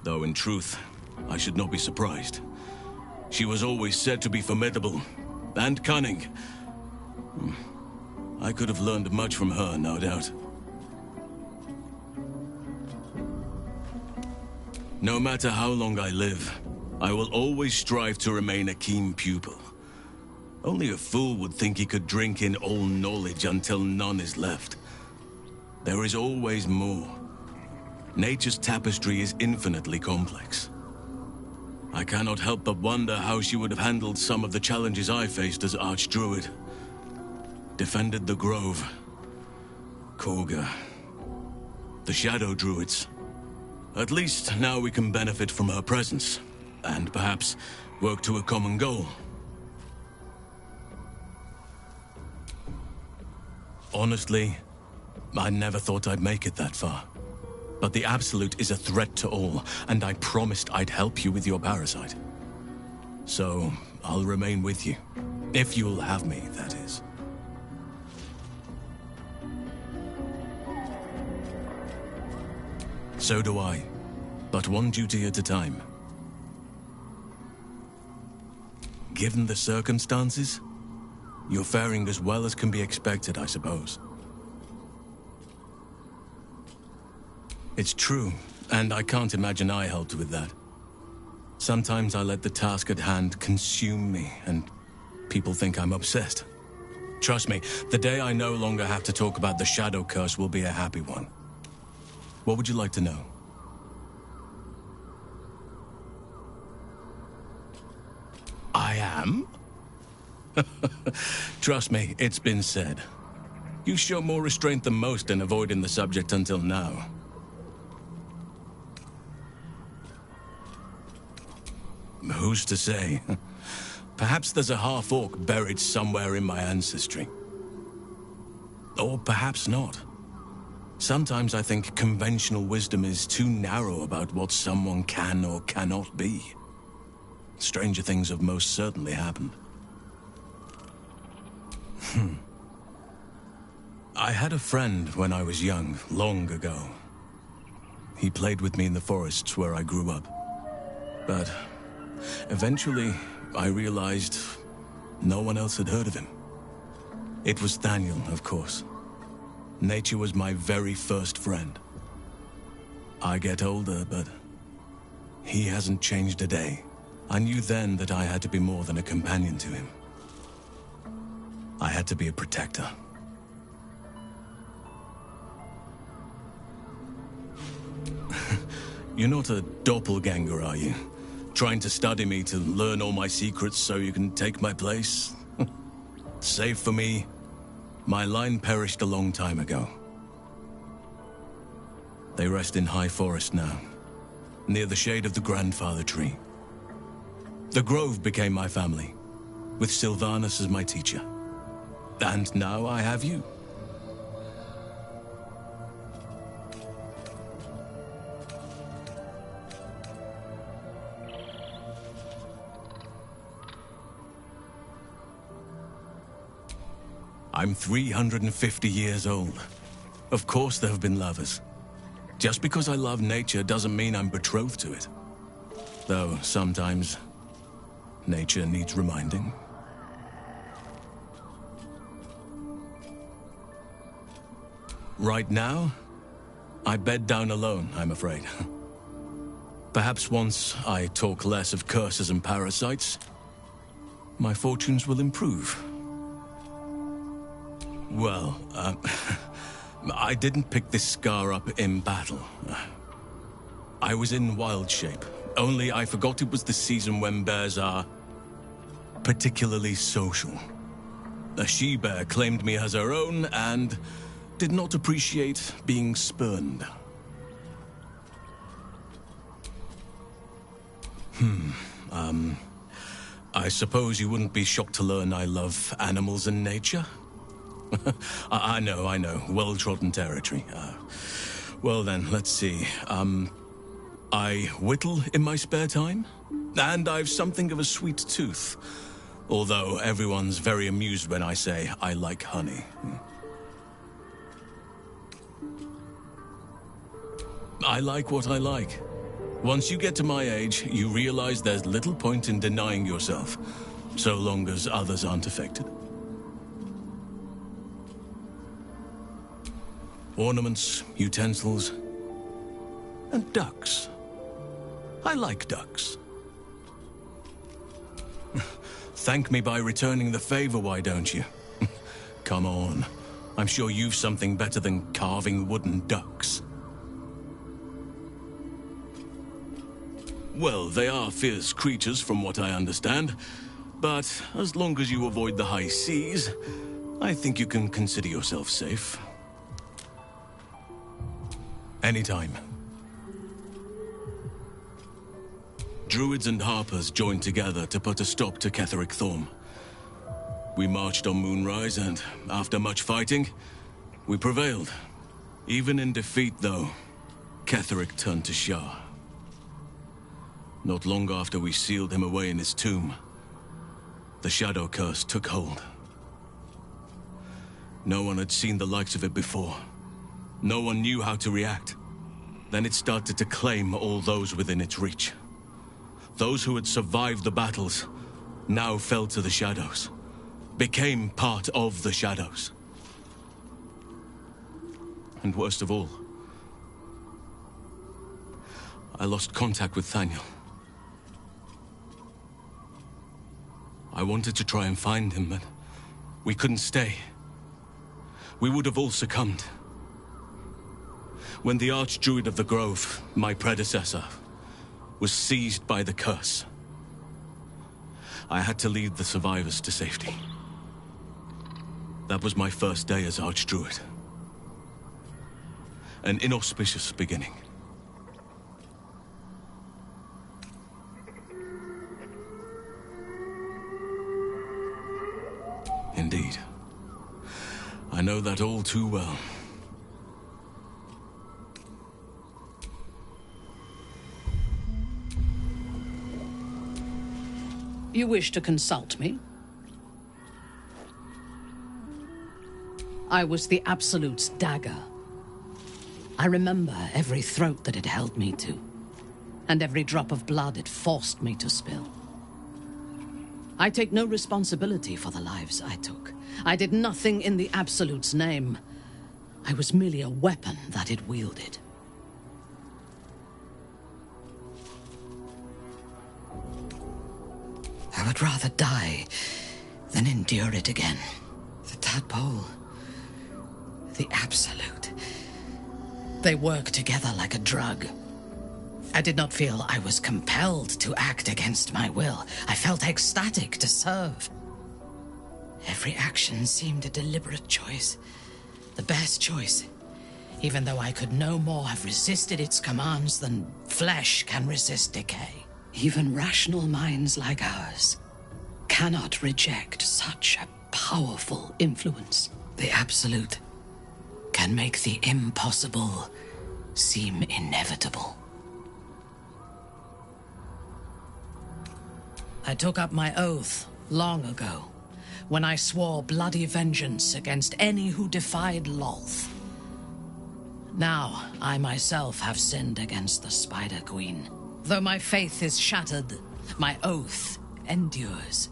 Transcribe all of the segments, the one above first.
though in truth, I should not be surprised. She was always said to be formidable and cunning. I could have learned much from her, no doubt. No matter how long I live, I will always strive to remain a keen pupil. Only a fool would think he could drink in all knowledge until none is left. There is always more. Nature's tapestry is infinitely complex. I cannot help but wonder how she would have handled some of the challenges I faced as Archdruid. Defended the Grove, Korga, the Shadow Druids. At least now we can benefit from her presence, and perhaps work to a common goal. Honestly, I never thought I'd make it that far. But the Absolute is a threat to all, and I promised I'd help you with your parasite. So, I'll remain with you. If you'll have me, that is. So do I. But one duty at a time. Given the circumstances, you're faring as well as can be expected, I suppose. It's true, and I can't imagine I helped with that. Sometimes I let the task at hand consume me, and people think I'm obsessed. Trust me, the day I no longer have to talk about the Shadow Curse will be a happy one. What would you like to know? I am? Trust me, it's been said. You show more restraint than most in avoiding the subject until now. Who's to say? Perhaps there's a half-orc buried somewhere in my ancestry. Or perhaps not. Sometimes I think conventional wisdom is too narrow about what someone can or cannot be. Stranger things have most certainly happened. I had a friend when I was young, long ago. He played with me in the forests where I grew up. But eventually, I realized no one else had heard of him. It was Daniel, of course. Nature was my very first friend. I get older, but he hasn't changed a day. I knew then that I had to be more than a companion to him. I had to be a protector. You're not a doppelganger, are you? Trying to study me to learn all my secrets so you can take my place? Save for me, my line perished a long time ago. They rest in High Forest now, near the shade of the grandfather tree. The Grove became my family, with Sylvanas as my teacher. And now I have you. I'm 350 years old. Of course there have been lovers. Just because I love nature doesn't mean I'm betrothed to it. Though sometimes, nature needs reminding. Right now, I bed down alone, I'm afraid. Perhaps once I talk less of curses and parasites, my fortunes will improve. Well, I didn't pick this scar up in battle. I was in wild shape, only I forgot it was the season when bears are particularly social. A she-bear claimed me as her own and did not appreciate being spurned. I suppose you wouldn't be shocked to learn I love animals and nature? I know, well-trodden territory. Well then, let's see. I whittle in my spare time, and I've something of a sweet tooth. Although everyone's very amused when I say I like honey. I like what I like. Once you get to my age, you realize there's little point in denying yourself, so long as others aren't affected. Ornaments, utensils, and ducks. I like ducks. Thank me by returning the favor, why don't you? Come on. I'm sure you've something better than carving wooden ducks. Well, they are fierce creatures from what I understand, but as long as you avoid the high seas, I think you can consider yourself safe. Anytime. Druids and Harpers joined together to put a stop to Ketheric Thorm. We marched on Moonrise, and after much fighting, we prevailed. Even in defeat, though, Ketheric turned to Shah. Not long after we sealed him away in his tomb, the Shadow Curse took hold. No one had seen the likes of it before. No one knew how to react. Then it started to claim all those within its reach. Those who had survived the battles now fell to the shadows, became part of the shadows. And worst of all, I lost contact with Thaniel. I wanted to try and find him, but we couldn't stay. We would have all succumbed. When the Archdruid of the Grove, my predecessor, was seized by the curse, I had to lead the survivors to safety. That was my first day as Archdruid. An inauspicious beginning. Indeed. I know that all too well. You wish to consult me? I was the Absolute's dagger. I remember every throat that it held me to, and every drop of blood it forced me to spill. I take no responsibility for the lives I took. I did nothing in the Absolute's name. I was merely a weapon that it wielded. I would rather die than endure it again. The tadpole, the Absolute, they work together like a drug. I did not feel I was compelled to act against my will. I felt ecstatic to serve. Every action seemed a deliberate choice, the best choice, even though I could no more have resisted its commands than flesh can resist decay. Even rational minds like ours cannot reject such a powerful influence. The Absolute can make the impossible seem inevitable. I took up my oath long ago, when I swore bloody vengeance against any who defied Lolth. Now, I myself have sinned against the Spider Queen. Though my faith is shattered, my oath endures.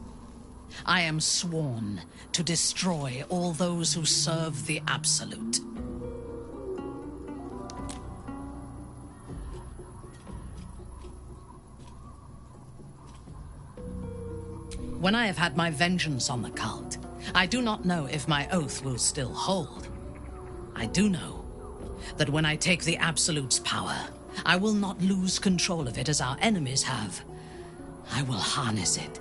I am sworn to destroy all those who serve the Absolute. When I have had my vengeance on the cult, I do not know if my oath will still hold. I do know that when I take the Absolute's power, I will not lose control of it as our enemies have. I will harness it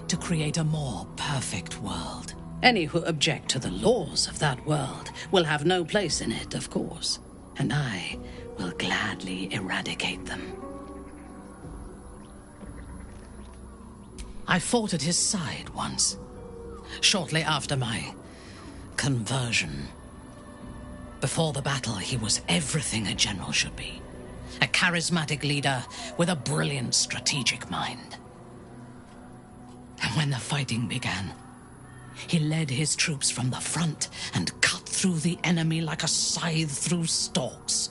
to create a more perfect world. Any who object to the laws of that world will have no place in it, of course, and I will gladly eradicate them. I fought at his side once, shortly after my conversion. Before the battle, he was everything a general should be. A charismatic leader with a brilliant strategic mind. And when the fighting began, he led his troops from the front and cut through the enemy like a scythe through stalks.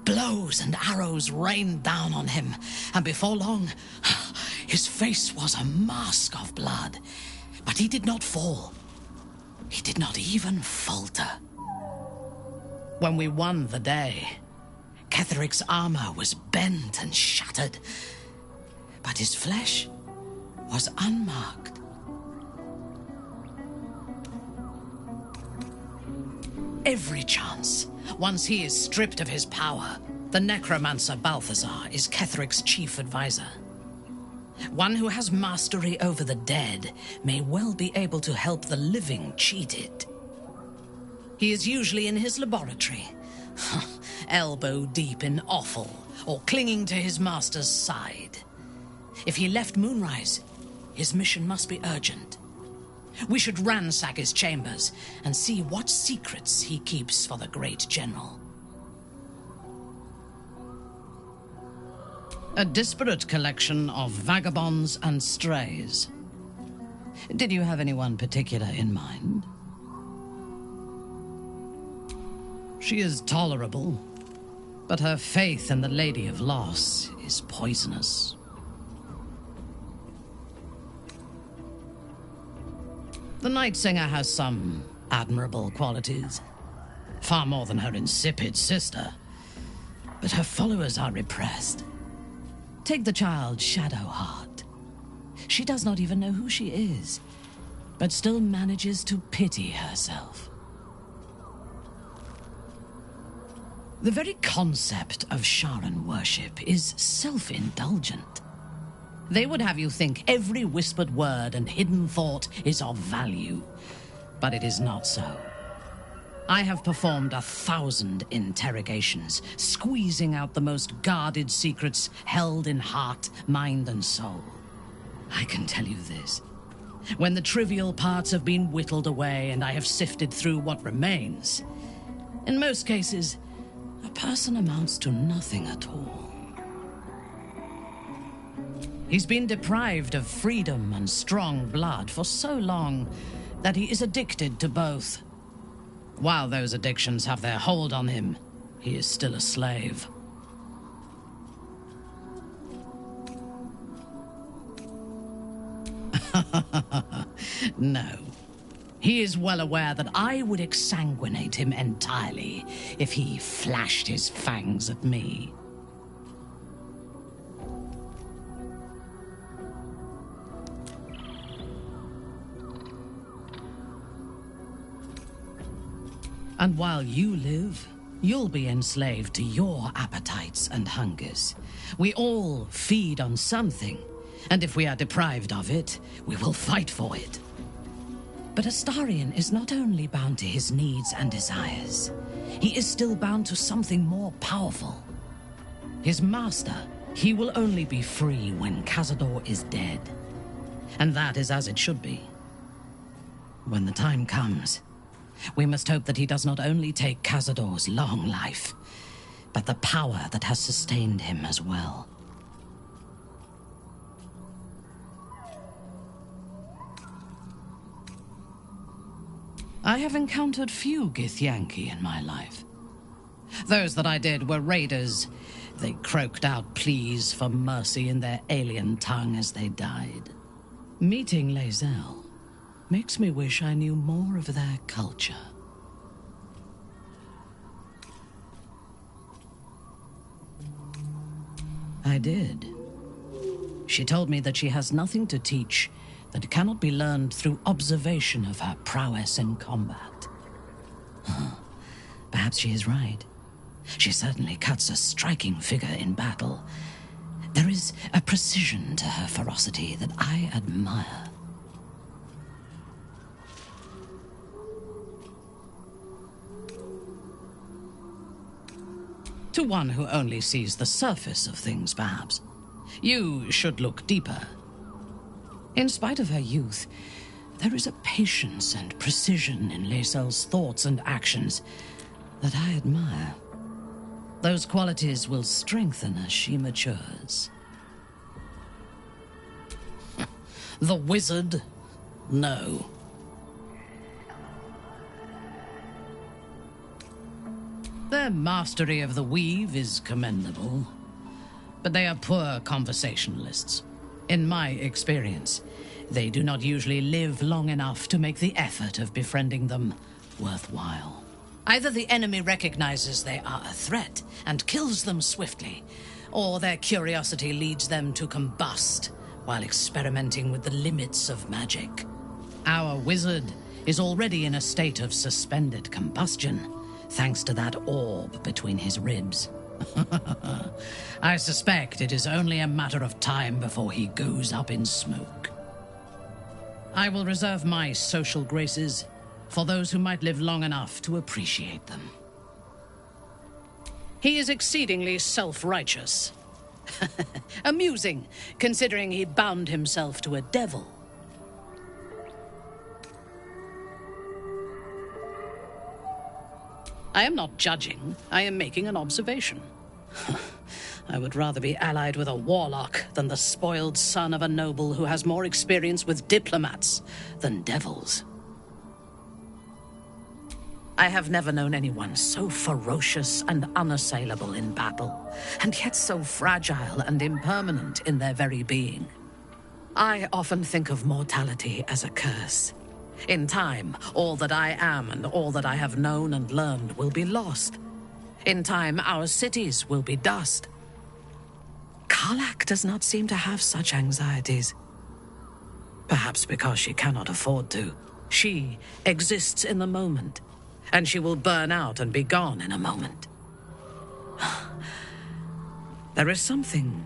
Blows and arrows rained down on him, and before long, his face was a mask of blood. But he did not fall. He did not even falter. When we won the day, Ketheric's armor was bent and shattered, but his flesh was unmarked. Every chance, once he is stripped of his power, the necromancer Balthazar is Ketheric's chief advisor. One who has mastery over the dead may well be able to help the living cheat it. He is usually in his laboratory, elbow deep in offal, or clinging to his master's side. If he left Moonrise, his mission must be urgent. We should ransack his chambers and see what secrets he keeps for the great general. A disparate collection of vagabonds and strays. Did you have anyone particular in mind? She is tolerable, but her faith in the Lady of Loss is poisonous. The Night Singer has some admirable qualities, far more than her insipid sister, but her followers are repressed. Take the child Shadowheart. She does not even know who she is, but still manages to pity herself. The very concept of Sharan worship is self-indulgent. They would have you think every whispered word and hidden thought is of value, but it is not so. I have performed 1,000 interrogations, squeezing out the most guarded secrets held in heart, mind, and soul. I can tell you this. When the trivial parts have been whittled away and I have sifted through what remains, in most cases, a person amounts to nothing at all. He's been deprived of freedom and strong blood for so long that he is addicted to both. While those addictions have their hold on him, he is still a slave. No. He is well aware that I would exsanguinate him entirely if he flashed his fangs at me. And while you live, you'll be enslaved to your appetites and hungers. We all feed on something, and if we are deprived of it, we will fight for it. But Astarion is not only bound to his needs and desires, he is still bound to something more powerful. His master, he will only be free when Cazador is dead. And that is as it should be. When the time comes, we must hope that he does not only take Cazador's long life, but the power that has sustained him as well. I have encountered few Githyanki in my life. Those that I did were raiders. They croaked out pleas for mercy in their alien tongue as they died. Meeting Lae'zel makes me wish I knew more of their culture. I did. She told me that she has nothing to teach that cannot be learned through observation of her prowess in combat. Perhaps she is right. She certainly cuts a striking figure in battle. There is a precision to her ferocity that I admire. To one who only sees the surface of things, perhaps. You should look deeper. In spite of her youth, there is a patience and precision in Lae'zel's thoughts and actions that I admire. Those qualities will strengthen as she matures. The wizard? No. There Their mastery of the weave is commendable, but they are poor conversationalists. In my experience, they do not usually live long enough to make the effort of befriending them worthwhile. Either the enemy recognizes they are a threat and kills them swiftly, or their curiosity leads them to combust while experimenting with the limits of magic. Our wizard is already in a state of suspended combustion, thanks to that orb between his ribs. I suspect it is only a matter of time before he goes up in smoke. I will reserve my social graces for those who might live long enough to appreciate them. He is exceedingly self-righteous. Amusing, considering he bound himself to a devil. I am not judging, I am making an observation. I would rather be allied with a warlock than the spoiled son of a noble who has more experience with diplomats than devils. I have never known anyone so ferocious and unassailable in battle, and yet so fragile and impermanent in their very being. I often think of mortality as a curse. In time, all that I am and all that I have known and learned will be lost. In time, our cities will be dust. Karlak does not seem to have such anxieties. Perhaps because she cannot afford to. She exists in the moment, and she will burn out and be gone in a moment. There is something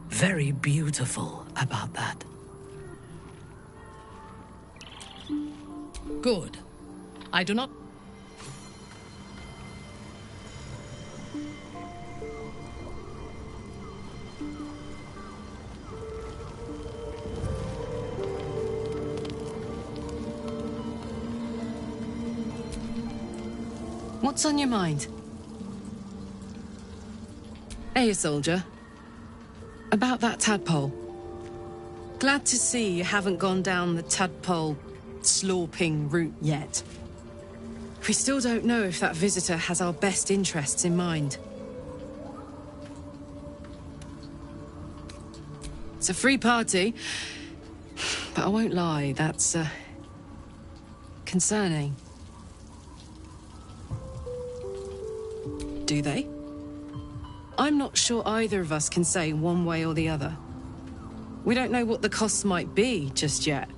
very beautiful about that. Good. I do not... What's on your mind? Hey, soldier. About that tadpole. Glad to see you haven't gone down the tadpole slorping route yet. We still don't know if that visitor has our best interests in mind. It's a free party, but I won't lie, that's concerning. Do they? I'm not sure either of us can say one way or the other. We don't know what the costs might be just yet.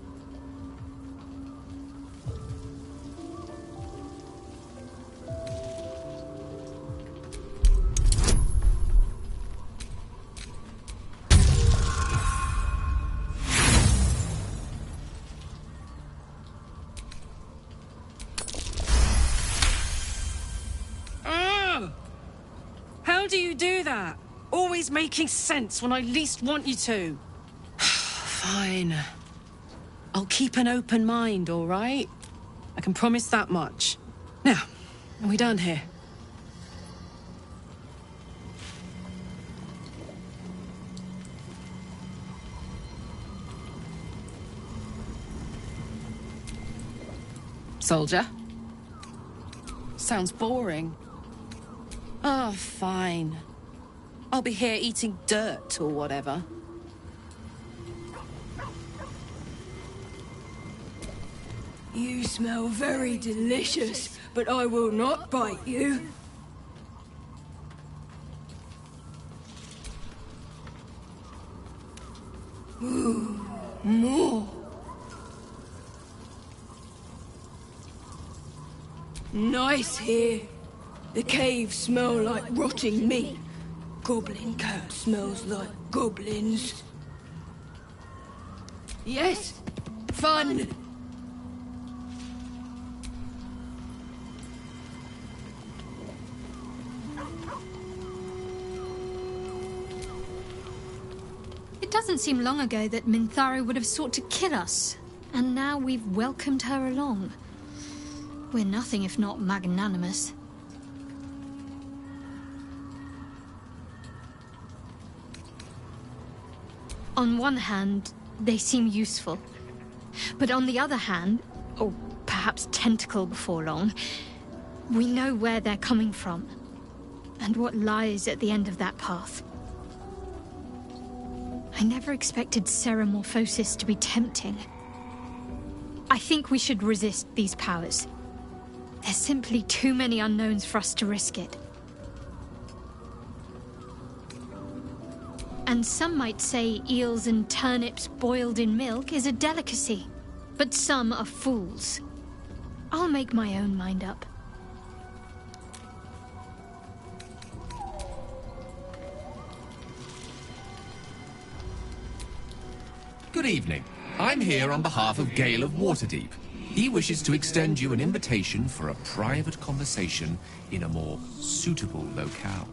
How do you do that? Always making sense when I least want you to. Fine. I'll keep an open mind, all right? I can promise that much. Now, are we done here? Soldier? Sounds boring. Oh, fine. I'll be here eating dirt or whatever. You smell very delicious, but I will not bite you. Ooh, more. Nice here. The caves smell like rotting meat. Goblin coat smells like goblins. Yes, fun. It doesn't seem long ago that Minthara would have sought to kill us, and now we've welcomed her along. We're nothing if not magnanimous. On one hand, they seem useful. But on the other hand, or perhaps tentacle before long, we know where they're coming from. and what lies at the end of that path. I never expected Ceramorphosis to be tempting. I think we should resist these powers. There's simply too many unknowns for us to risk it. And some might say eels and turnips boiled in milk is a delicacy, but some are fools. I'll make my own mind up. Good evening. I'm here on behalf of Gale of Waterdeep. He wishes to extend you an invitation for a private conversation in a more suitable locale.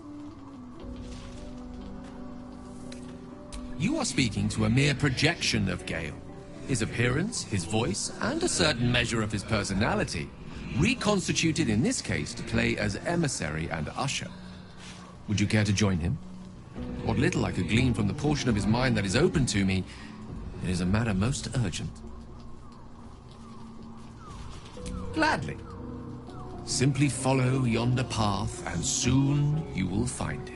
You are speaking to a mere projection of Gale. His appearance, his voice, and a certain measure of his personality, reconstituted in this case to play as emissary and usher. Would you care to join him? What little I could glean from the portion of his mind that is open to me, it is a matter most urgent. Gladly. Simply follow yonder path, and soon you will find him.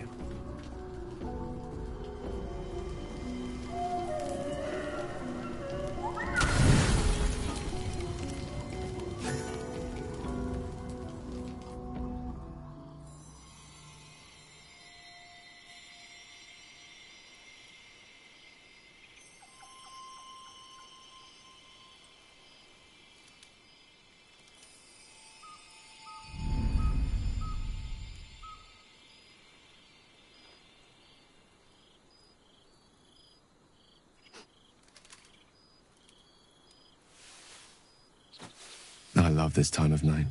I love this time of night.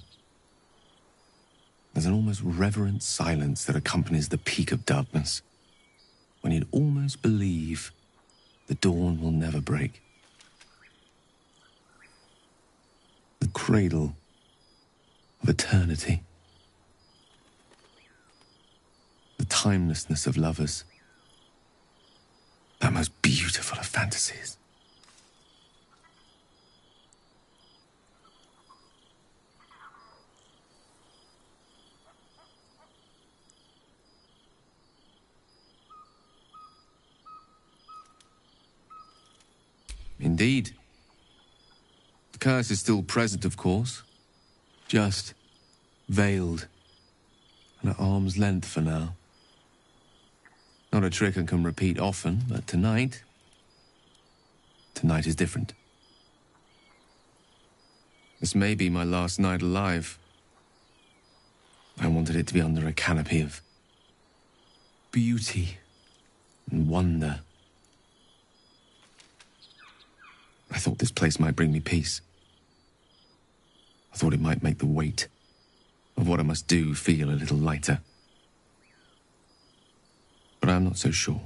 There's an almost reverent silence that accompanies the peak of darkness, when you'd almost believe the dawn will never break. The cradle of eternity. The timelessness of lovers. That most beautiful of fantasies. Indeed. The curse is still present, of course. Just veiled and at arm's length for now. Not a trick I can repeat often, but tonight is different. This may be my last night alive. I wanted it to be under a canopy of beauty and wonder. I thought this place might bring me peace. I thought it might make the weight of what I must do feel a little lighter. But I'm not so sure.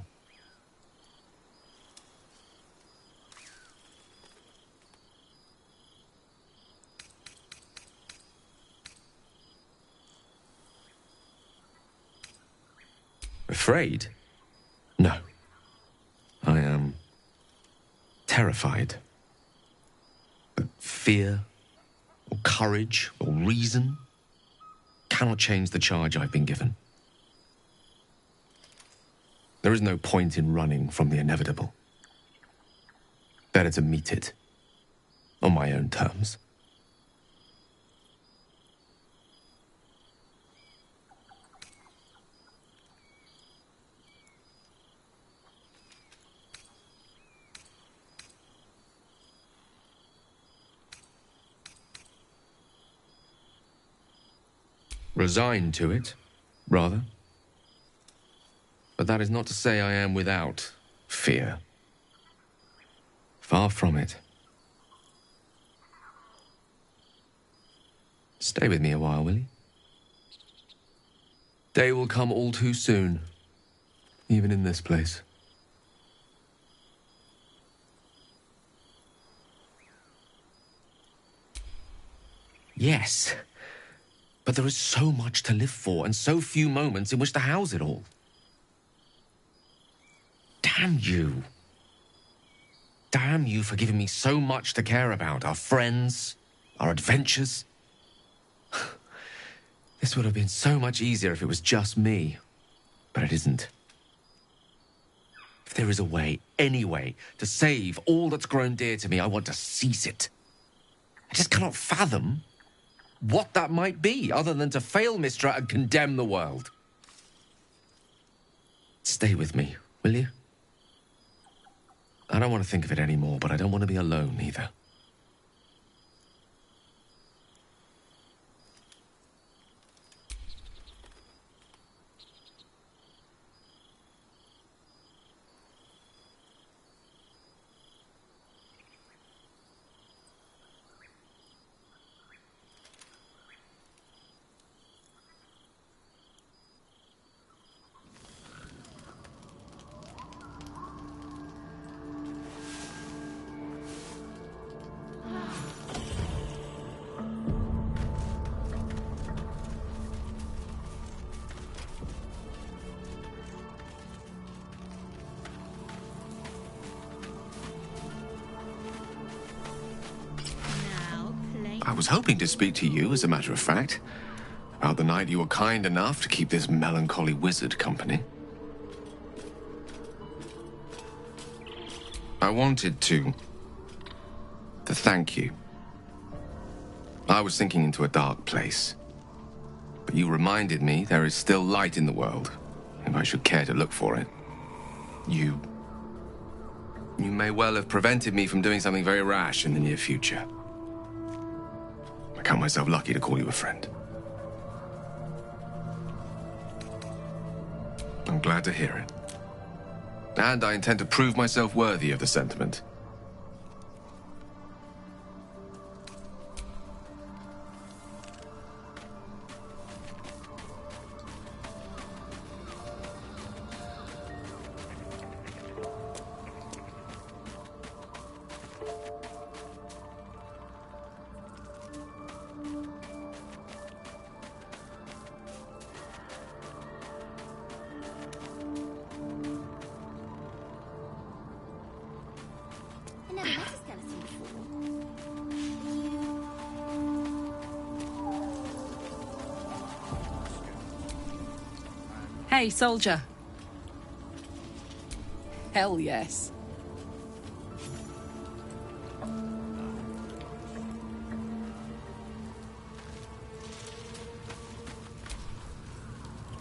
Afraid? No. I am terrified. But fear, or courage, or reason cannot change the charge I've been given. There is no point in running from the inevitable. Better to meet it on my own terms. Resigned to it, rather. But that is not to say I am without fear. Far from it. Stay with me a while, will you? Day will come all too soon, even in this place. Yes. But there is so much to live for, and so few moments in which to house it all. Damn you. Damn you for giving me so much to care about. Our friends, our adventures. This would have been so much easier if it was just me. But it isn't. If there is a way, any way, to save all that's grown dear to me, I want to seize it. I just cannot fathom what that might be, other than to fail Mistra and condemn the world. Stay with me, will you? I don't want to think of it anymore, but I don't want to be alone either. I was hoping to speak to you, as a matter of fact, about the night you were kind enough to keep this melancholy wizard company. I wanted to thank you. I was sinking into a dark place, but you reminded me there is still light in the world, if I should care to look for it. You may well have prevented me from doing something very rash in the near future. I count myself lucky to call you a friend. I'm glad to hear it. And I intend to prove myself worthy of the sentiment. Hey, soldier. Hell yes.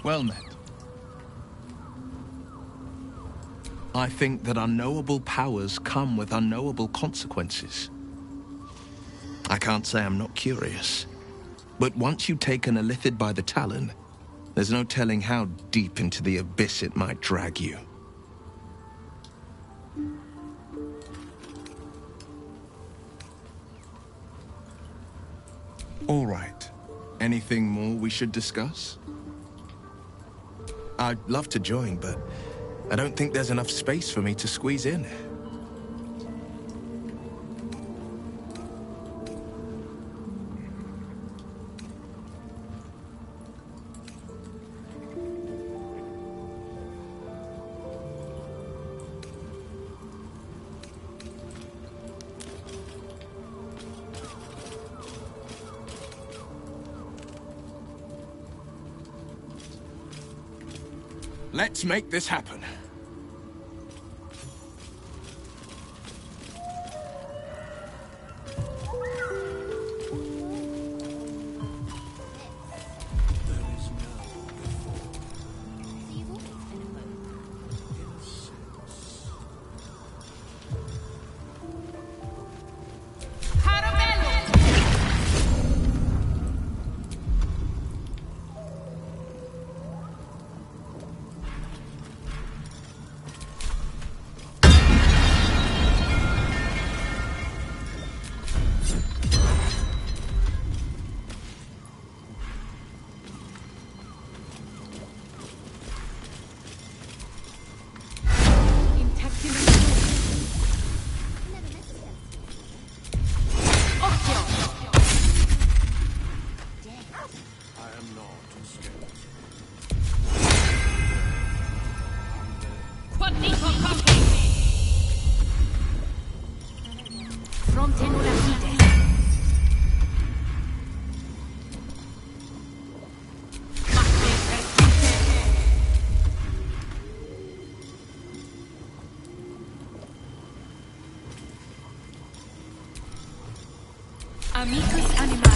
Well met. I think that unknowable powers come with unknowable consequences. I can't say I'm not curious, but once you've taken a lithid by the talon, there's no telling how deep into the abyss it might drag you. All right. Anything more we should discuss? I'd love to join, but I don't think there's enough space for me to squeeze in. Let's make this happen. amicus animae.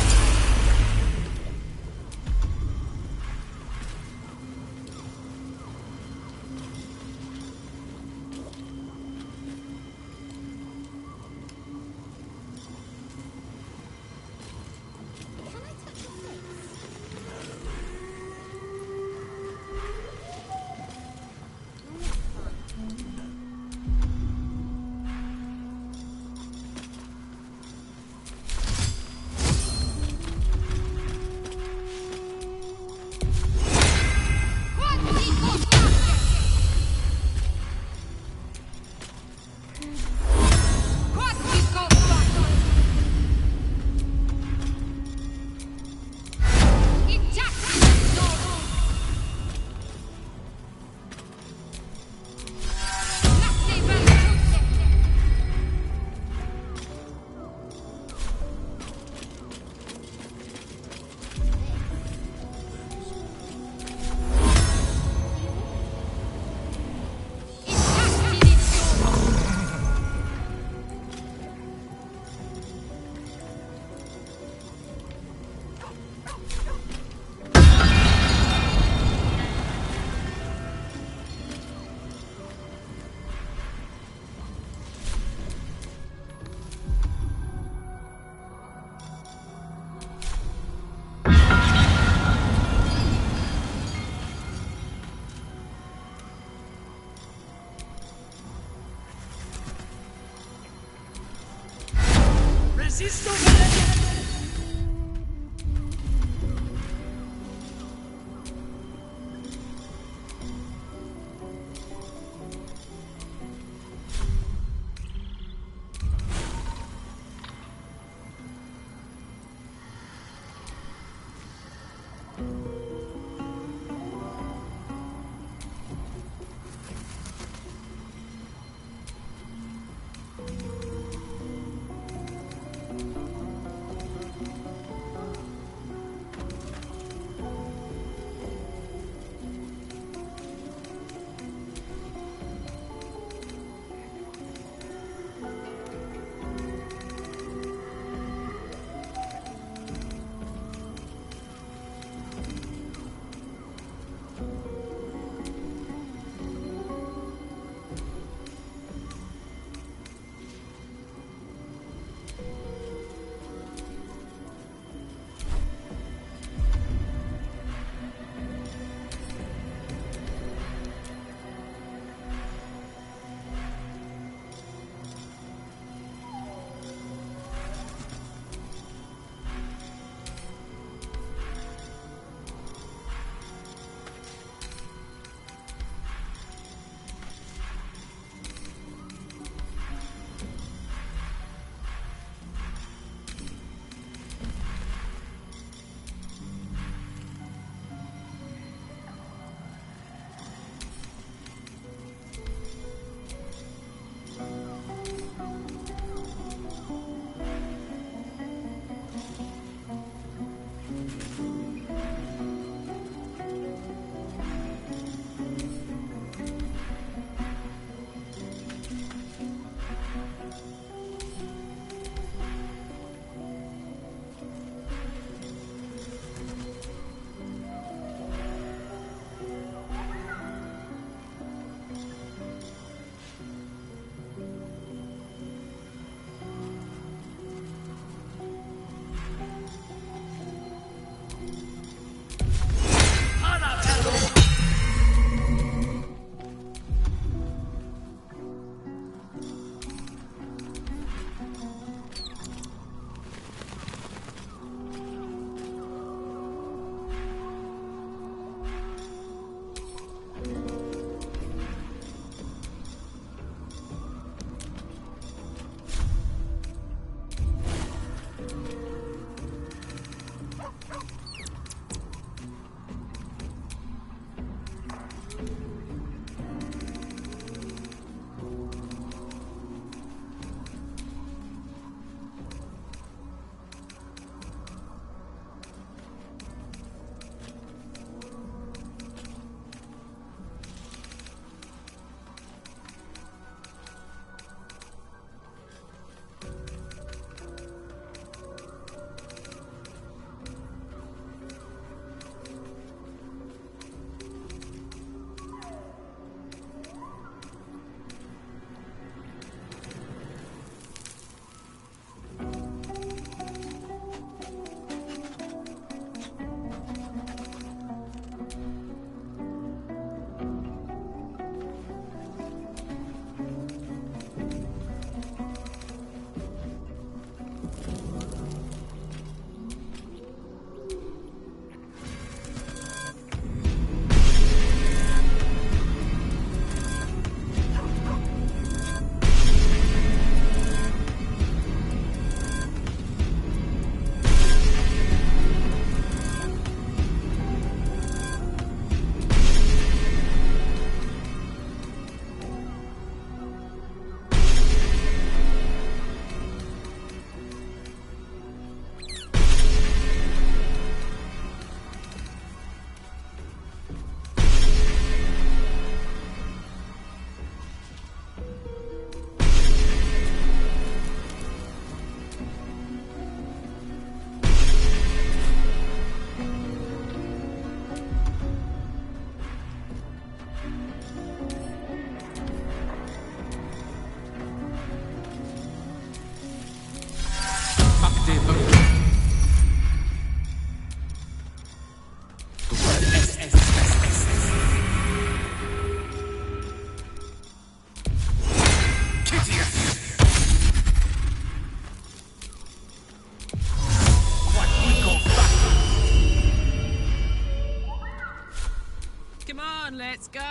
Let's go.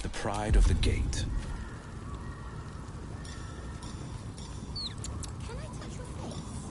The pride of the gate. Can I touch your face?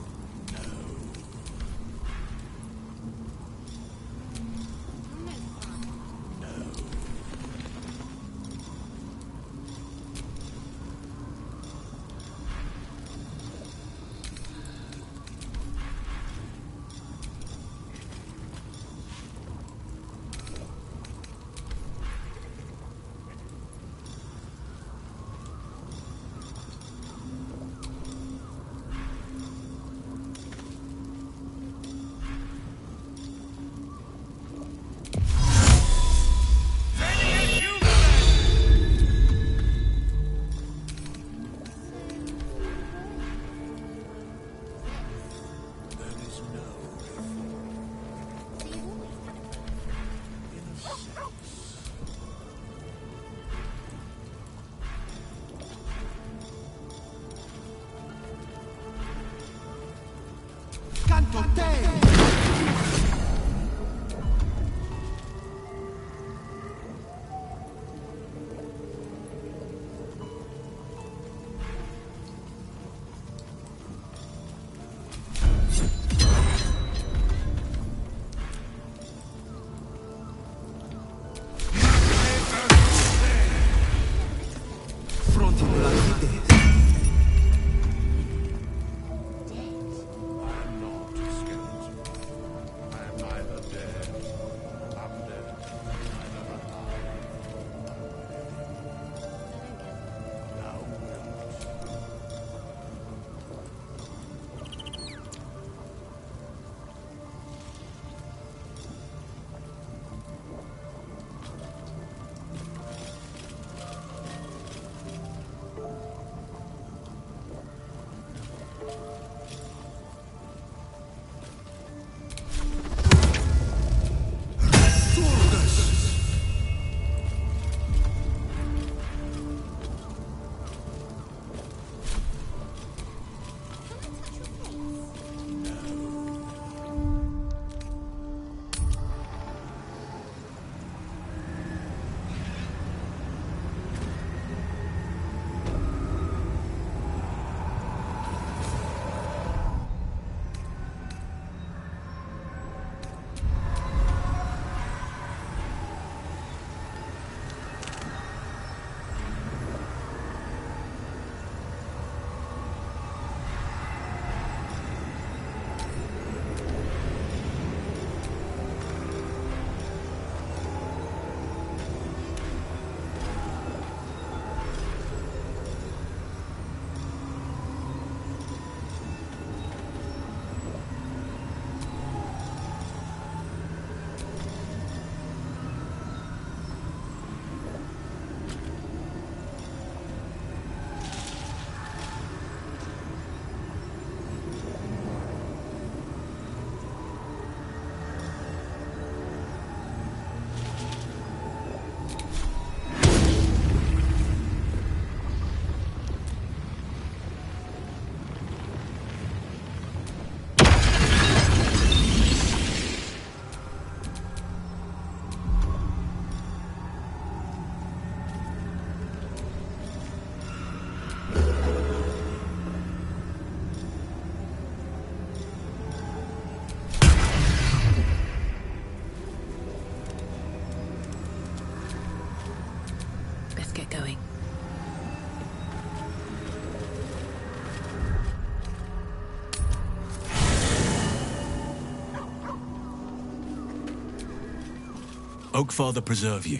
Oakfather preserve you.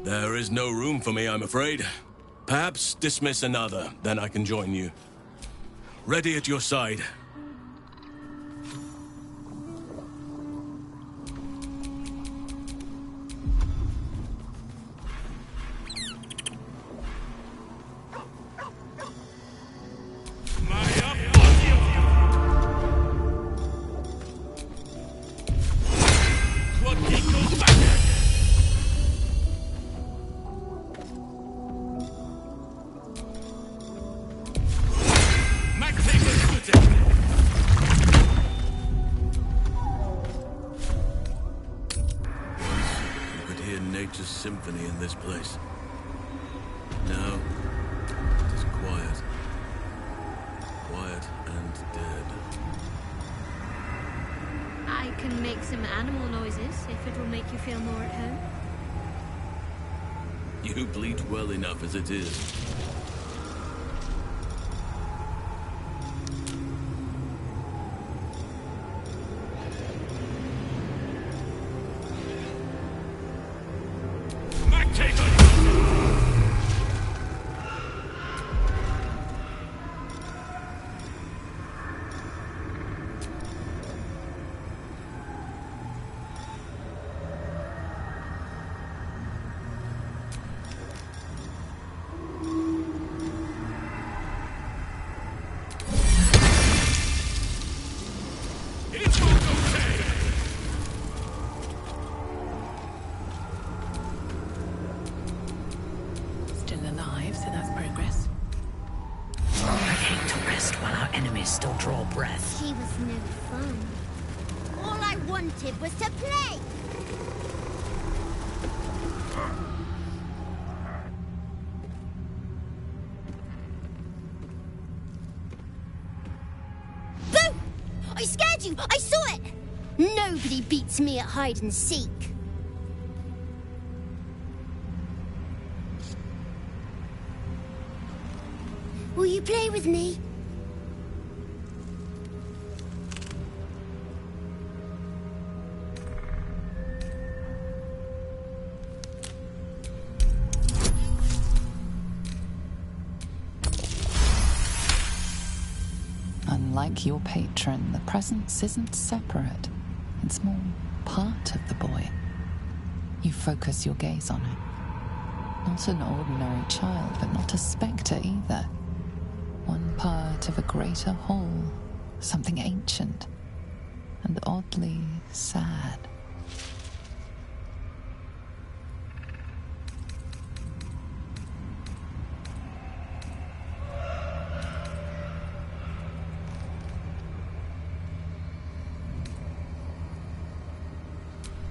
There is no room for me, I'm afraid. Perhaps dismiss another, then I can join you. Ready at your side. Max, take it. nature's symphony in this place. Now, it is quiet. Quiet and dead. I can make some animal noises if it will make you feel more at home. You bleat well enough as it is. Still alive, so that's progress. I came to rest while our enemies still draw breath. She was no fun. All I wanted was to play. Boo! I scared you! I saw it! Nobody beats me at hide and seek. Will you play with me? Unlike your patron, the presence isn't separate. It's more part of the boy. You focus your gaze on it. Not an ordinary child, but not a spectre either. One part of a greater whole, something ancient and oddly sad.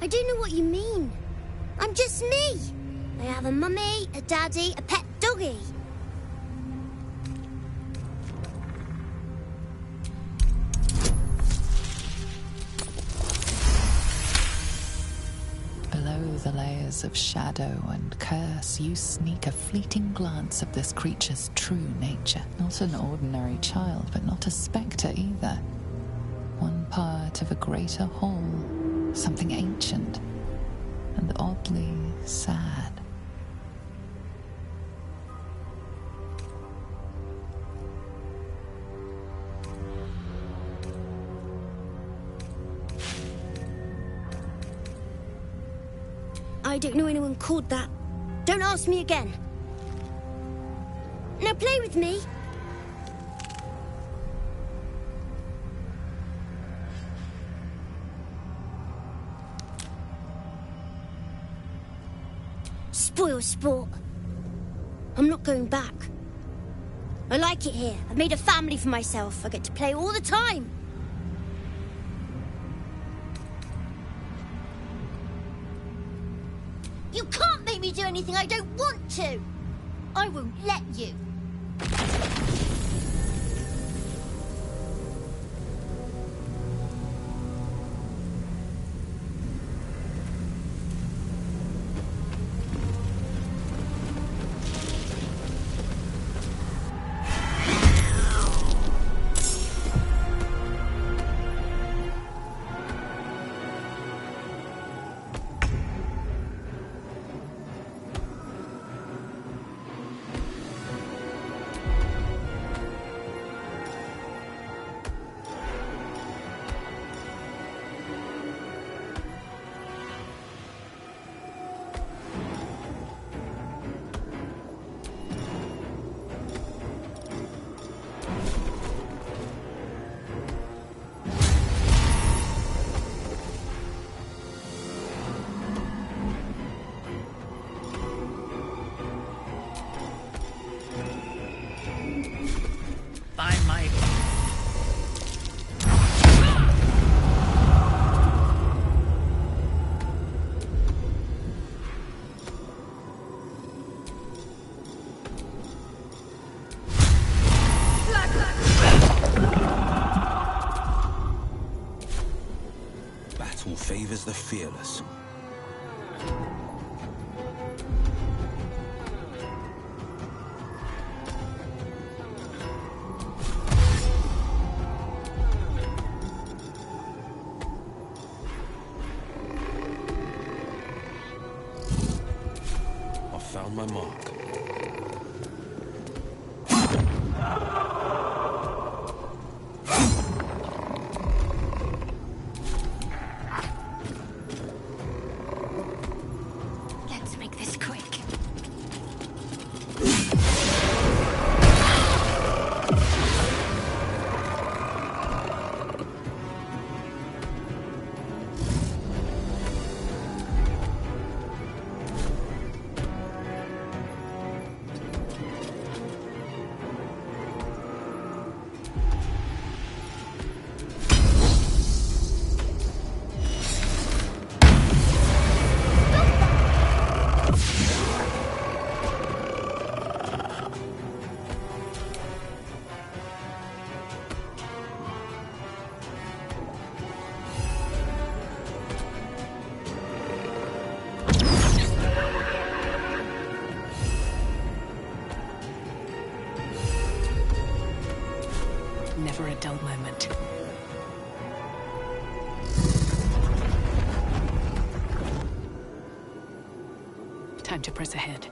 I don't know what you mean. I'm just me. I have a mummy, a daddy, a pet doggy. Below the layers of shadow and curse, you sneak a fleeting glance of this creature's true nature. Not an ordinary child, but not a spectre either. One part of a greater whole, something ancient and oddly sad. I don't know anyone called that. Don't ask me again. Now play with me. Spoil sport. I'm not going back. I like it here. I've made a family for myself. I get to play all the time. You can't make me do anything I don't want to. I won't let you. favors the fearless. I found my mark. Let's make this quick. Never a dull moment. Time to press ahead.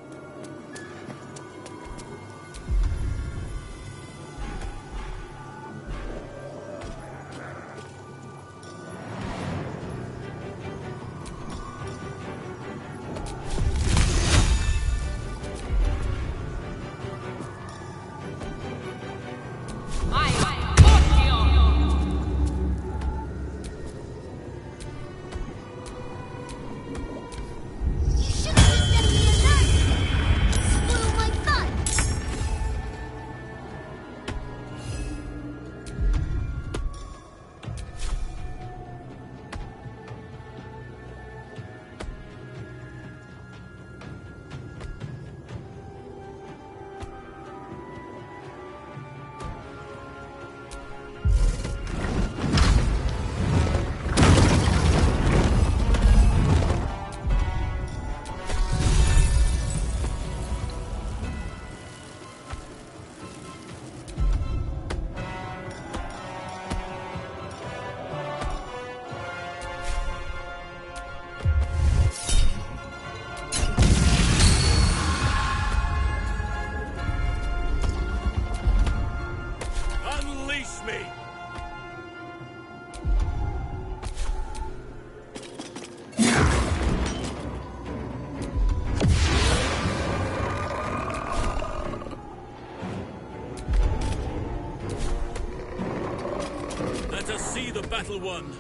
Let us see the battle won.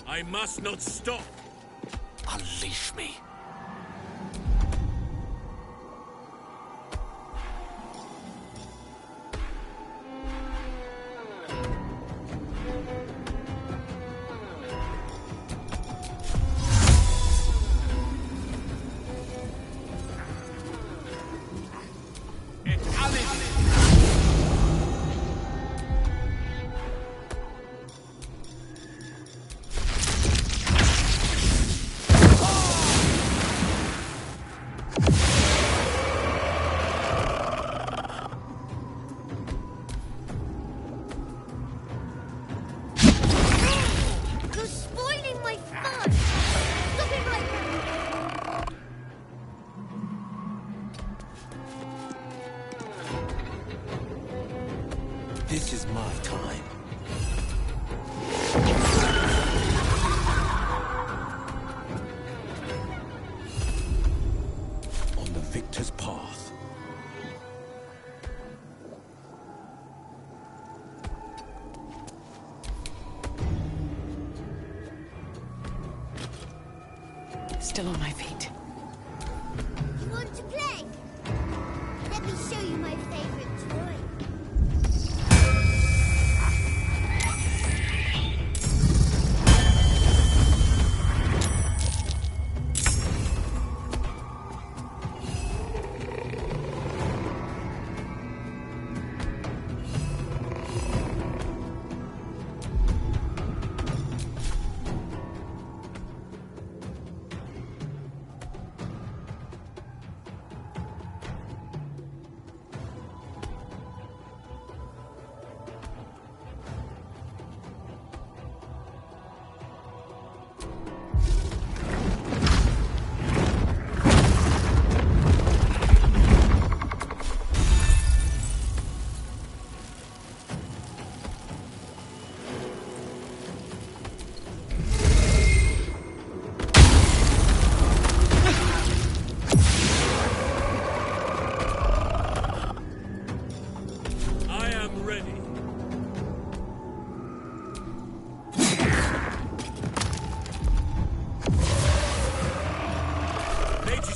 I must not stop. Unleash me. This is my time. On the victor's path. Still on my feet. You want to play? Let me show you my favorite toy.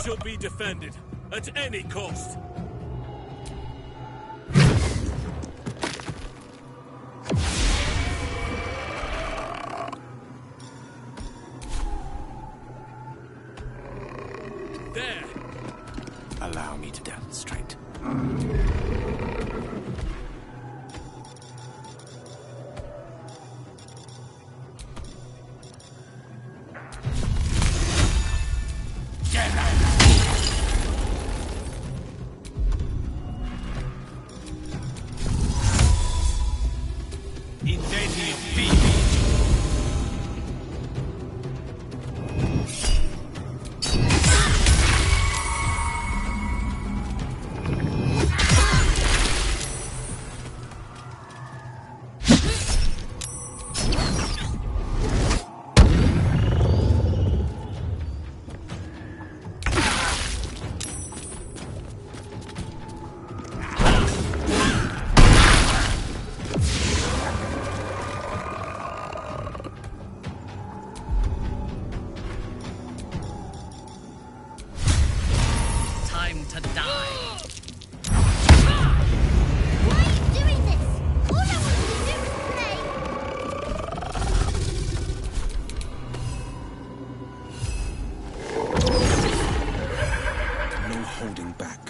shall be defended at any cost. There. Allow me to demonstrate. Time to die. Why are you doing this? All I wanted to do was play. No holding back.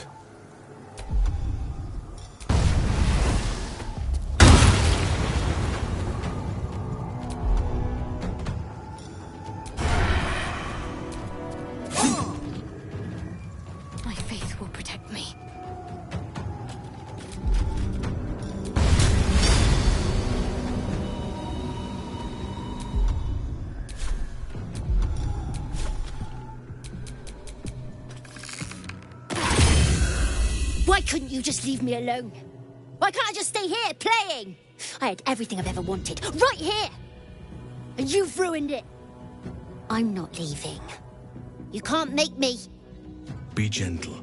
My faith will protect me. Why couldn't you just leave me alone? Why can't I just stay here playing? I had everything I've ever wanted, right here. And you've ruined it. I'm not leaving. You can't make me. Be gentle.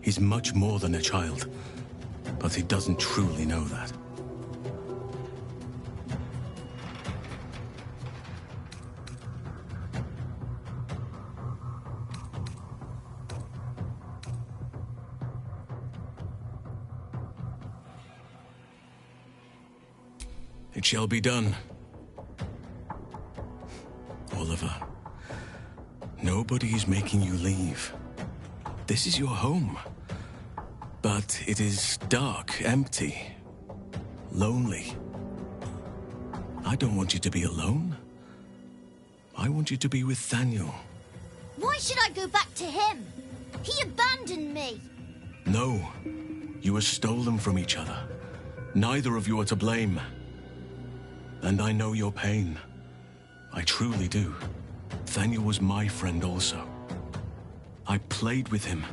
He's much more than a child. But he doesn't truly know that. It shall be done. Oliver, nobody is making you leave. This is your home. But it is dark, empty, lonely. I don't want you to be alone. I want you to be with Thaniel. Why should I go back to him? He abandoned me. No, you were stolen from each other. Neither of you are to blame. And I know your pain. I truly do. Thaniel was my friend also. I played with him,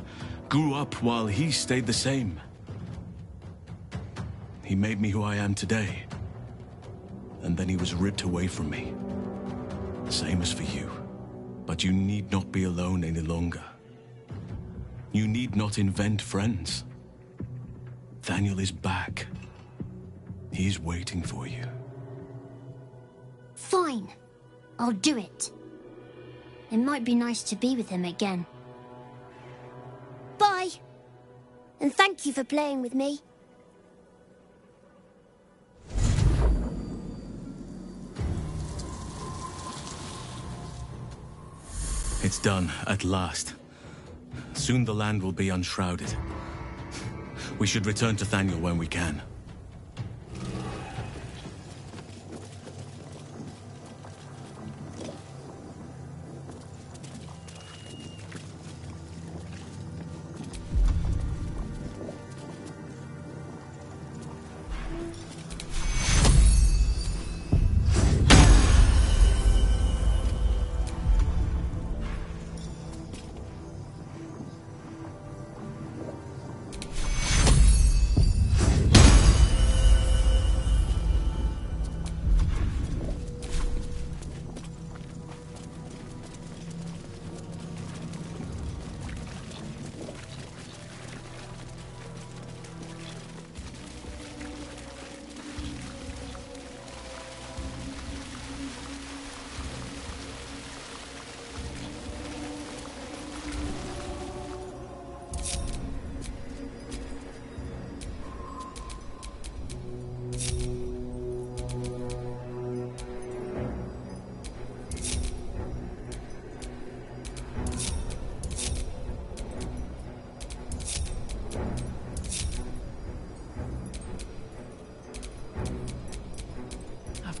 grew up while he stayed the same. He made me who I am today. And then he was ripped away from me. Same as for you. But you need not be alone any longer. You need not invent friends. Thaniel is back. He's waiting for you. Fine. I'll do it. It might be nice to be with him again. Bye. And thank you for playing with me. It's done, at last. Soon the land will be unshrouded. We should return to Thaniel when we can.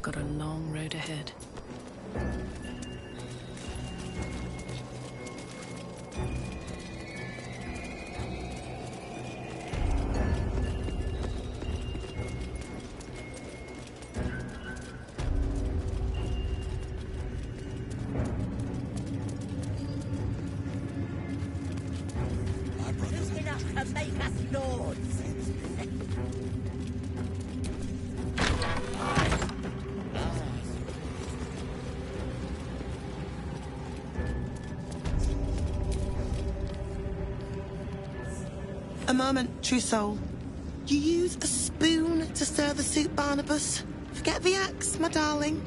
got a long road ahead. A moment, true soul. You use a spoon to stir the soup, Barnabas. Forget the axe, my darling.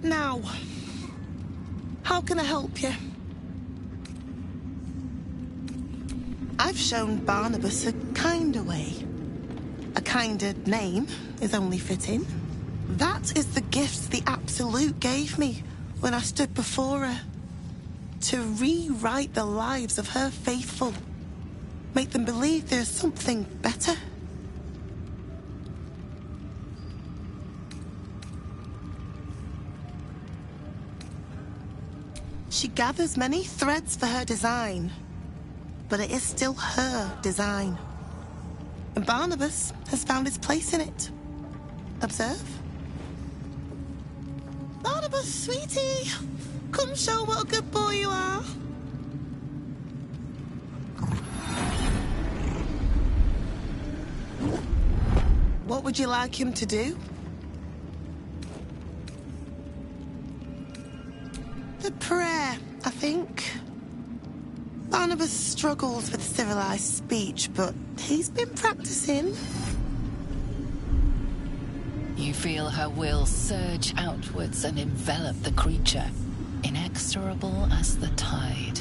Now, how can I help you? I've shown Barnabas a kinder way. A kinder name is only fitting. That is the gift the Absolute gave me when I stood before her. To rewrite the lives of her faithful. Make them believe there's something better. She gathers many threads for her design, but it is still her design. And Barnabas has found his place in it. Observe. Barnabas, sweetie, come show what a good boy you are. What would you like him to do? The prayer, I think. Barnabas struggles with civilized speech, but he's been practicing. You feel her will surge outwards and envelop the creature, inexorable as the tide.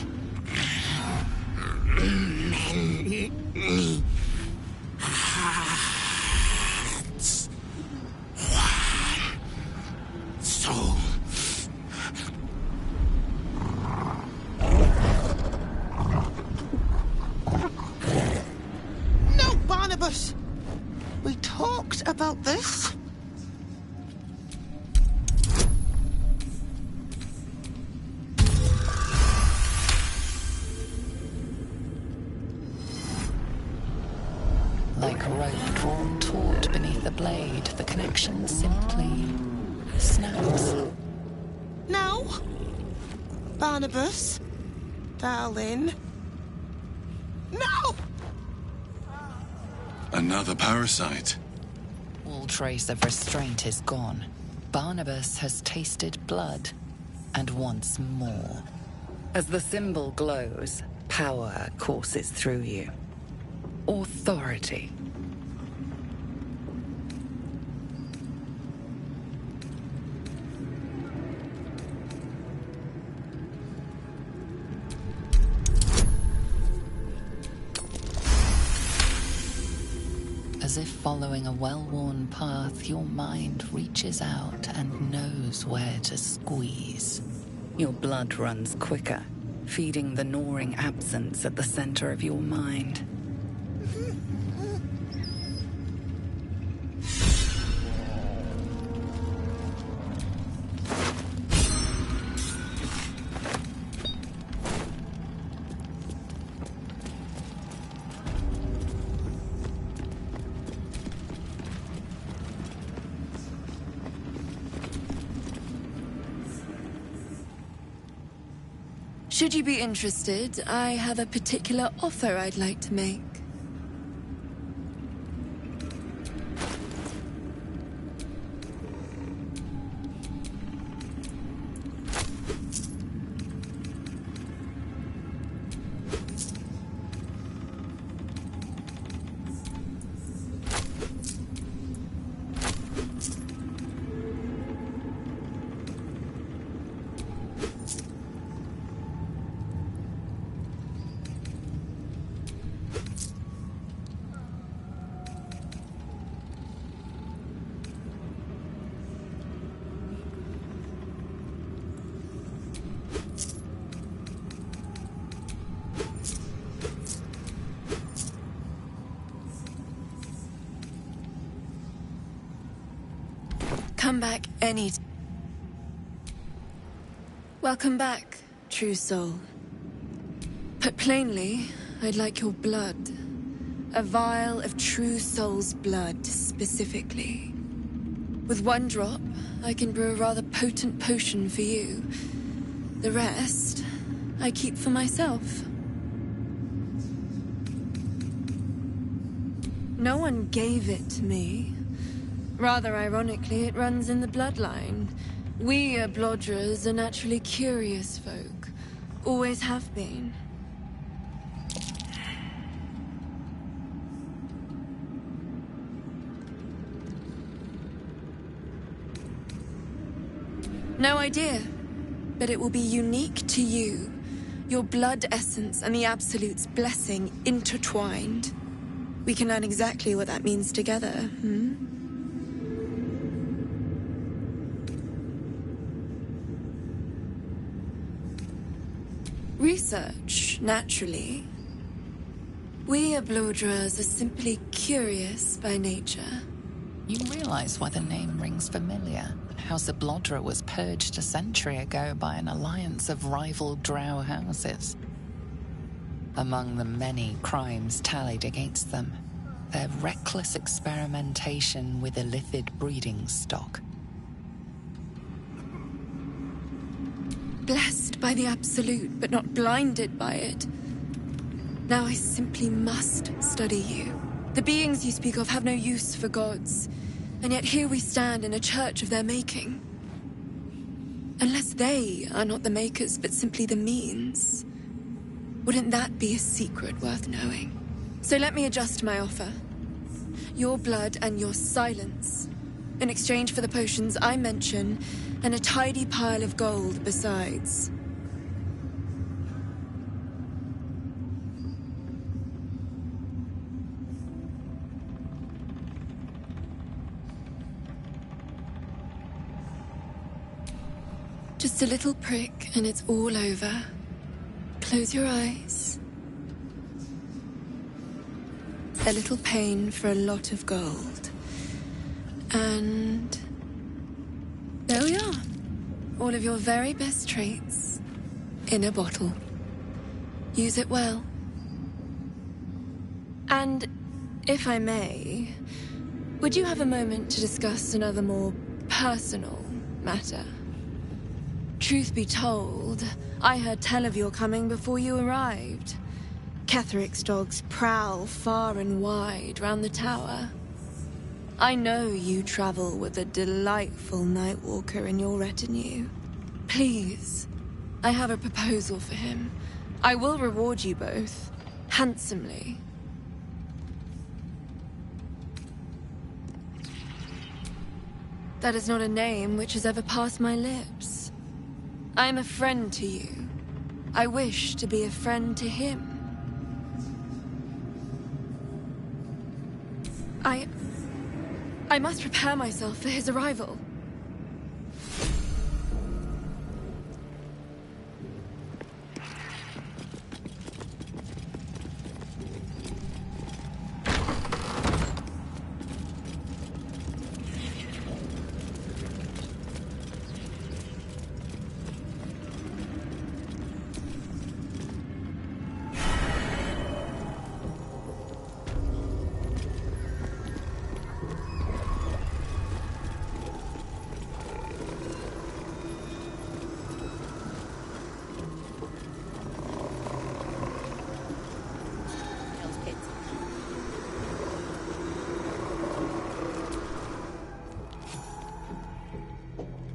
Hearts. One. Soul. No, Barnabas! We talked about this. Like a rope drawn taut beneath the blade, the connection simply snaps. No. Barnabas. Darling. No! Another parasite. All trace of restraint is gone. Barnabas has tasted blood, and wants more. As the symbol glows, power courses through you. Authority. As if following a well-worn path, your mind reaches out and knows where to squeeze. Your blood runs quicker, feeding the gnawing absence at the center of your mind. Should you be interested, I have a particular offer I'd like to make. Come back any time. Welcome back, true soul. Put plainly, I'd like your blood. A vial of true soul's blood, specifically. With one drop, I can brew a rather potent potion for you. The rest, I keep for myself. No one gave it to me. Rather ironically, it runs in the bloodline. We Ablodras are naturally curious folk. Always have been. No idea, but it will be unique to you. Your blood essence and the Absolute's blessing intertwined. We can learn exactly what that means together, Research, naturally. We Ablodras are simply curious by nature. You realize why the name rings familiar? House Ablodra was purged a century ago by an alliance of rival drow houses. Among the many crimes tallied against them, their reckless experimentation with illithid breeding stock. Blessed by the Absolute, but not blinded by it. Now I simply must study you. The beings you speak of have no use for gods, and yet here we stand in a church of their making. Unless they are not the makers, but simply the means, wouldn't that be a secret worth knowing? So let me adjust my offer. Your blood and your silence, in exchange for the potions I mention, and a tidy pile of gold besides. Just a little prick and it's all over. Close your eyes. A little pain for a lot of gold. And there we are. All of your very best traits in a bottle. Use it well. And if I may, would you have a moment to discuss another more personal matter? Truth be told, I heard tell of your coming before you arrived. Ketheric's dogs prowl far and wide round the tower. I know you travel with a delightful Nightwalker in your retinue. Please, I have a proposal for him. I will reward you both, handsomely. That is not a name which has ever passed my lips. I am a friend to you. I wish to be a friend to him. I must prepare myself for his arrival.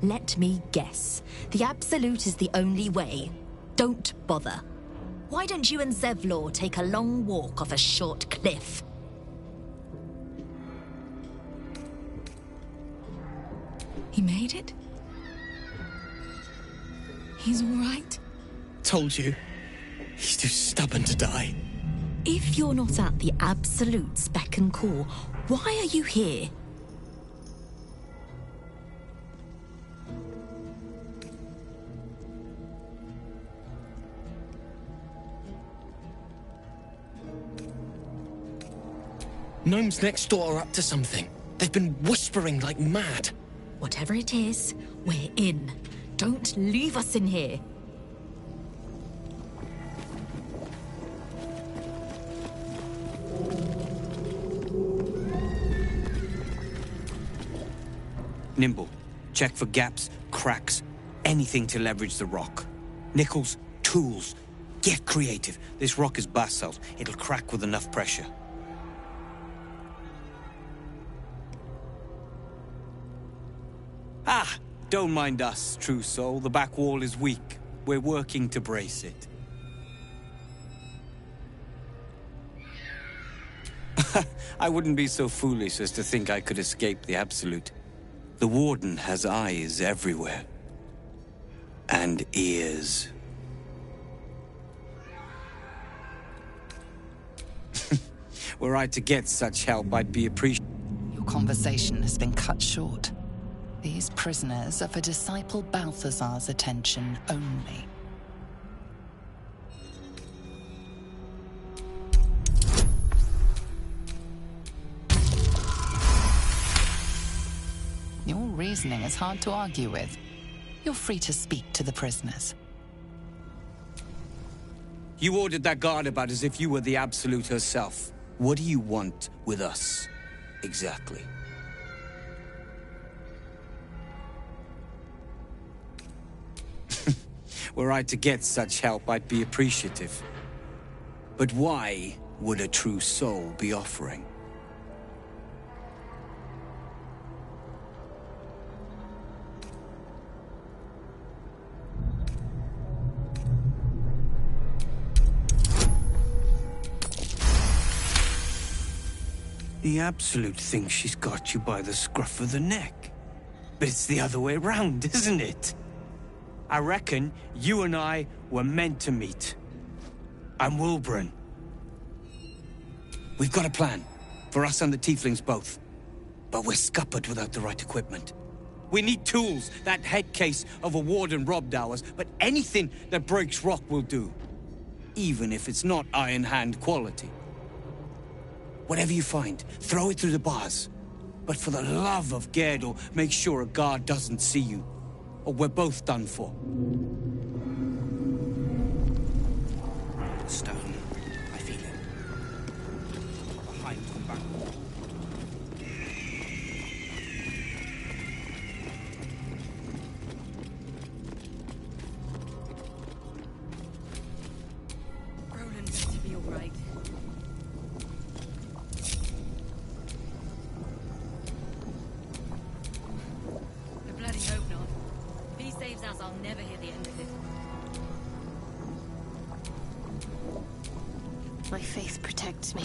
Let me guess. The Absolute is the only way. Don't bother. Why don't you and Zevlor take a long walk off a short cliff? He made it? He's all right? Told you. He's too stubborn to die. If you're not at the Absolute's beck and call, why are you here? Gnomes next door are up to something. They've been whispering like mad. Whatever it is, we're in. Don't leave us in here. Nimble, check for gaps, cracks, anything to leverage the rock. Nichols, tools. Get creative. This rock is basalt. It'll crack with enough pressure. Ah! Don't mind us, true soul. The back wall is weak. We're working to brace it. I wouldn't be so foolish as to think I could escape the Absolute. The Warden has eyes everywhere. And ears. Were I to get such help, I'd be appreciated. Your conversation has been cut short. These prisoners are for Disciple Balthazar's attention only. Your reasoning is hard to argue with. You're free to speak to the prisoners. You ordered that guard about as if you were the Absolute herself. What do you want with us, exactly? Were I to get such help, I'd be appreciative. But why would a true soul be offering? The Absolute thinks she's got you by the scruff of the neck. But it's the other way around, isn't it? I reckon you and I were meant to meet. I'm Wilburn. We've got a plan. For us and the Tieflings both. But we're scuppered without the right equipment. We need tools. That head case of a Warden robbed ours, but anything that breaks rock will do. Even if it's not Iron Hand quality. Whatever you find, throw it through the bars. But for the love of Gerdor, make sure a guard doesn't see you. Or we're both done for. Stone. I feel it. Behind the back wall. Roland's going to be all right. I bloody hope not. If he saves us, I'll never hear the end of it. My faith protects me.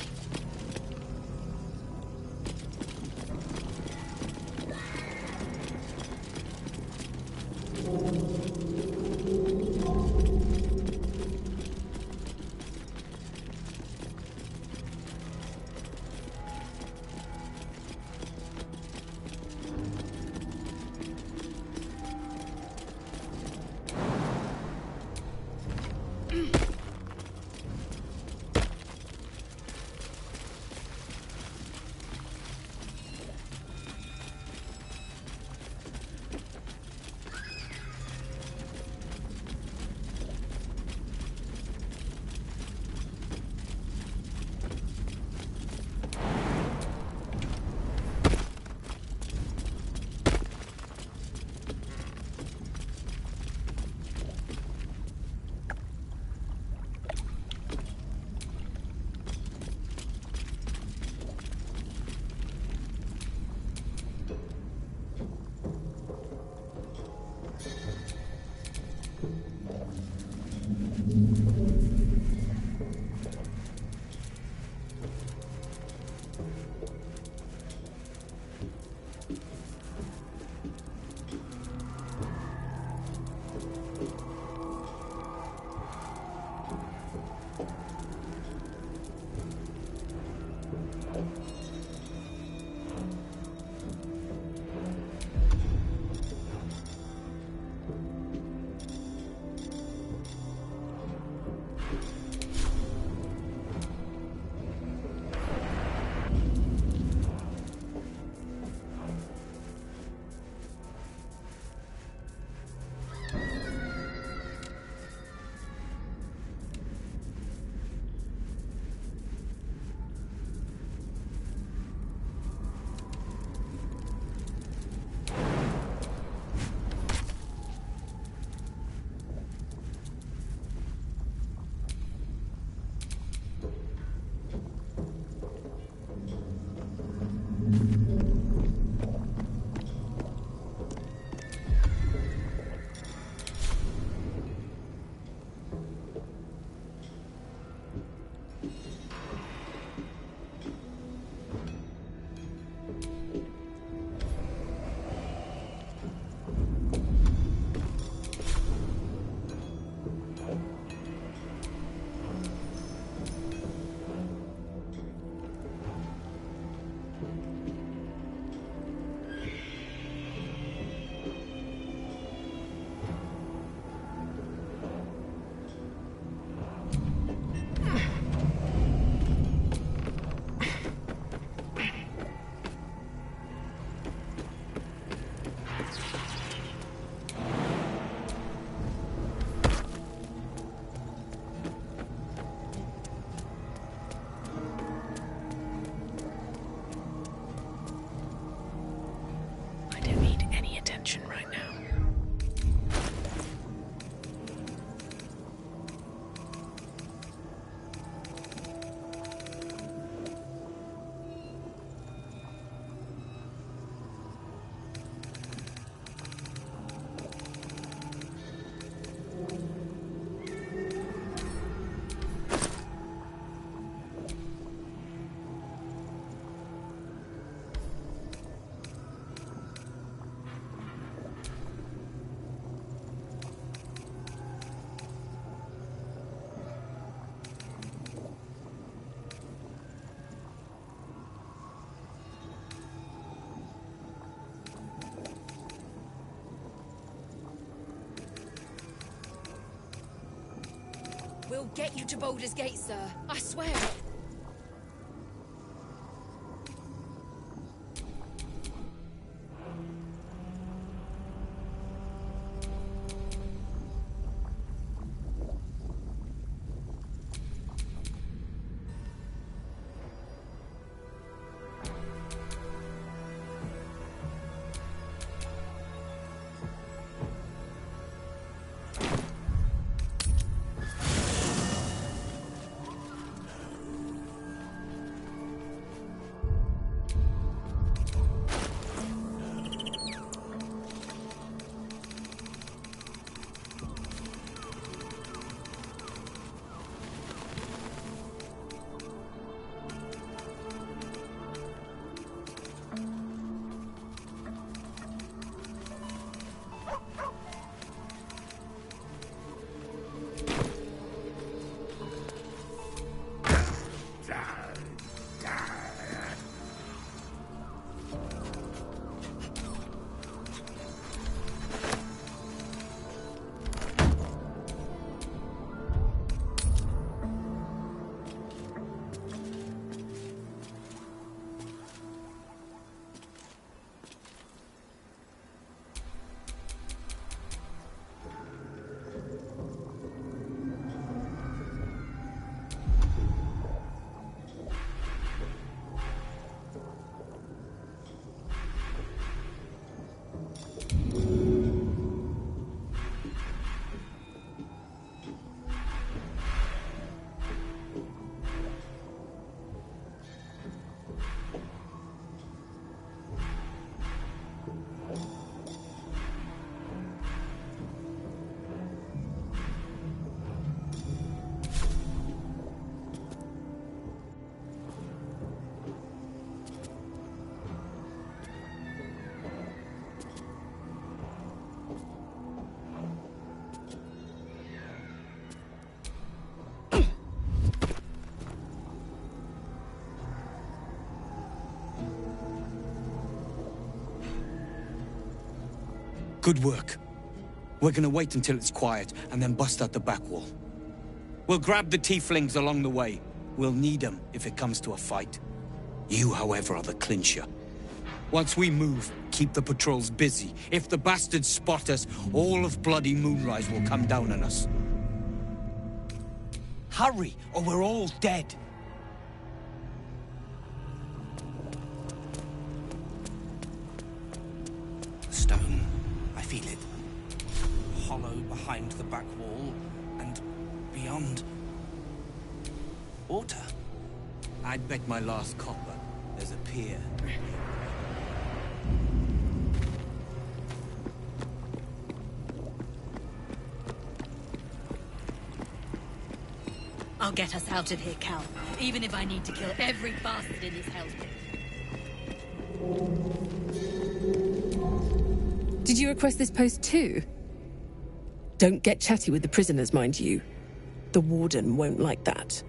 will get you to Baldur's Gate, sir. I swear it. Good work. We're gonna wait until it's quiet and then bust out the back wall. We'll grab the tieflings along the way. We'll need them if it comes to a fight. You, however, are the clincher. Once we move, keep the patrols busy. If the bastards spot us, all of bloody Moonrise will come down on us. Hurry, or we're all dead. Stone. I feel it. Hollow behind the back wall, and beyond... water. I'd bet my last copper there's a pier. I'll get us out of here, Cal. Even if I need to kill every bastard in this hellscape. Did you request this post too? Don't get chatty with the prisoners, mind you. The warden won't like that.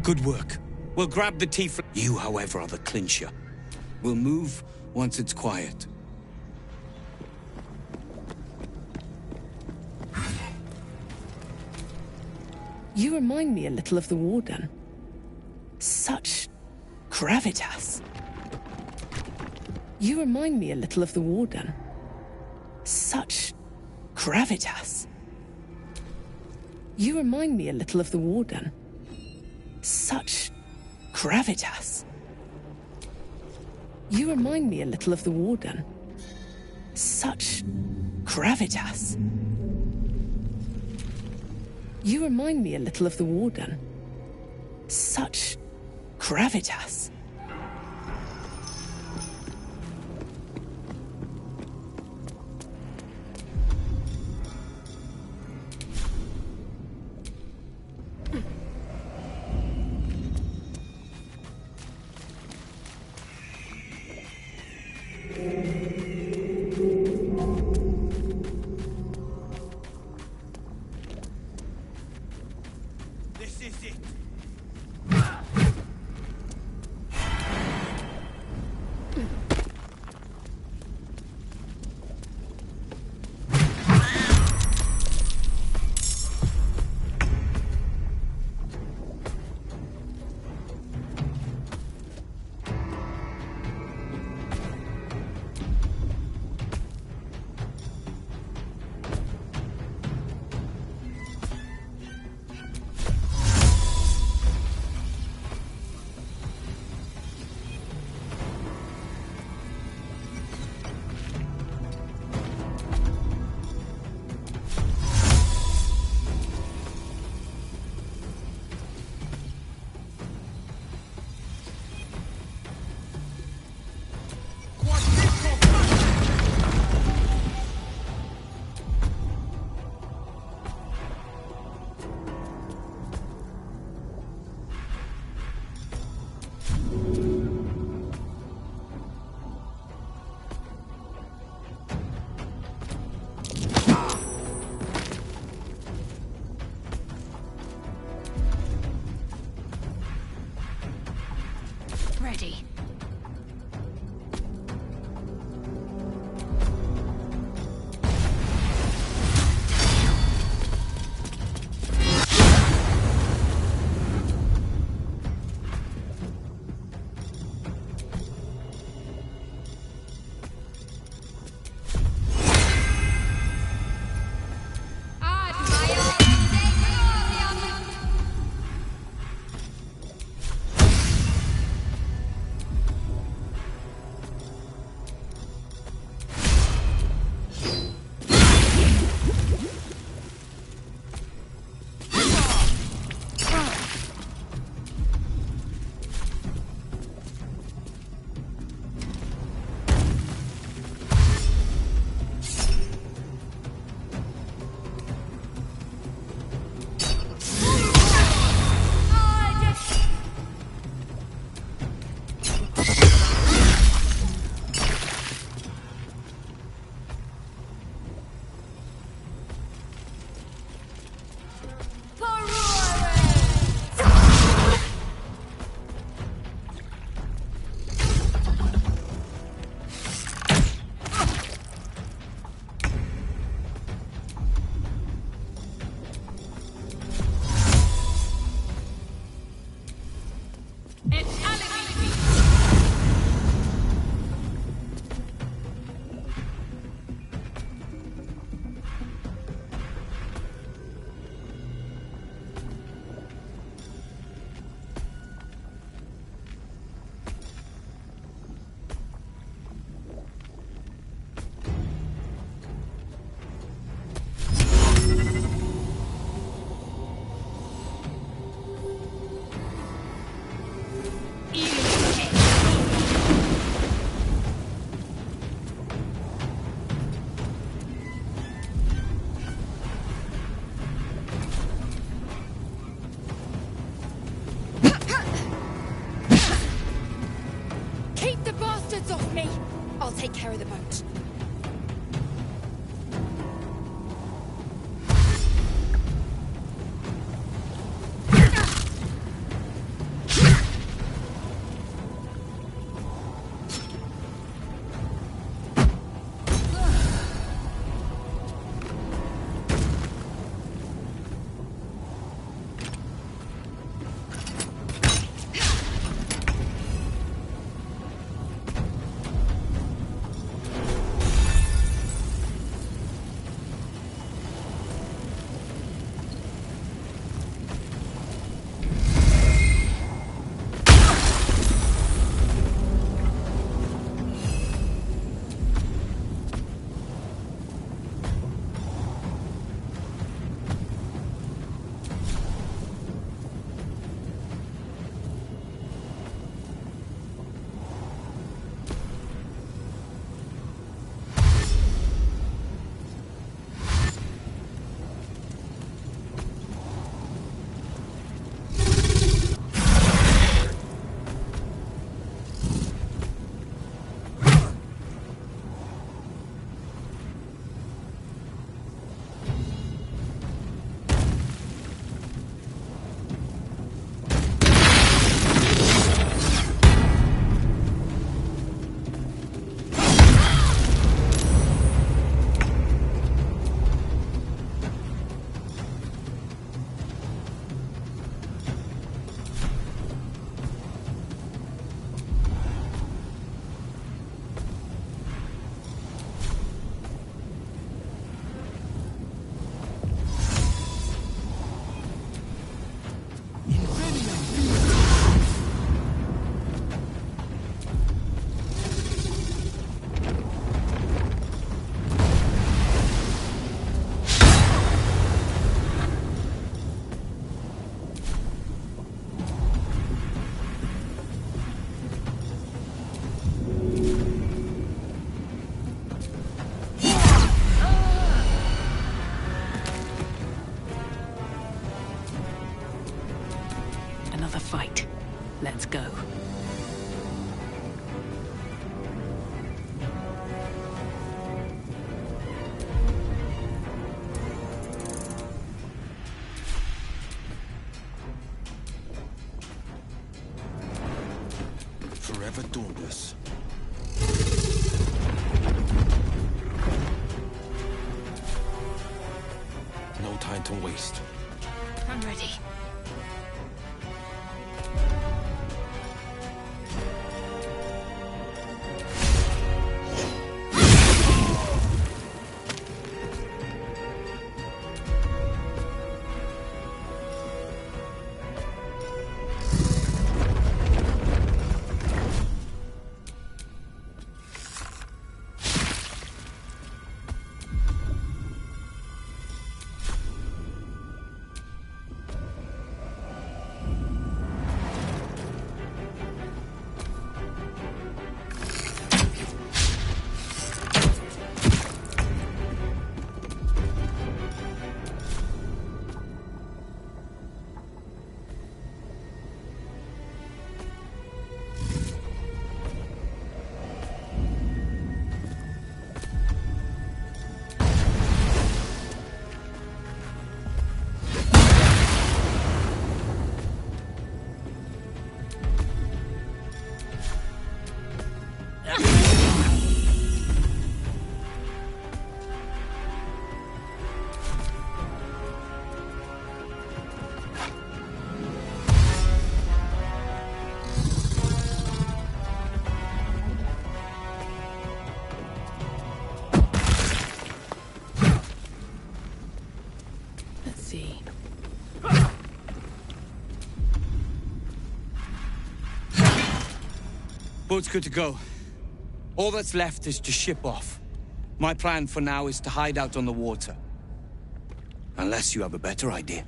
Good work. We'll grab the tiefling. You, however, are the clincher. We'll move once it's quiet. You remind me a little of the warden. Such gravitas. You remind me a little of the warden. Such gravitas. You remind me a little of the warden. Such gravitas. You remind me a little of the Warden. Such gravitas. You remind me a little of the Warden. Such gravitas. to waste. I'm ready. Boat's good to go. All that's left is to ship off. My plan for now is to hide out on the water. Unless you have a better idea.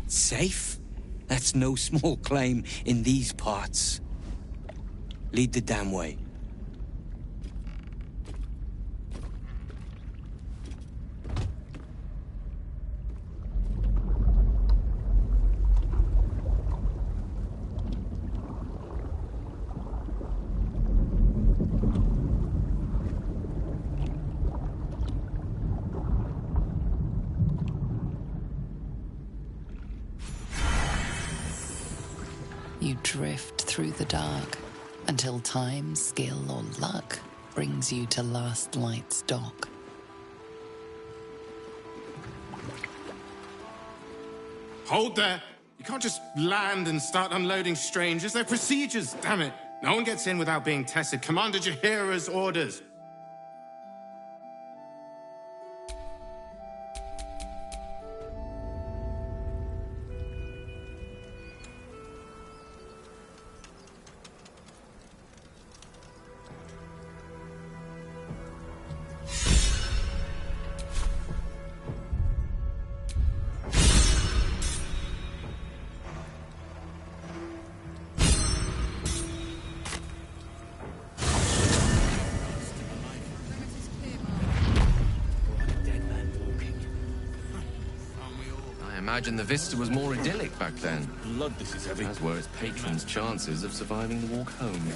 Safe? That's no small claim in these parts. Lead the damn way. You drift through the dark until time, skill, or luck brings you to Last Light's dock. Hold there! You can't just land and start unloading strangers. They're procedures, damn it! No one gets in without being tested. Commander Jahira's orders. I imagine the vista was more idyllic back then. Blood, this is heavy. As were its patrons' chances of surviving the walk home.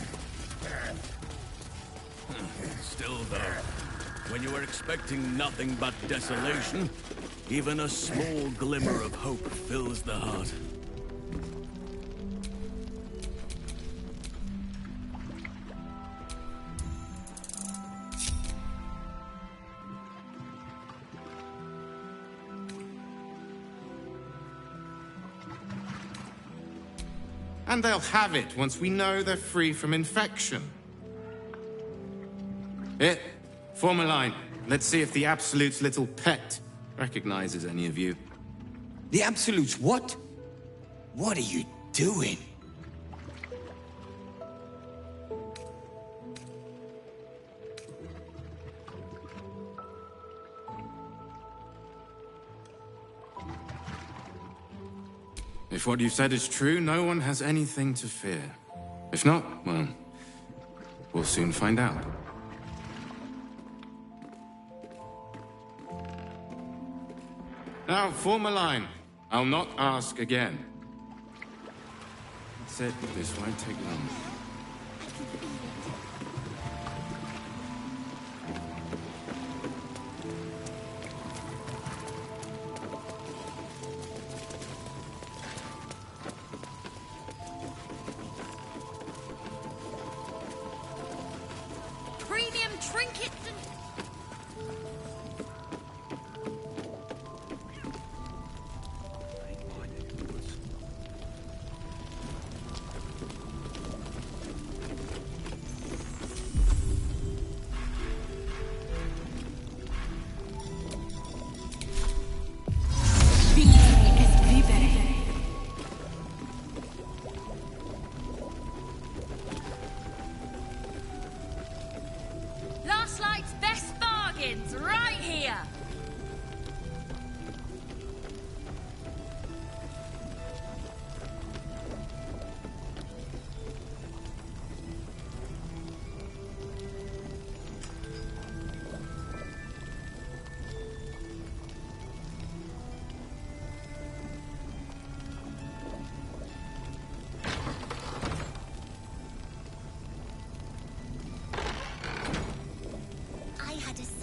Still, though, when you were expecting nothing but desolation, even a small glimmer of hope fills the heart. And they'll have it once we know they're free from infection. Here, form a line. Let's see if the Absolute's little pet recognizes any of you. The Absolute's what? What are you doing? If what you've said is true, no one has anything to fear. If not, well, we'll soon find out. Now, form a line. I'll not ask again. That's it. This won't take long.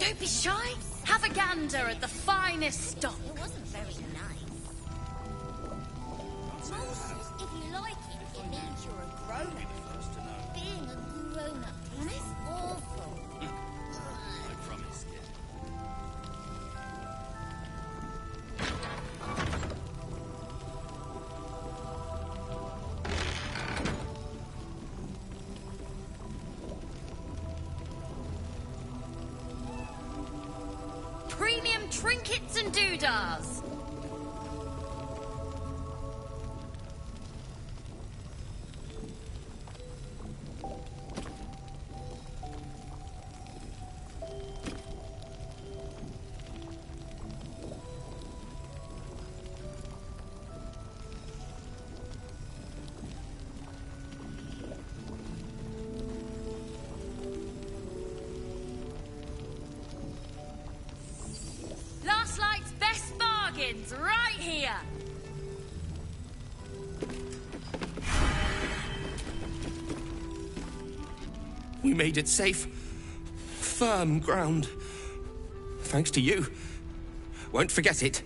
Don't be shy. Have a gander at the finest stock. It wasn't very nice. If you like it, it means you're a grown-up. Being a grown-up is awful. I promise, kid. Premium trinkets and doodahs. Last Light's best bargains right here. We made it safe. Firm ground. Thanks to you. Won't forget it.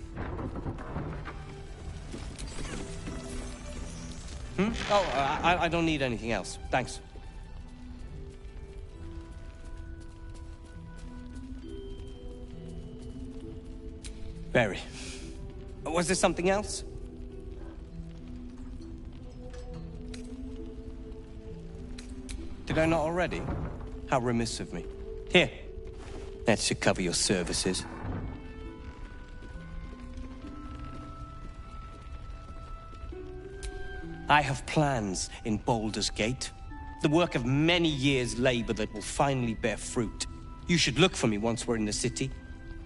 Oh, I don't need anything else. Thanks. Barry. Was there something else? Did I not already? How remiss of me. Here. That should cover your services. I have plans in Baldur's Gate. The work of many years' labor that will finally bear fruit. You should look for me once we're in the city.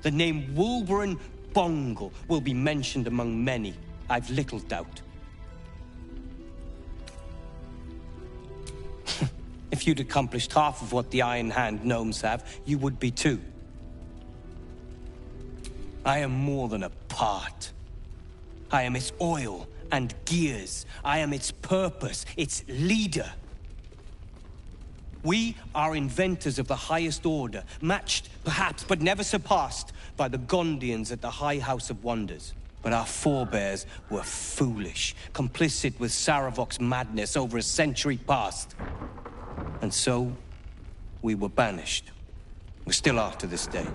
The name Wolverine Bongle will be mentioned among many, I've little doubt. If you'd accomplished half of what the Iron Hand gnomes have, you would be too. I am more than a part. I am its oil and gears. I am its purpose, its leader. We are inventors of the highest order, matched, perhaps, but never surpassed by the Gondians at the High House of Wonders. But our forebears were foolish, complicit with Saravok's madness over a century past. And so, we were banished. We still are to this day.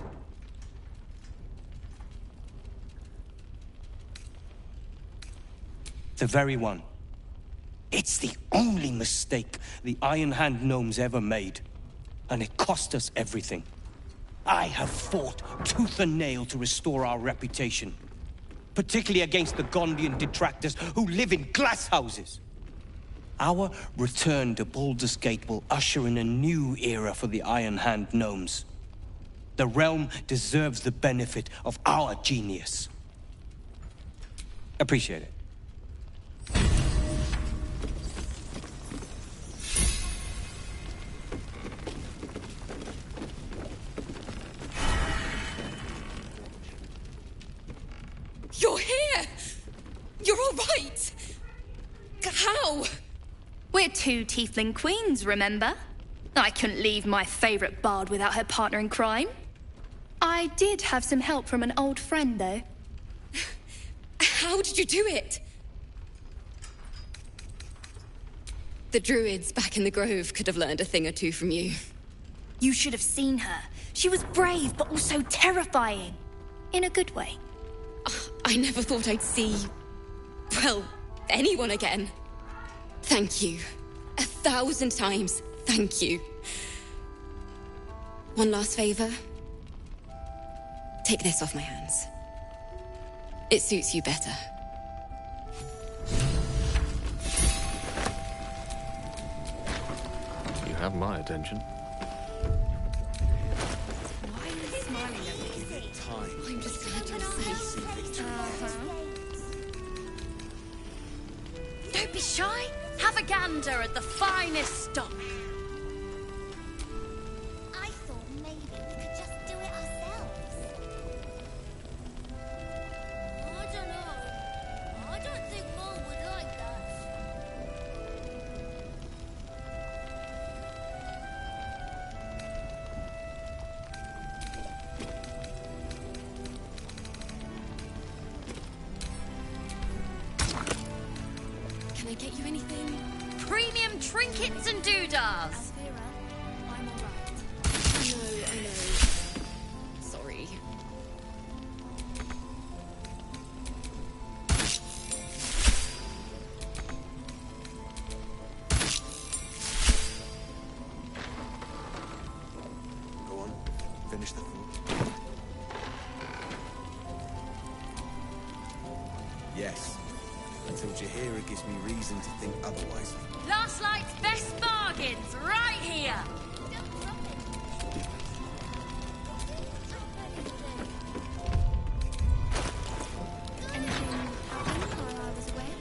The very one. It's the only mistake the Iron Hand gnomes ever made. And it cost us everything. I have fought tooth and nail to restore our reputation. Particularly against the Gondian detractors who live in glass houses. Our return to Baldur's Gate will usher in a new era for the Iron Hand gnomes. The realm deserves the benefit of our genius. Appreciate it. You're here! You're all right! How? We're two tiefling queens, remember? I couldn't leave my favorite bard without her partner in crime. I did have some help from an old friend, though. How did you do it? The druids back in the grove could have learned a thing or two from you. You should have seen her. She was brave, but also terrifying. In a good way. I never thought I'd see... well, anyone again. Thank you. 1,000 times, thank you. One last favor. Take this off my hands. It suits you better. You have my attention. Why are you smiling at me? I'm just glad you're safe. Don't be shy. Have a gander at the finest stock. I thought maybe we could just do it ourselves. I don't know. I don't think Mom would like that. Can I get you anything? Premium trinkets and doodahs. I'm alright. I know. Sorry. Go on, finish the thought. Yes, until Jaheira gives me reason to think otherwise. Last Light's best bargains, right here. Anything happened while I was away?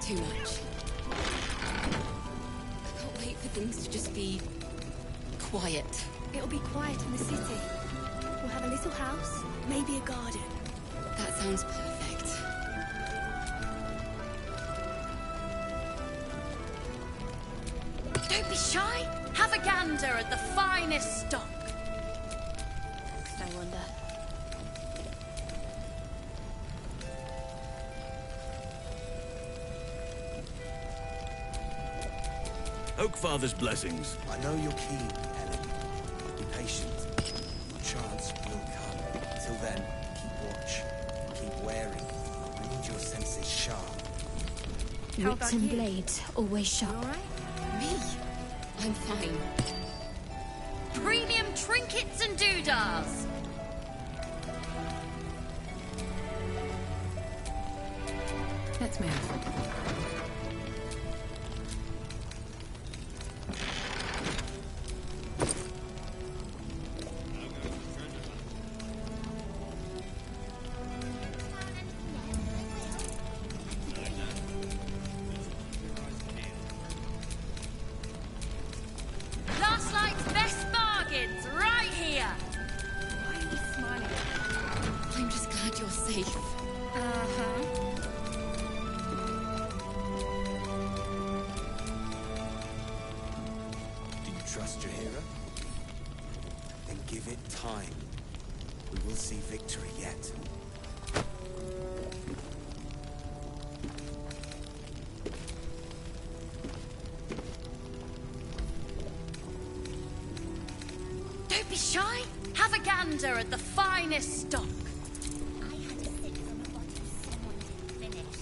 Too much. I can't wait for things to just be quiet. It'll be quiet in the city. We'll have a little house, maybe a garden. That sounds perfect. Don't be shy. Have a gander at the finest stock. I wonder. Oakfather's blessings. I know you're keen, Ellen. Be patient. Your chance will come. Until then, keep watch. Keep wary. Read your senses sharp. Wits and blades, always sharp. Me? I'm fine. Premium trinkets and doodahs. Let's move. Last Light's best bargains, right here. Why are you smiling? I'm just glad you're safe. Uh-huh. Do you trust Jaheira? Then give it time. We will see victory yet. Don't be shy. Have a gander at the finest stock. I had to sit from a bottle someone didn't finish.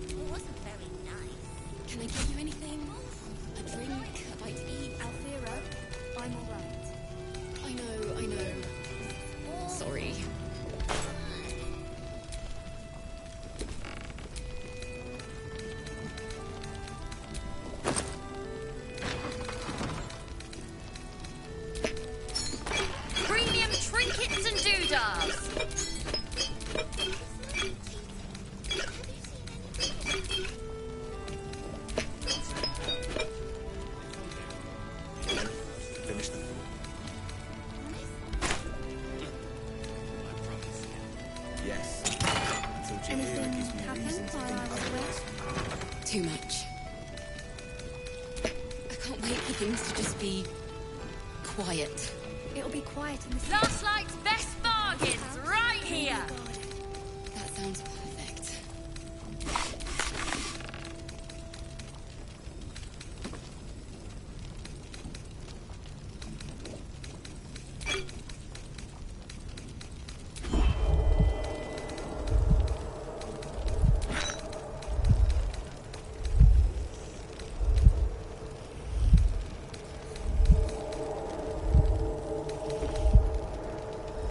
It wasn't very nice. Can I get you anything? A drink? A bite to eat? Alfira, I'm alright. I know. Sorry. Premium trinkets and doodahs. Finish the thought. Yes. Until Jaheira gives me reason to think otherwise. Too much. I can't wait for things to just be quiet. It'll be quiet in the city. Last Light's best bargains, right here. That sounds perfect.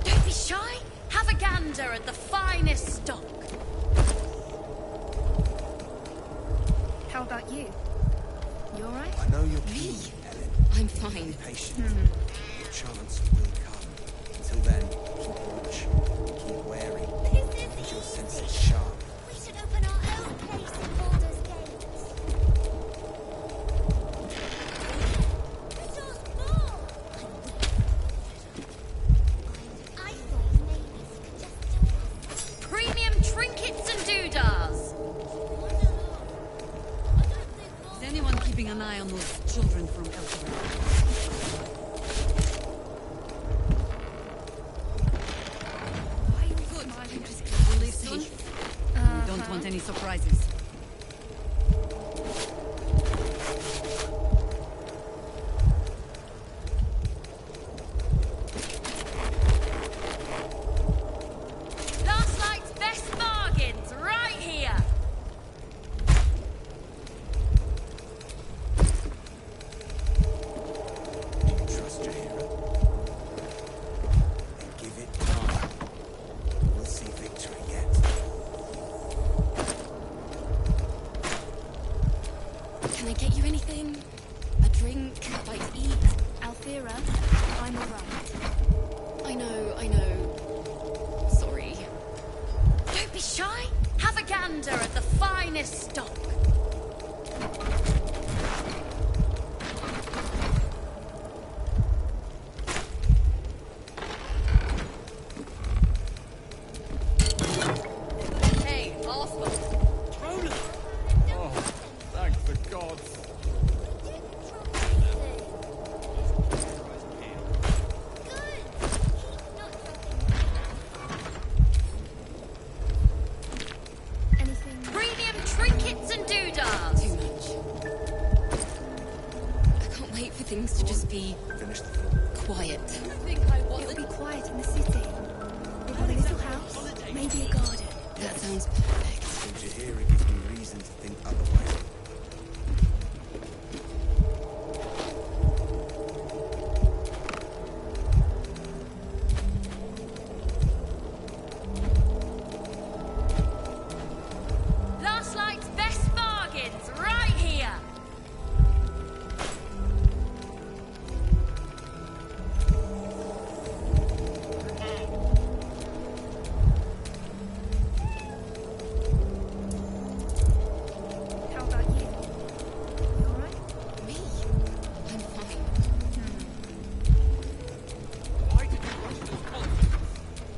Don't be shy. Have a gander at the finest stock. How about you? You alright? I know you're keen, Ellen. I'm fine. Be patient. Your chance will come. Until then, keep watch. Keep wary. Keep your senses sharp. We should open our own place in Baldur's Gate. It's all small. I thought maybe we could just do it. Premium trinkets and doodahs. Is anyone keeping an eye on those children from elsewhere? Good. I'm just glad We'll you're leave soon. safe. We don't want any surprises. Can I get you anything? A drink? A bite to eat? Althera, I'm alright. I know. Sorry. Don't be shy. Have a gander at the finest stock. Hey, Arsenal. Roland! Oh, thank the gods. Premium trinkets and doodahs. Too much. I can't wait for things to just be quiet. It'll be quiet in the city. We'll have a little house, maybe a garden. That sounds perfect. Jahira gives me reason to think otherwise. Last Light's best bargains, right here. How about you? You alright? Me? I'm fine. Why did you rush those cultists?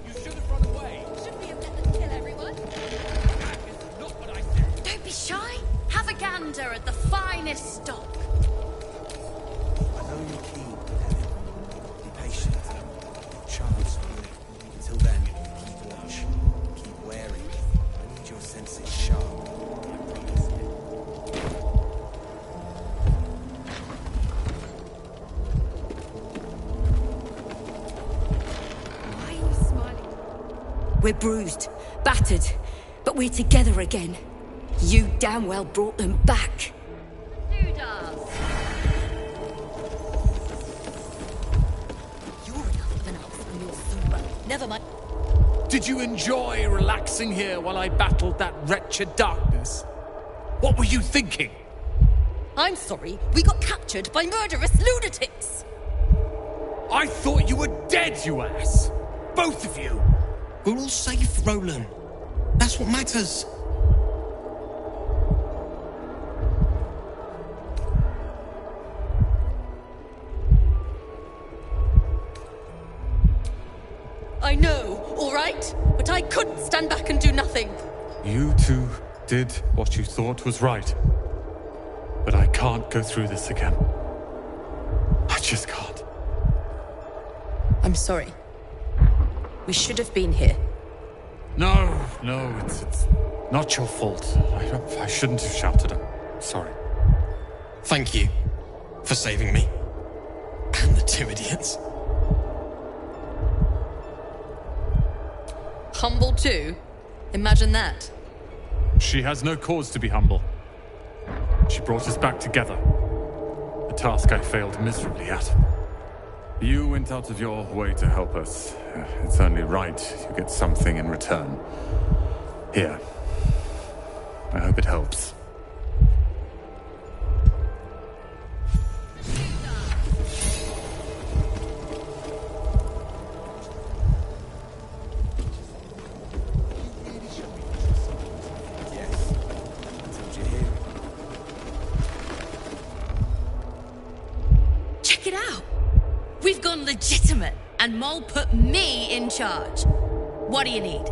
You should have run away. Should we have let them kill everyone? That is not what I said. Don't be shy. Have a gander at the finest stock. I know you're keen, Devin. Be patient. Your chance will. Until then, keep watch. Keep wary. I need your senses sharp. I promise you. Why are you smiling? We're bruised, battered, but we're together again. You damn well brought them back. Doodahs. You're enough of an elf and you're sober. Never mind. Did you enjoy relaxing here while I battled that wretched darkness? What were you thinking? I'm sorry, we got captured by murderous lunatics. I thought you were dead, you ass! Both of you! We're all safe, Roland. That's what matters. I know, all right? But I couldn't stand back and do nothing. You two did what you thought was right. But I can't go through this again. I just can't. I'm sorry. We should have been here. No, it's not your fault. I shouldn't have shouted. I'm sorry. Thank you for saving me. And the two idiots. Humble too? Imagine that. She has no cause to be humble. She brought us back together. A task I failed miserably at. You went out of your way to help us. It's only right you get something in return. Here. I hope it helps. Check it out. We've gone legitimate, and Mole put me in charge. What do you need?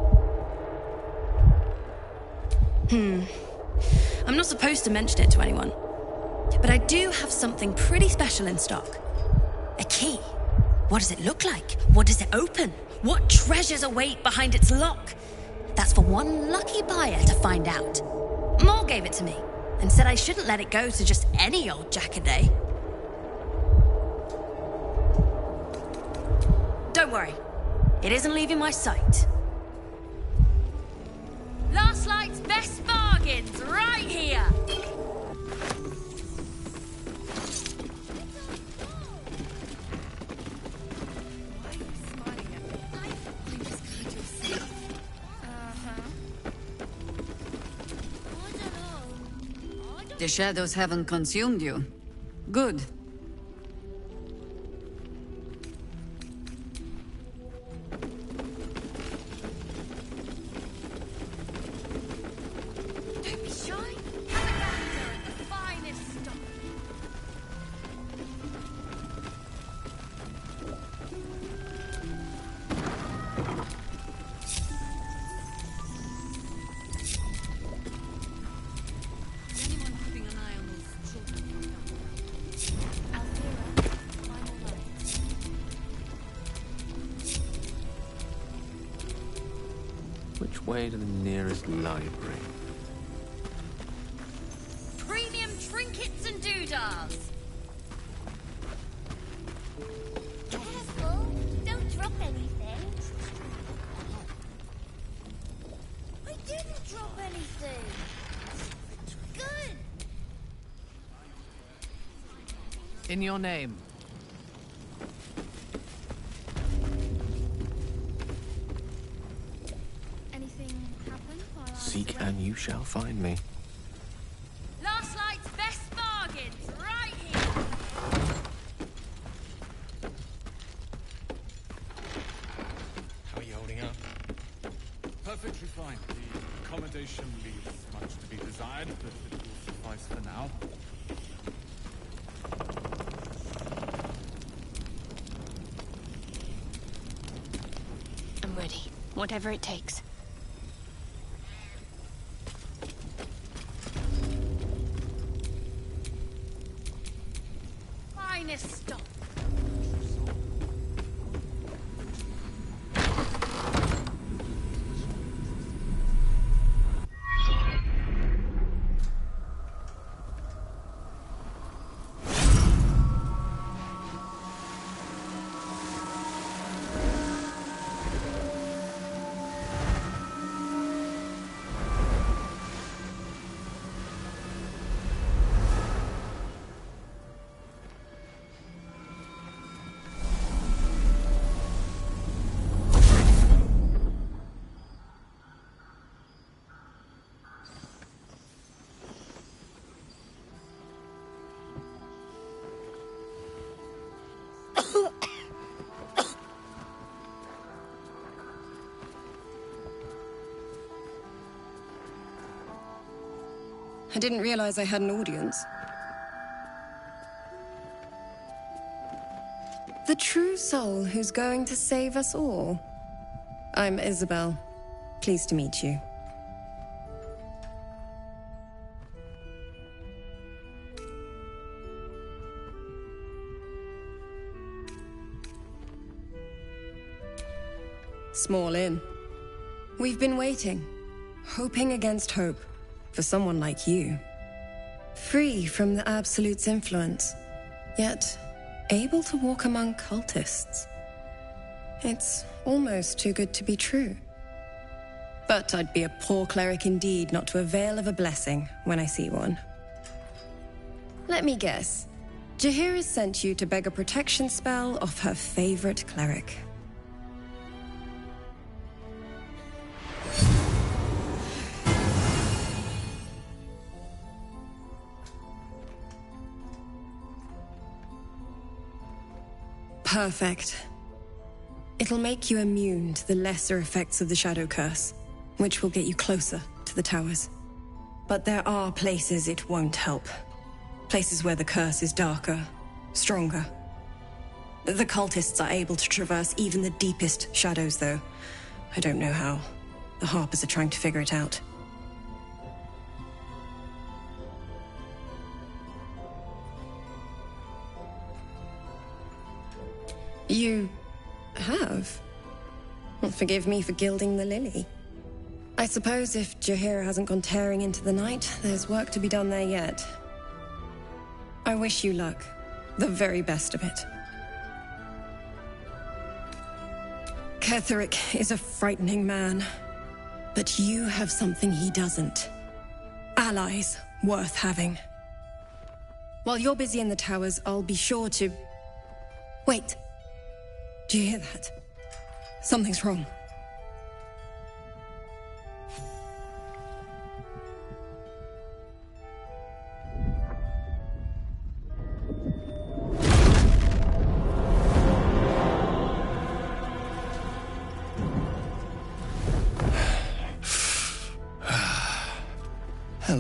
I'm not supposed to mention it to anyone, but I do have something pretty special in stock. A key? What does it look like? What does it open? What treasures await behind its lock? That's for one lucky buyer to find out. Mole gave it to me and said I shouldn't let it go to just any old jackaday. Don't worry, it isn't leaving my sight. Last Light's best bargains, right here. the shadows haven't consumed you. Good. Don't be shy. Have a gander at the finest stuff. Anyone keeping an eye on those children? Which way to the nearest library? Premium trinkets and doodads. Careful! Don't drop anything. I didn't drop anything. Good. In your name. Anything happen while I was Seek away? and you shall find me. Last night's best bargains, right here. How are you holding up? Perfectly fine. The accommodation leaves much to be desired, but it will suffice for now. I'm ready. Whatever it takes. Finest stuff. I didn't realize I had an audience. The true soul who's going to save us all. I'm Isabel. Pleased to meet you. Small inn. We've been waiting, hoping against hope, for someone like you. Free from the Absolute's influence, yet able to walk among cultists. It's almost too good to be true. But I'd be a poor cleric indeed not to avail of a blessing when I see one. Let me guess. Jaheira's sent you to beg a protection spell off her favorite cleric. Perfect. It'll make you immune to the lesser effects of the Shadow Curse, which will get you closer to the towers. But there are places it won't help. Places where the curse is darker, stronger. The cultists are able to traverse even the deepest shadows, though. I don't know how. The Harpers are trying to figure it out. You have? Well, forgive me for gilding the lily. I suppose if Jaheira hasn't gone tearing into the night, there's work to be done there yet. I wish you luck. The very best of it. Ketherick is a frightening man, but you have something he doesn't. Allies worth having. While you're busy in the towers, I'll be sure to... Wait. Do you hear that? Something's wrong.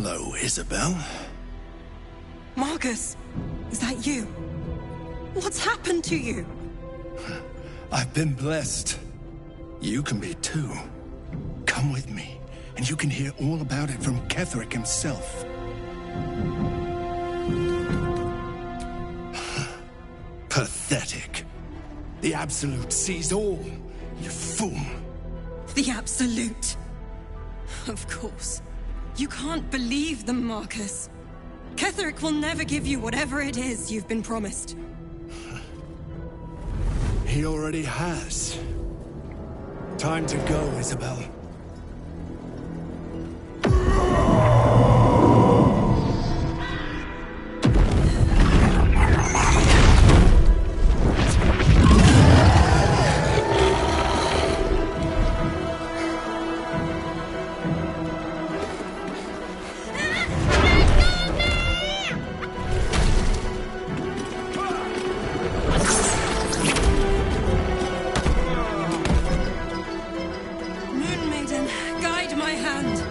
Hello, Isabel. Marcus, is that you? What's happened to you? I've been blessed. You can be too. Come with me, and you can hear all about it from Ketherick himself. Pathetic. The Absolute sees all, you fool. The Absolute. Of course. You can't believe them, Marcus. Ketherick will never give you whatever it is you've been promised. He already has. Time to go, Isabel. Moon Maiden, guide my hand.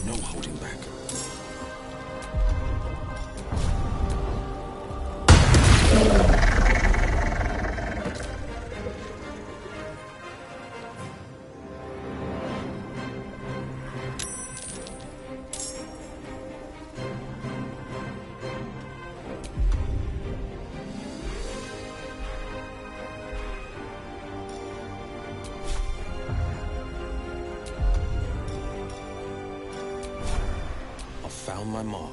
No holding back. I found my mark.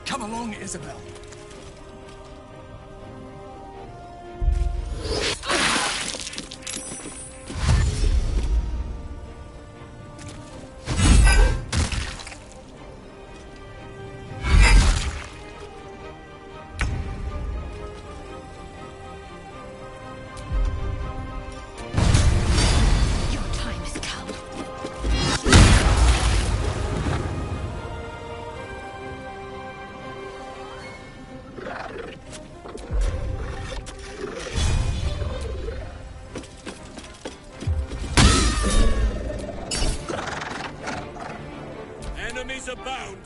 Come along, Isabel. Your time has come. Enemies abound.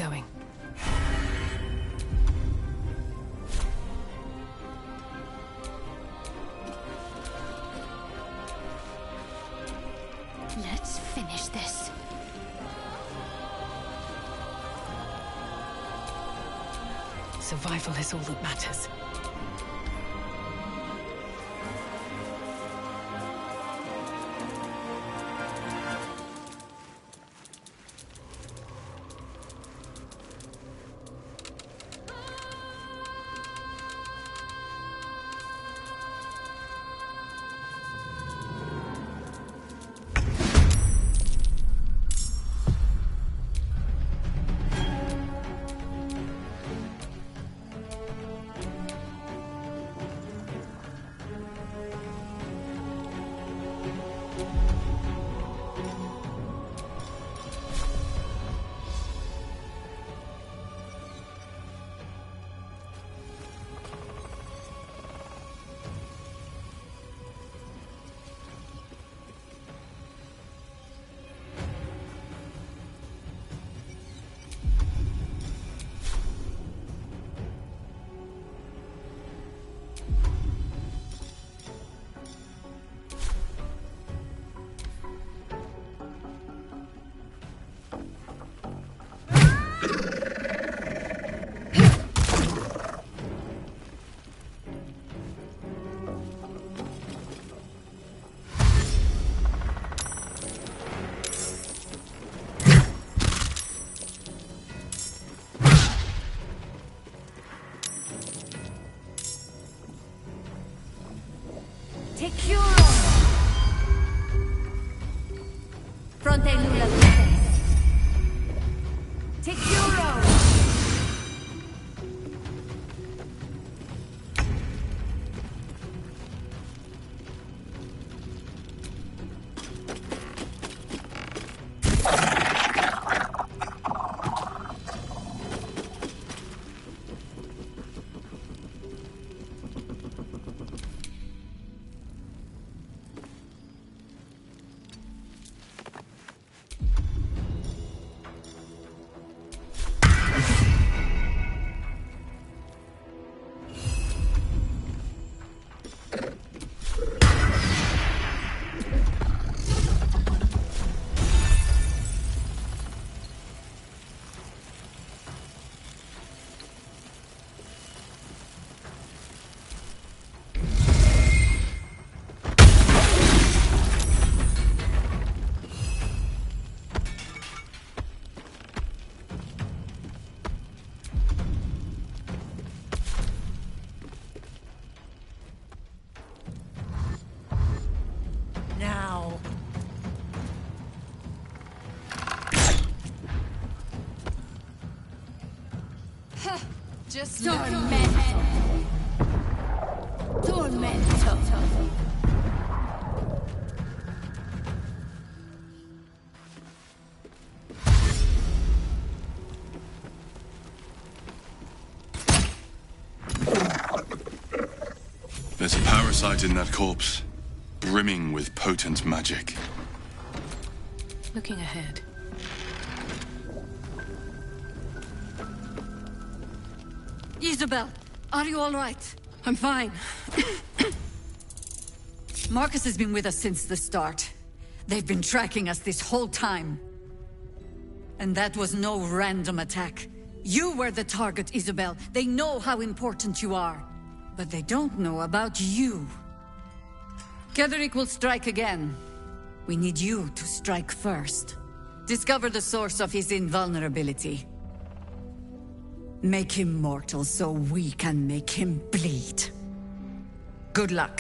going. Let's finish this. Survival is all that matters. Fronte nulla difesa. Sicuro! Just Tormento. Tormento. There's a parasite in that corpse, brimming with potent magic. Looking ahead. Isabel, are you all right? I'm fine. Marcus has been with us since the start. They've been tracking us this whole time. And that was no random attack. You were the target, Isabel. They know how important you are. But they don't know about you. Ketheric will strike again. We need you to strike first. Discover the source of his invulnerability. Make him mortal so we can make him bleed. Good luck.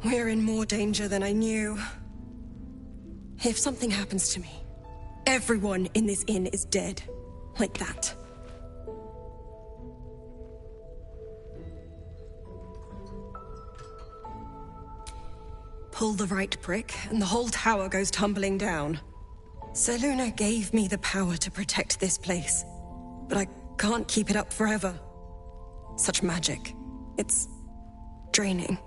We're in more danger than I knew. If something happens to me, everyone in this inn is dead. Like that. Pull the right prick, and the whole tower goes tumbling down. Sir Luna gave me the power to protect this place, but I can't keep it up forever. Such magic. It's draining.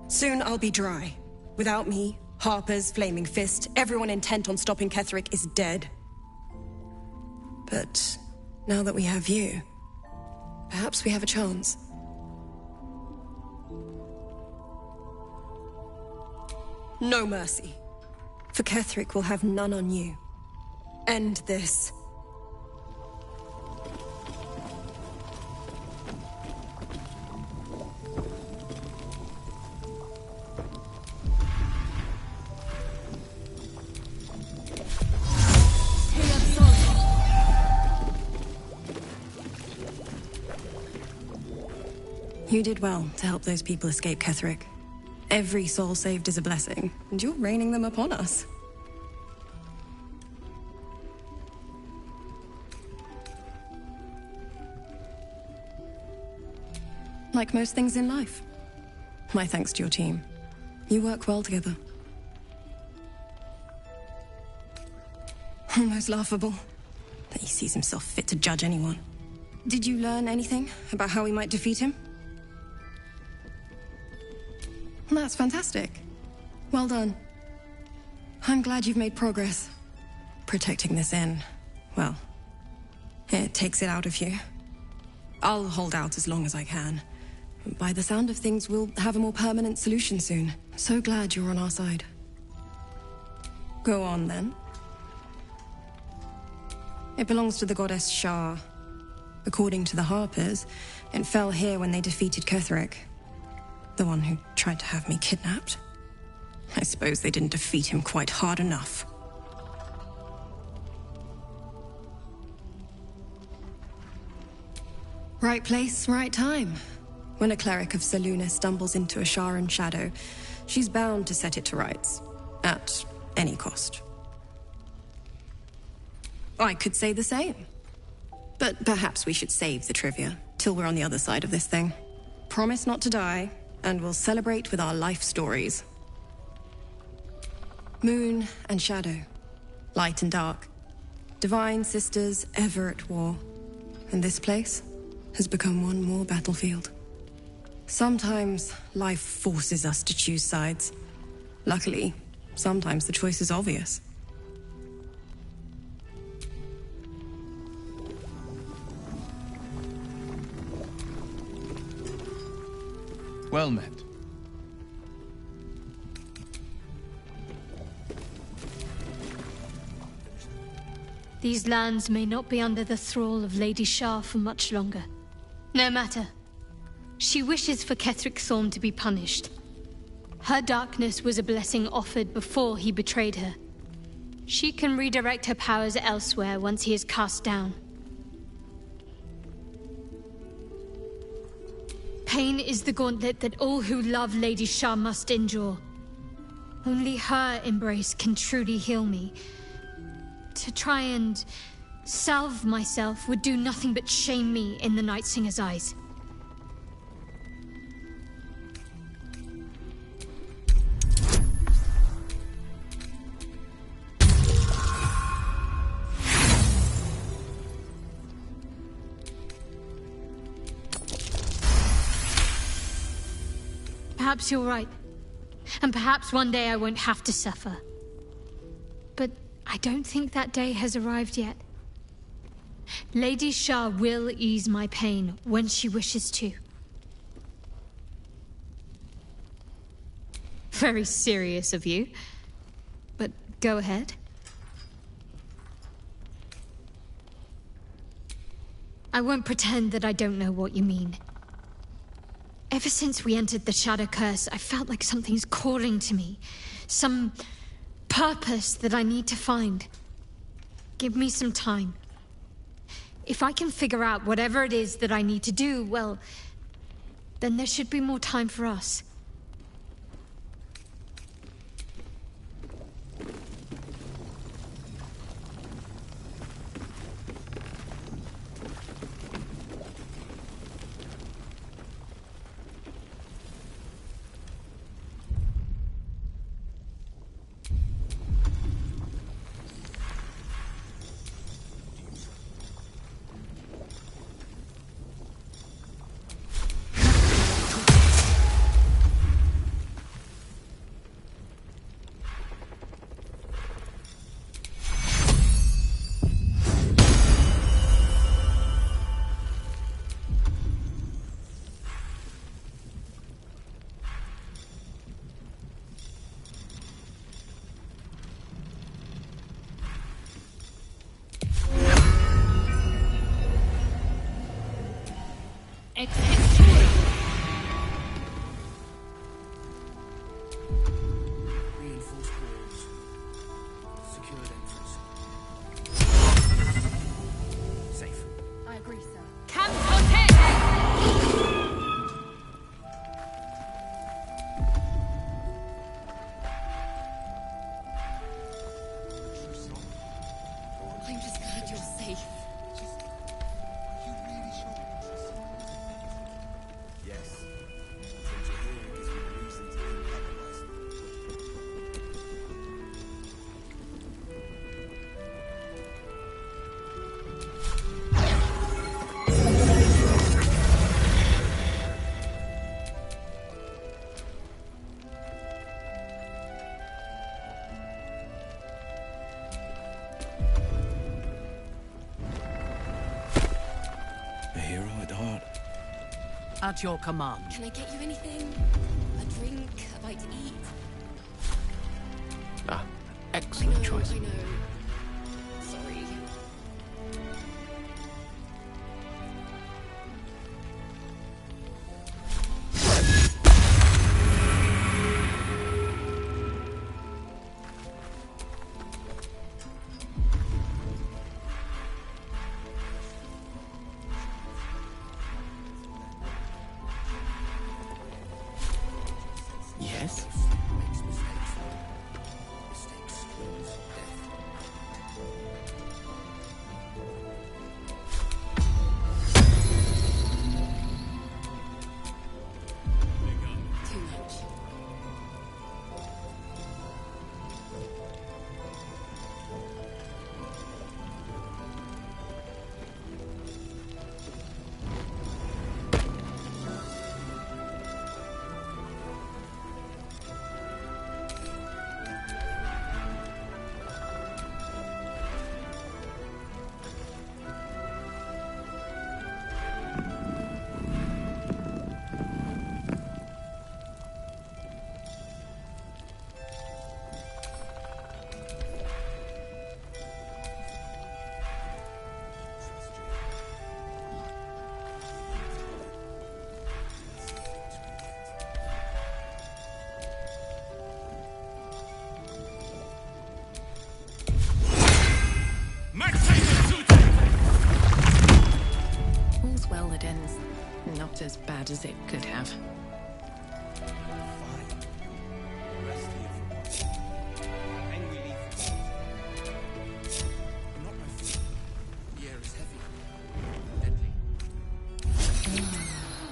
Soon I'll be dry. Without me, Harper's Flaming Fist, everyone intent on stopping Ketheric is dead. But now that we have you, perhaps we have a chance. No mercy. For Ketheric will have none on you. End this. You did well to help those people escape Ketheric. Every soul saved is a blessing, and you're raining them upon us. Like most things in life. My thanks to your team. You work well together. Almost laughable that he sees himself fit to judge anyone. Did you learn anything about how we might defeat him? That's fantastic. Well done. I'm glad you've made progress. Protecting this inn, well, it takes it out of you. I'll hold out as long as I can. By the sound of things, we'll have a more permanent solution soon. So glad you're on our side. Go on, then. It belongs to the goddess Shah. According to the Harpers, it fell here when they defeated Ketheric. The one who tried to have me kidnapped. I suppose they didn't defeat him quite hard enough. Right place, right time. When a cleric of Selûne stumbles into a Sharan shadow, she's bound to set it to rights. At any cost. I could say the same. But perhaps we should save the trivia till we're on the other side of this thing. Promise not to die, and we'll celebrate with our life stories. Moon and shadow, light and dark, divine sisters ever at war. And this place has become one more battlefield. Sometimes life forces us to choose sides. Luckily, sometimes the choice is obvious. Well met. These lands may not be under the thrall of Lady Shah for much longer. No matter. She wishes for Ketheric Thorn to be punished. Her darkness was a blessing offered before he betrayed her. She can redirect her powers elsewhere once he is cast down. Pain is the gauntlet that all who love Lady Shah must endure. Only her embrace can truly heal me. To try and salve myself would do nothing but shame me in the Night Singer's eyes. Perhaps you're right. And perhaps one day I won't have to suffer. But I don't think that day has arrived yet. Lady Shah will ease my pain when she wishes to. Very serious of you. But go ahead. I won't pretend that I don't know what you mean. Ever since we entered the Shadow Curse, I felt like something's calling to me. Some purpose that I need to find. Give me some time. If I can figure out whatever it is that I need to do, well, then there should be more time for us. At your command. Can I get you anything? A drink? A bite to eat? Ah, excellent choice. I know. Sorry. Yes? Too much. All's well that ends not as bad as it could have.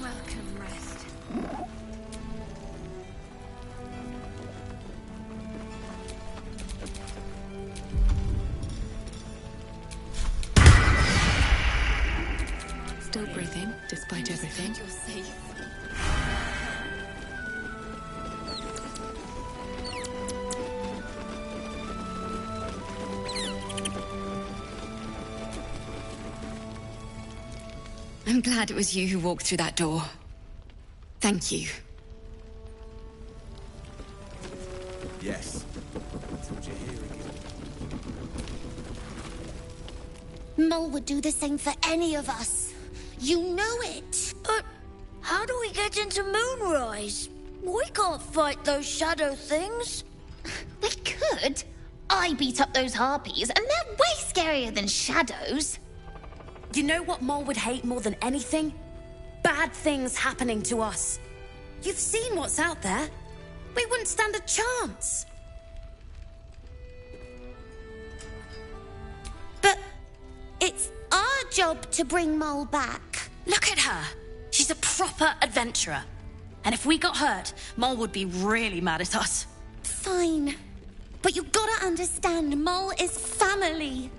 Welcome, rest. Still breathing, despite everything. You're safe. I'm glad it was you who walked through that door. Thank you. Yes. That's what you're hearing. Mole would do the same for any of us. You know it. But how do we get into Moonrise? We can't fight those shadow things. We could. I beat up those harpies, and they're way scarier than shadows. You know what Mole would hate more than anything? Bad things happening to us. You've seen what's out there. We wouldn't stand a chance. But it's our job to bring Mole back. Look at her. She's a proper adventurer. And if we got hurt, Mole would be really mad at us. Fine. But you gotta understand, Mole is family.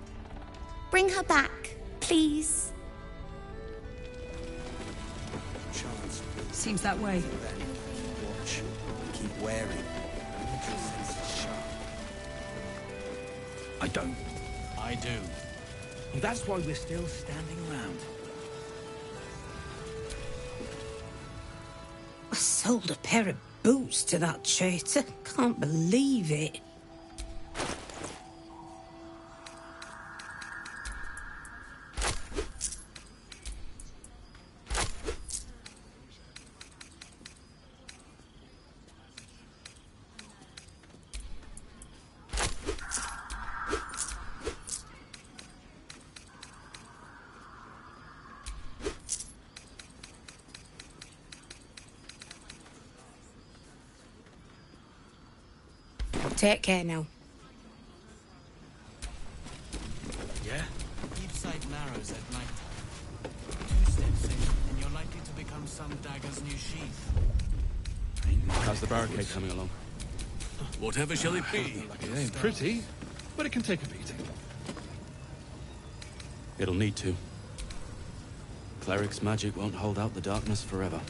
Bring her back, please. Seems that way. Watch. Keep wearing. Keep your senses sharp. I don't. I do. Well, that's why we're still standing around. I sold a pair of boots to that traitor. Can't believe it. Take care now. Yeah? Keep sight narrows at night. 2 steps in, and you're likely to become some dagger's new sheath. How's the barricade coming along? Whatever shall it be? It ain't pretty, but it can take a beating. It'll need to. Cleric's magic won't hold out the darkness forever.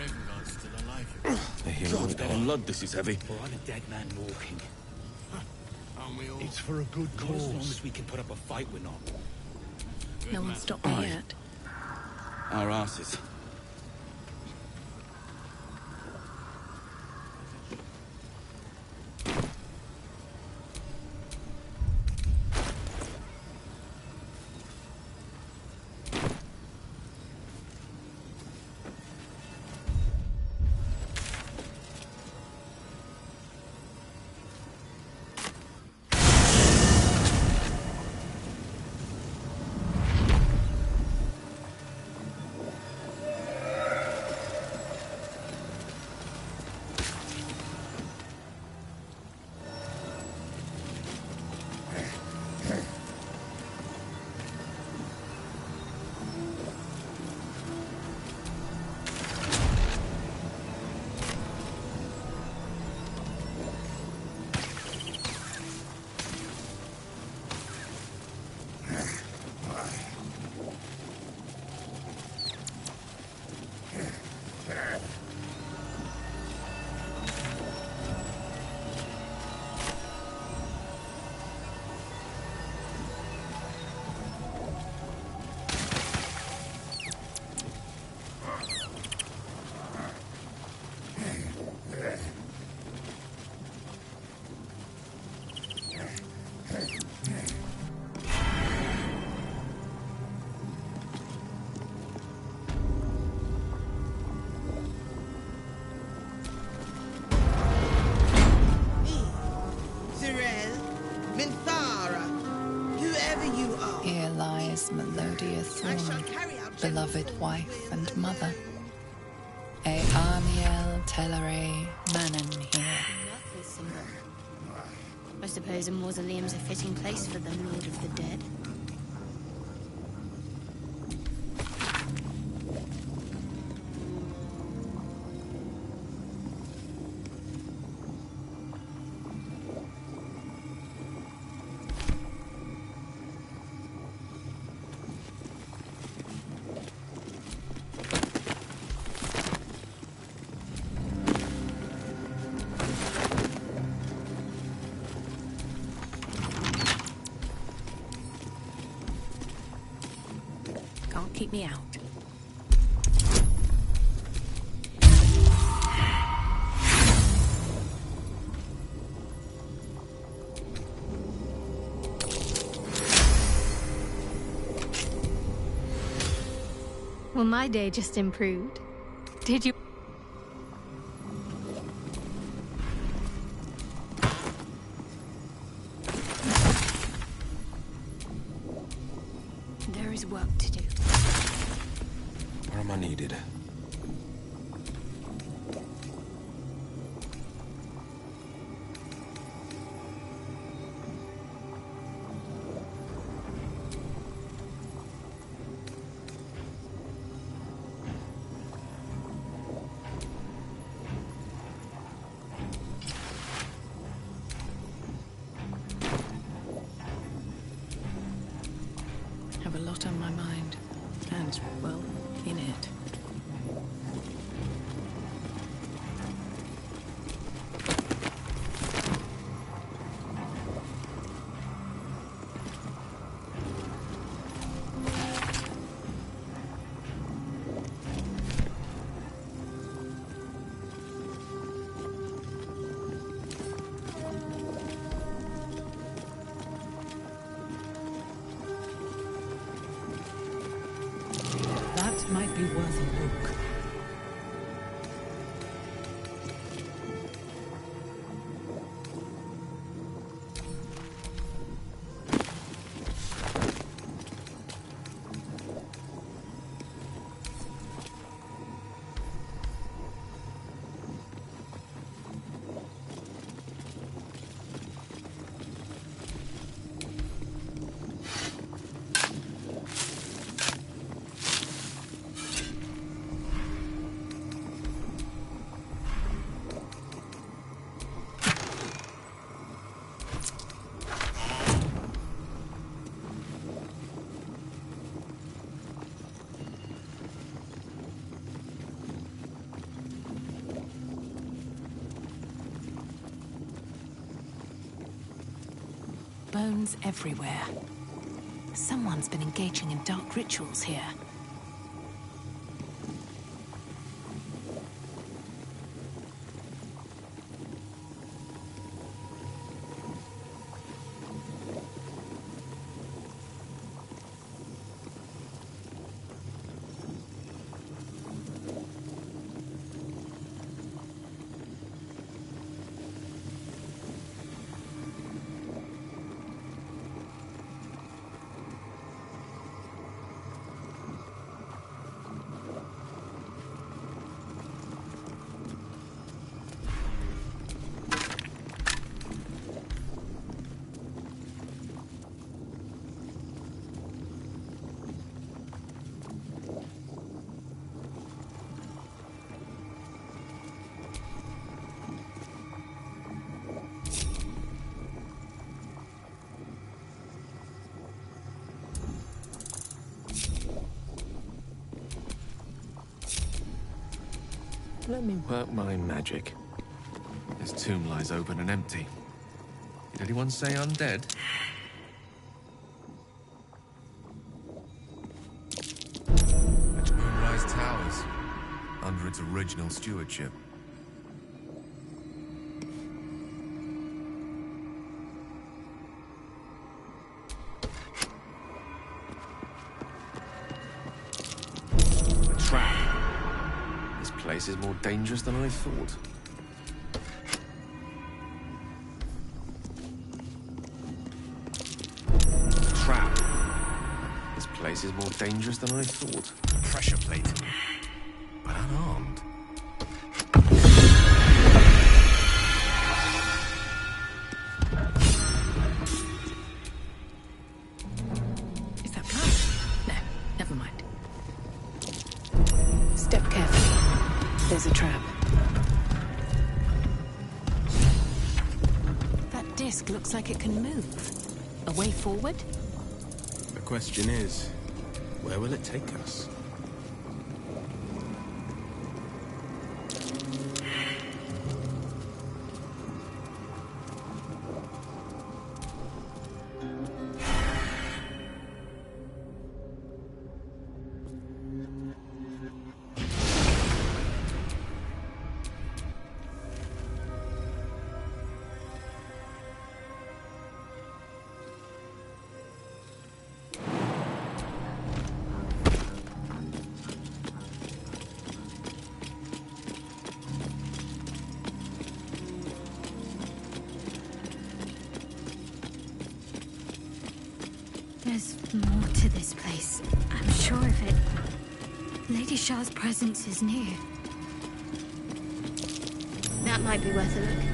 Raven Guard's still alive. I hear blood, this is heavy. Or on a dead man walking. Aren't we all? It's for a good cause. As long as we can put up a fight, we're not. No one's stopped me yet. Our asses. Here lies Melodia Thorn, beloved wife and mother. E Amiel Telere Manon here. I suppose a mausoleum's a fitting place for the Lord of the Dead. Can't keep me out. Well, my day just improved. Did you? There is work to do. Where am I needed? Have a lot on my mind, and, well, in it. That might be worth a look. clones everywhere. Someone's been engaging in dark rituals here. Let me work my magic. This tomb lies open and empty. Did anyone say undead? The Moonrise Towers, under its original stewardship. This is more dangerous than I thought. Trap. This place is more dangerous than I thought. Pressure plate. But unarmed. Is that glass? No, never mind. Step carefully. There's a trap. That disc looks like it can move. A way forward? The question is, where will it take us? There's more to this place. I'm sure of it. Lady Shah's presence is near. That might be worth a look.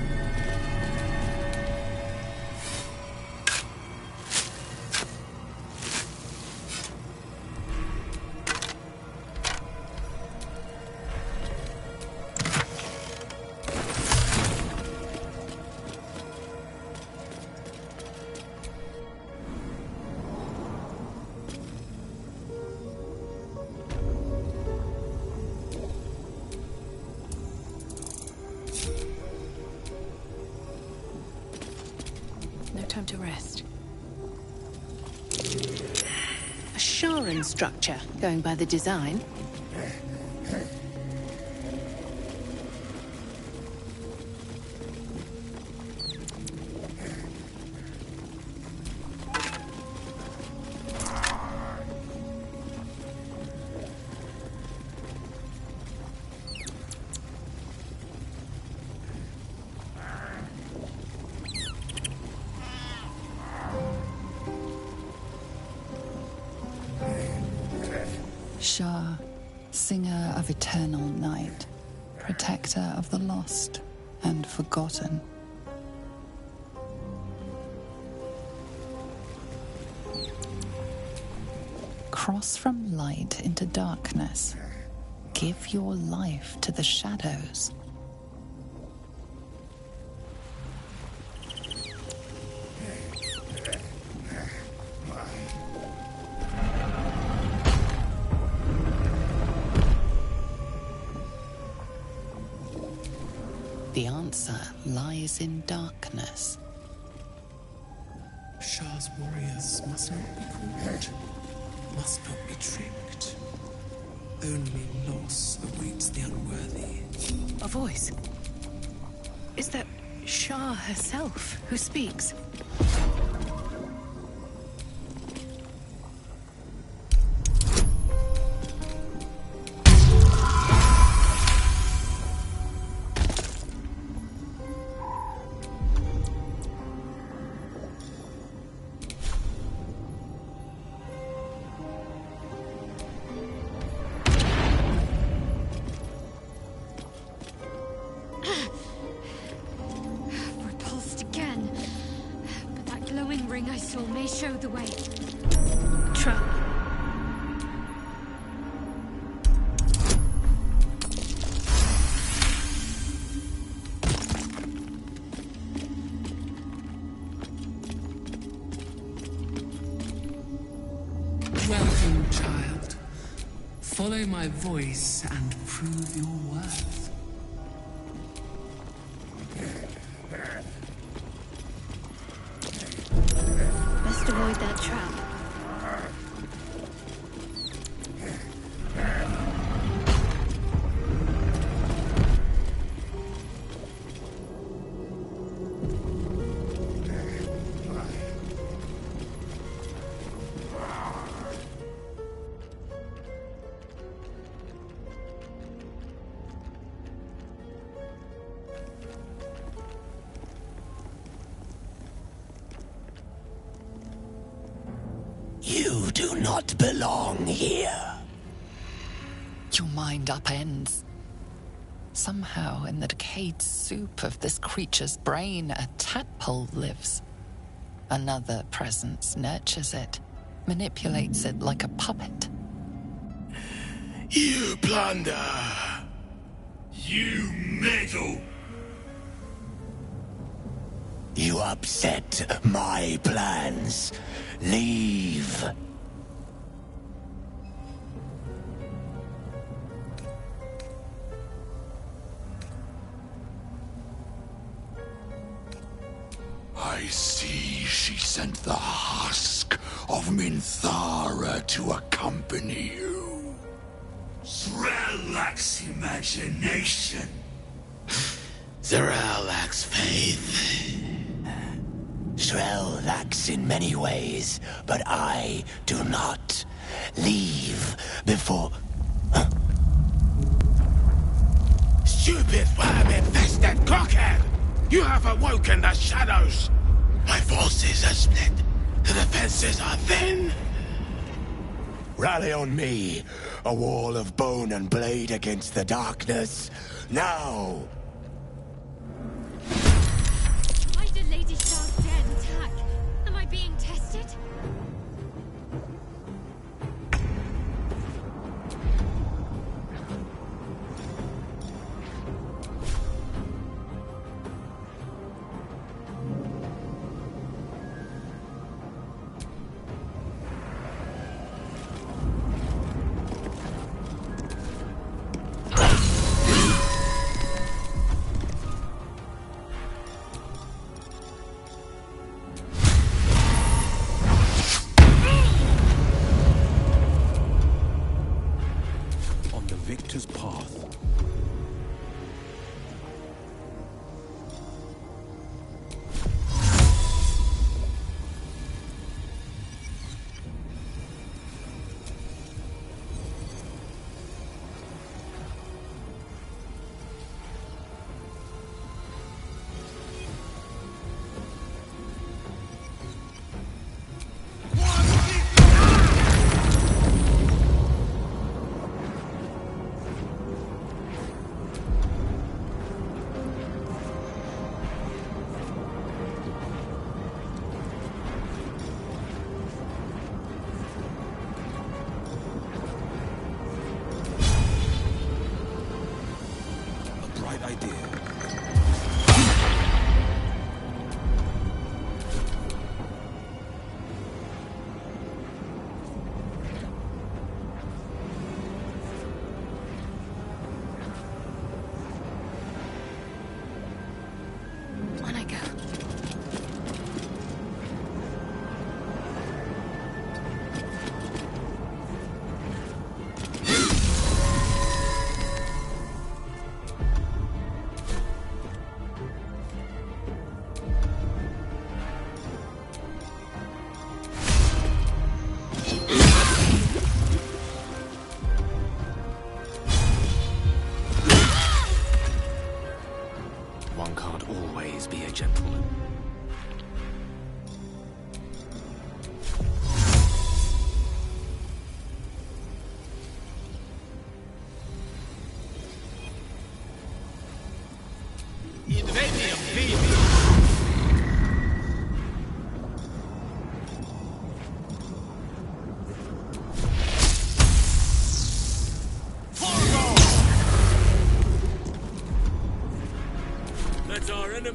Time to rest. A Sharan structure, going by the design. Shah, singer of eternal night, protector of the lost and forgotten. Cross from light into darkness. Give your life to the shadows. The answer lies in darkness. Shah, Shah's warriors must not be caught, must not be tricked. Only loss awaits the unworthy. A voice. Is that Shah herself who speaks? Repulsed again. But that glowing ring I saw may show the way. Trap. Welcome, child. Follow my voice and prove your worth. Best avoid that trap. You do not belong here. Your mind upends. Somehow, in the decayed soup of this creature's brain, a tadpole lives. Another presence nurtures it, manipulates it like a puppet. You plunder. You meddle. You upset my plans. Leave. I see she sent the husk of Minthara to accompany you. Z'rell lacks imagination. Z'rell lacks faith. Z'rell lacks in many ways, but I do not. Leave before... Stupid worm-infested cockhead! You have awoken the shadows! My forces are split. The defenses are thin. Rally on me. A wall of bone and blade against the darkness. Now! Why did Lady Shah's dead attack? Am I being tested?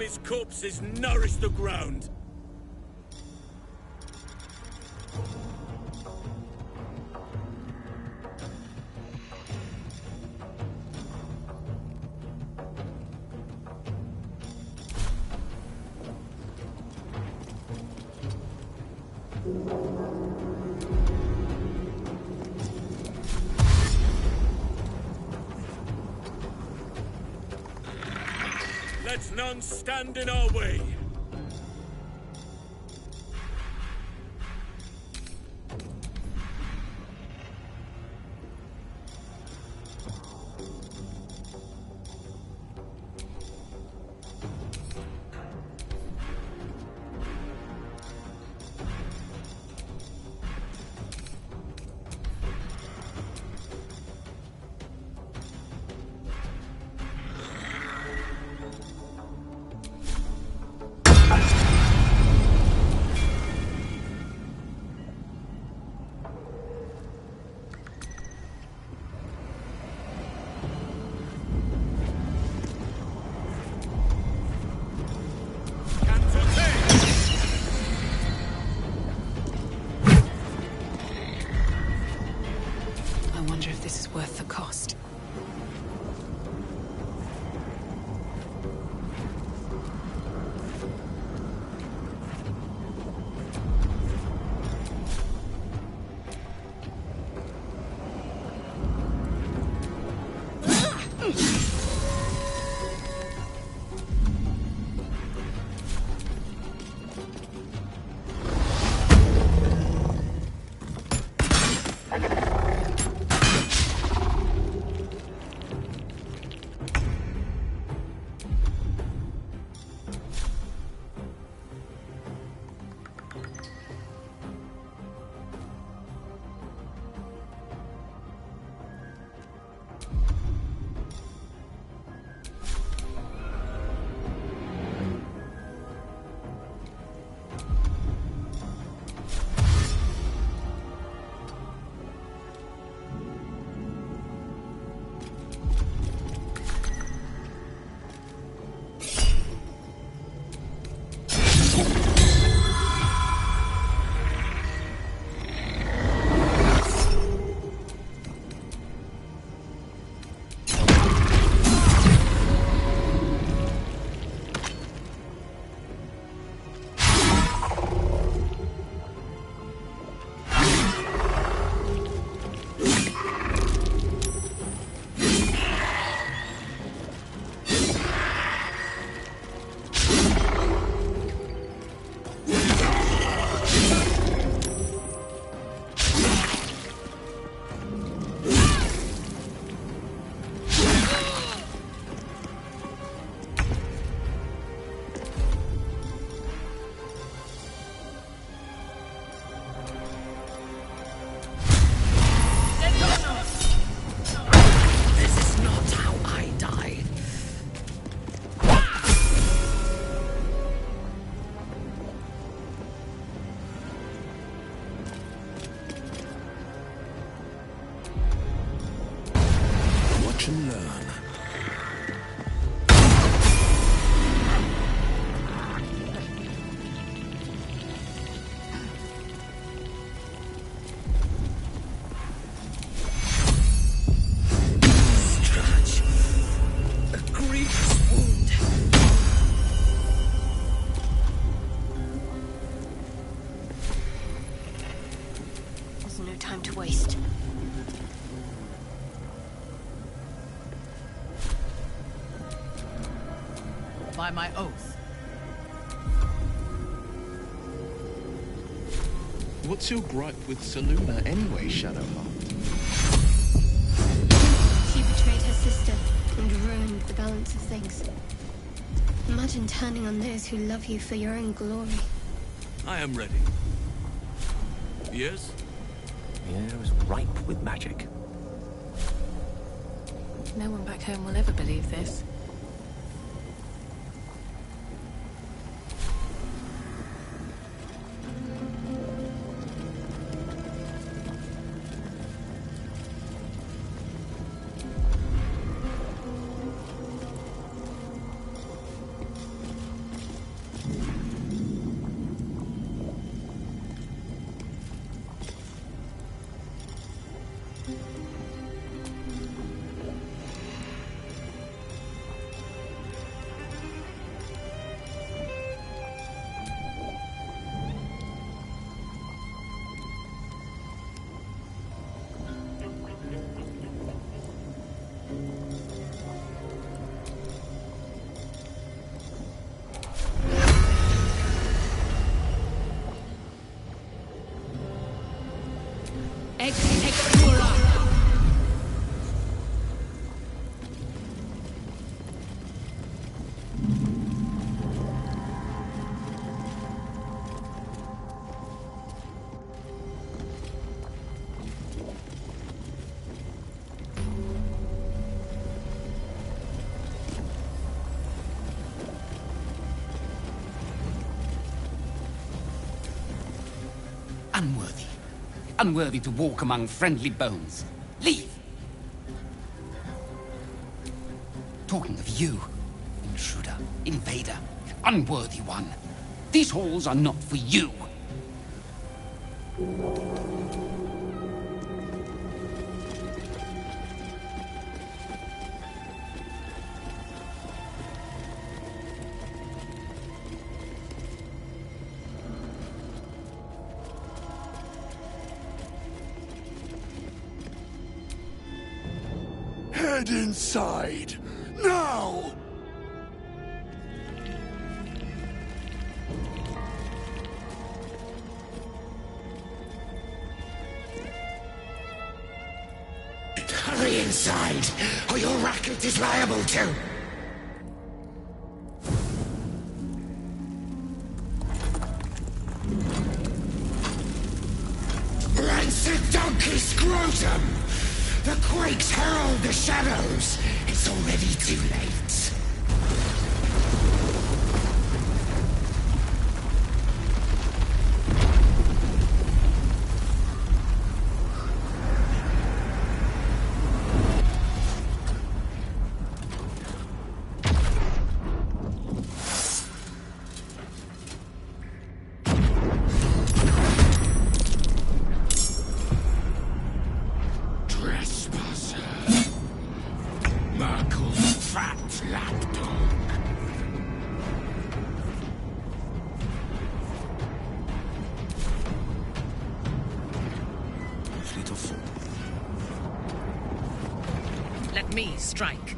enemy's corpses nourish the ground. Let none stand in our way. I wonder if this is worth the cost. Watch and learn. Stretch. A grievous wound. There's no time to waste. By my oath. What's your gripe with Seluna anyway, Shadowheart? She betrayed her sister and ruined the balance of things. Imagine turning on those who love you for your own glory. I am ready. Yes? The air is ripe with magic. No one back home will ever believe this. Unworthy. Unworthy to walk among friendly bones. Leave! Talking of you, intruder, invader, unworthy one. These halls are not for you. Head inside, now! Hurry inside, or your racket is liable to. Rancid donkey scrotum! The quakes herald the shadows. It's already too late. Let me strike.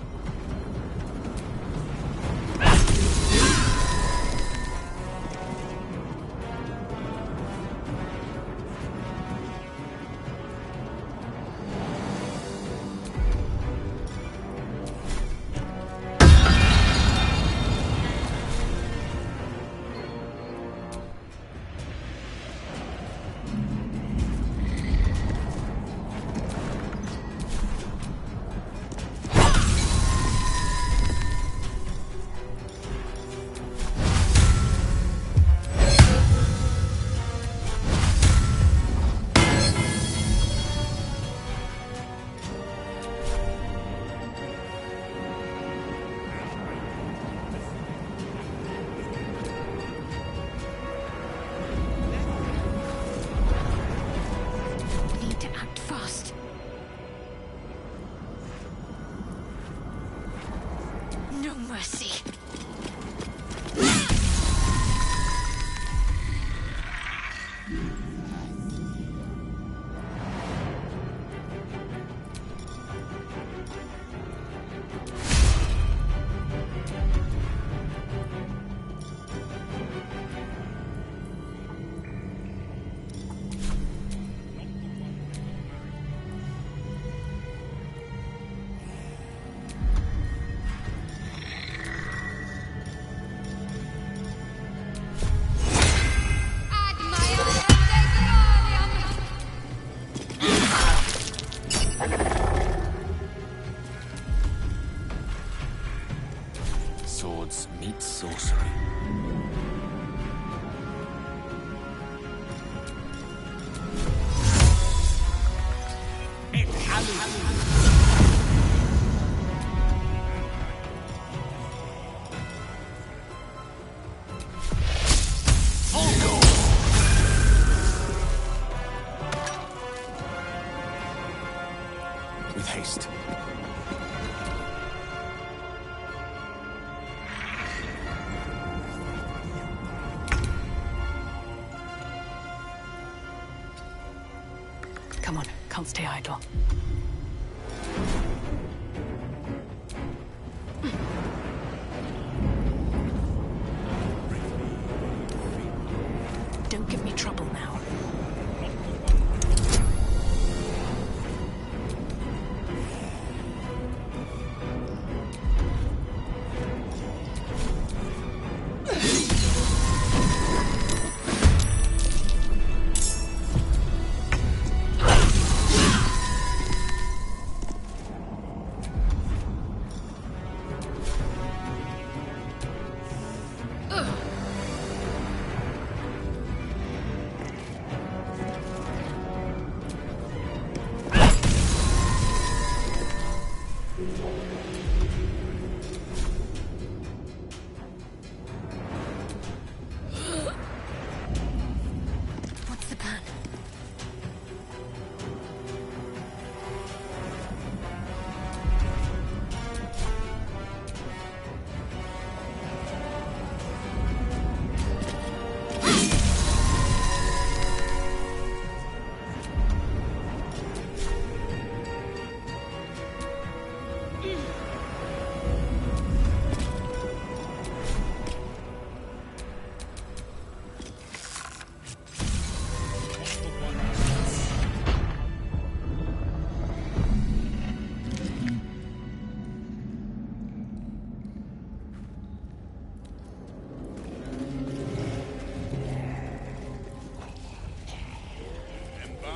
Swords meet sorcery. With haste. Come on, can't stay idle. Don't give me trouble now.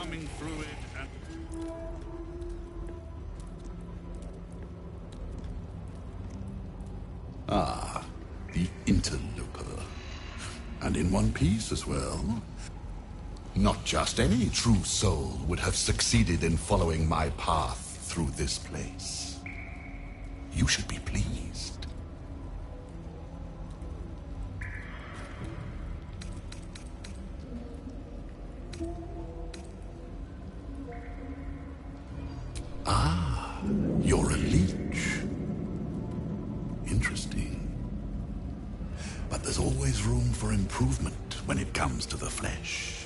coming through it and... Ah, the interloper. And in one piece as well. Not just any true soul would have succeeded in following my path through this place. You should be pleased. Ah, you're a leech. Interesting. But there's always room for improvement when it comes to the flesh.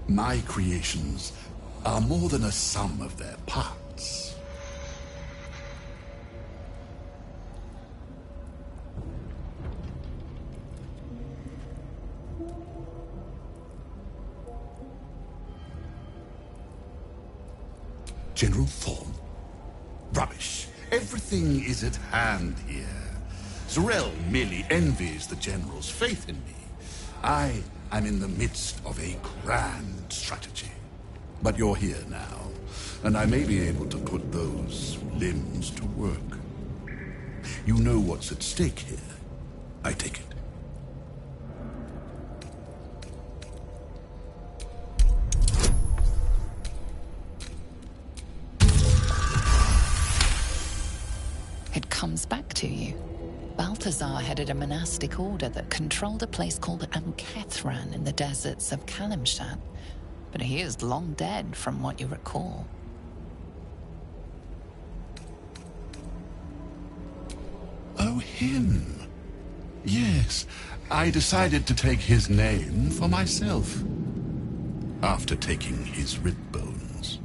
My creations are more than a sum of their parts. General Thorn? Rubbish. Everything is at hand here. Zarel merely envies the General's faith in me. I am in the midst of a grand strategy. But you're here now, and I may be able to put those limbs to work. You know what's at stake here, I take it. It comes back to you. Balthazar headed a monastic order that controlled a place called Amkethran in the deserts of Kalimshan. But he is long dead, from what you recall. Oh, him. Yes, I decided to take his name for myself. After taking his rib bones.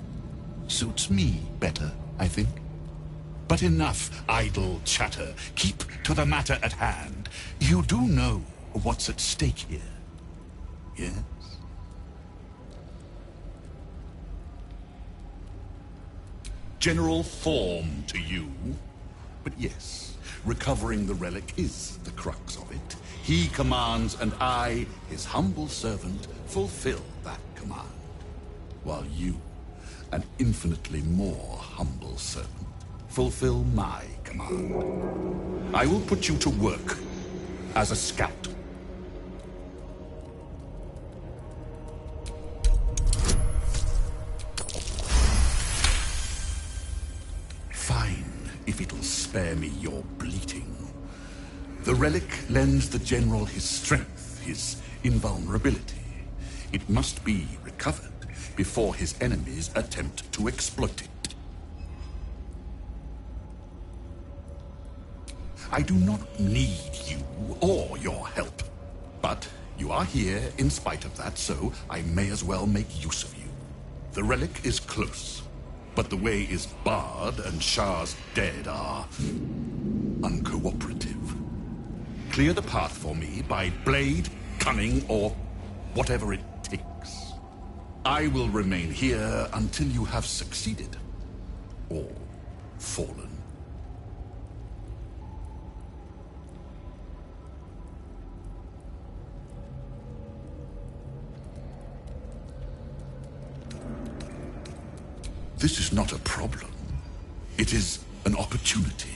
Suits me better, I think. But enough idle chatter. Keep to the matter at hand. You do know what's at stake here, yes? General Form to you. But yes, recovering the relic is the crux of it. He commands, and I, his humble servant, fulfill that command. While you, an infinitely more humble servant, fulfill my command. I will put you to work as a scout. Fine, if it'll spare me your bleating. The relic lends the General his strength, his invulnerability. It must be recovered before his enemies attempt to exploit it. I do not need you or your help. But you are here in spite of that, so I may as well make use of you. The relic is close, but the way is barred and Shah's dead are uncooperative. Clear the path for me by blade, cunning, or whatever it takes. I will remain here until you have succeeded or fallen. This is not a problem. It is an opportunity.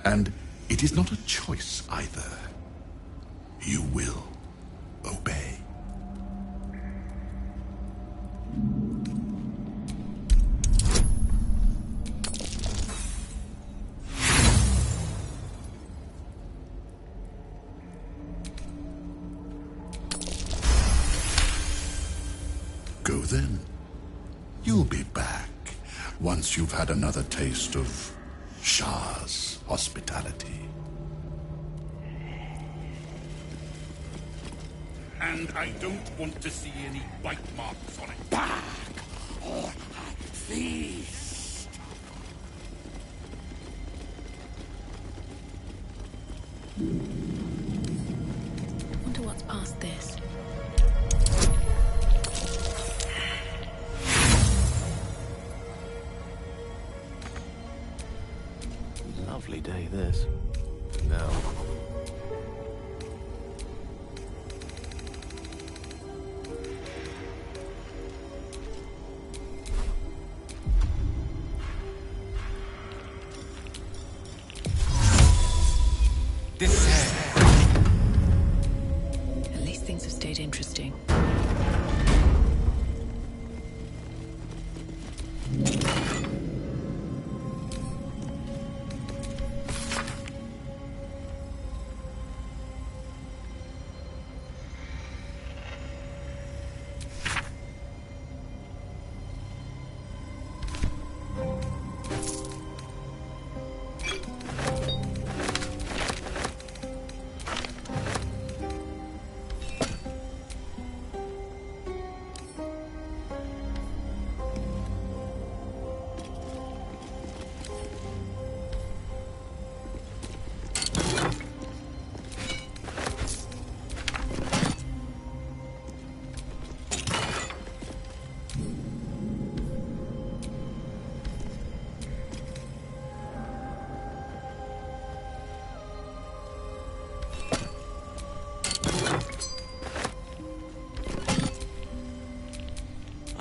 And it is not a choice either. You will obey. Go then. You'll be back once you've had another taste of Shah's hospitality. And I don't want to see any bite marks on it. Back! Or feast! Wonder what's past this. Lovely day, this. Now.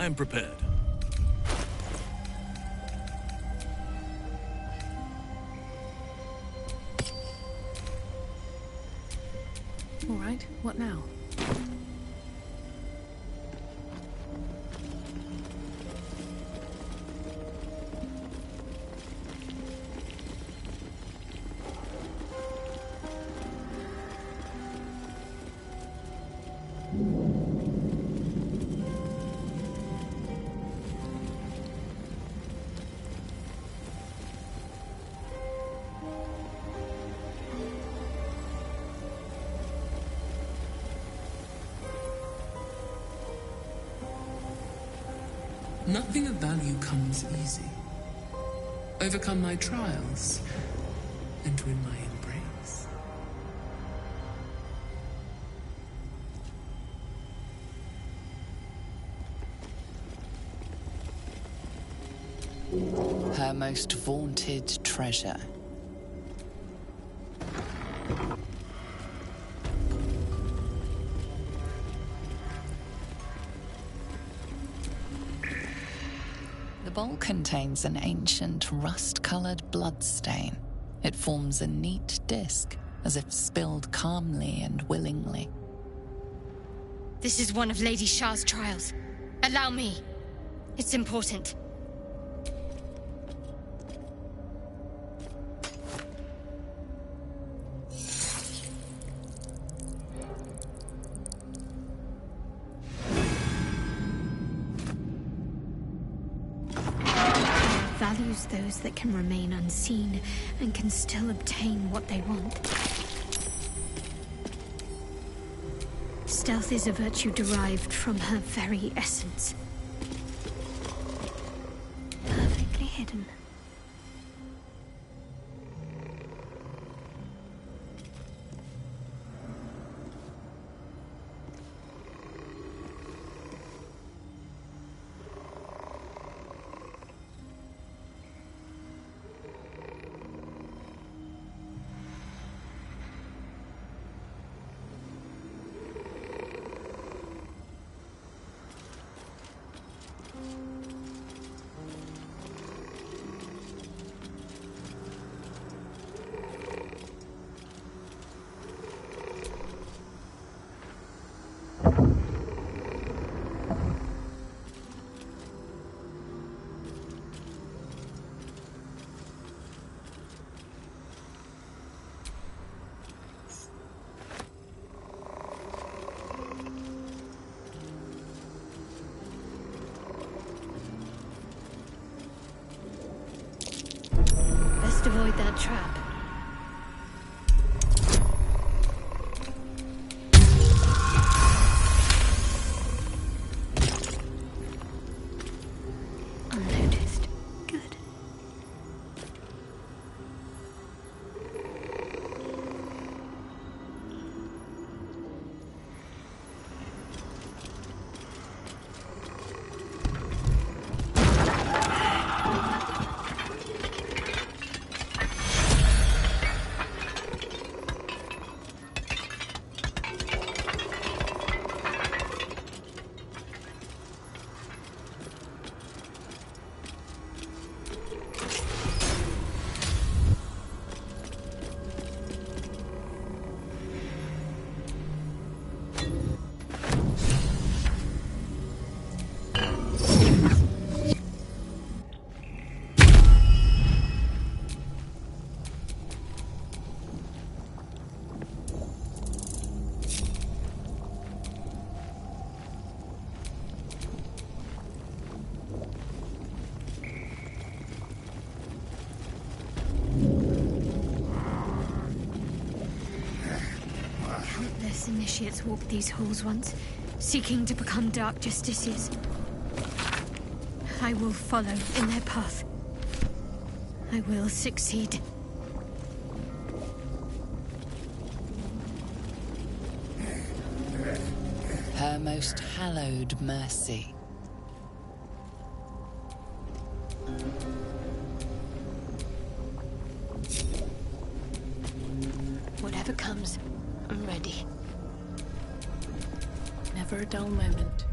I am prepared. All right, what now? Nothing of value comes easy. Overcome my trials and win my embrace. Her most vaunted treasure. The bowl contains an ancient rust-colored bloodstain. It forms a neat disc, as if spilled calmly and willingly. This is one of Lady Shah's trials. Allow me. It's important. Values those that can remain unseen and can still obtain what they want. Stealth is a virtue derived from her very essence. Perfectly hidden. Best avoid that trap. Unnoticed. Good. Countless initiates walked these halls once, seeking to become dark justiciars. I will follow in their path. I will succeed. Her most hallowed mercy. Whatever comes, I'm ready. Never a dull moment.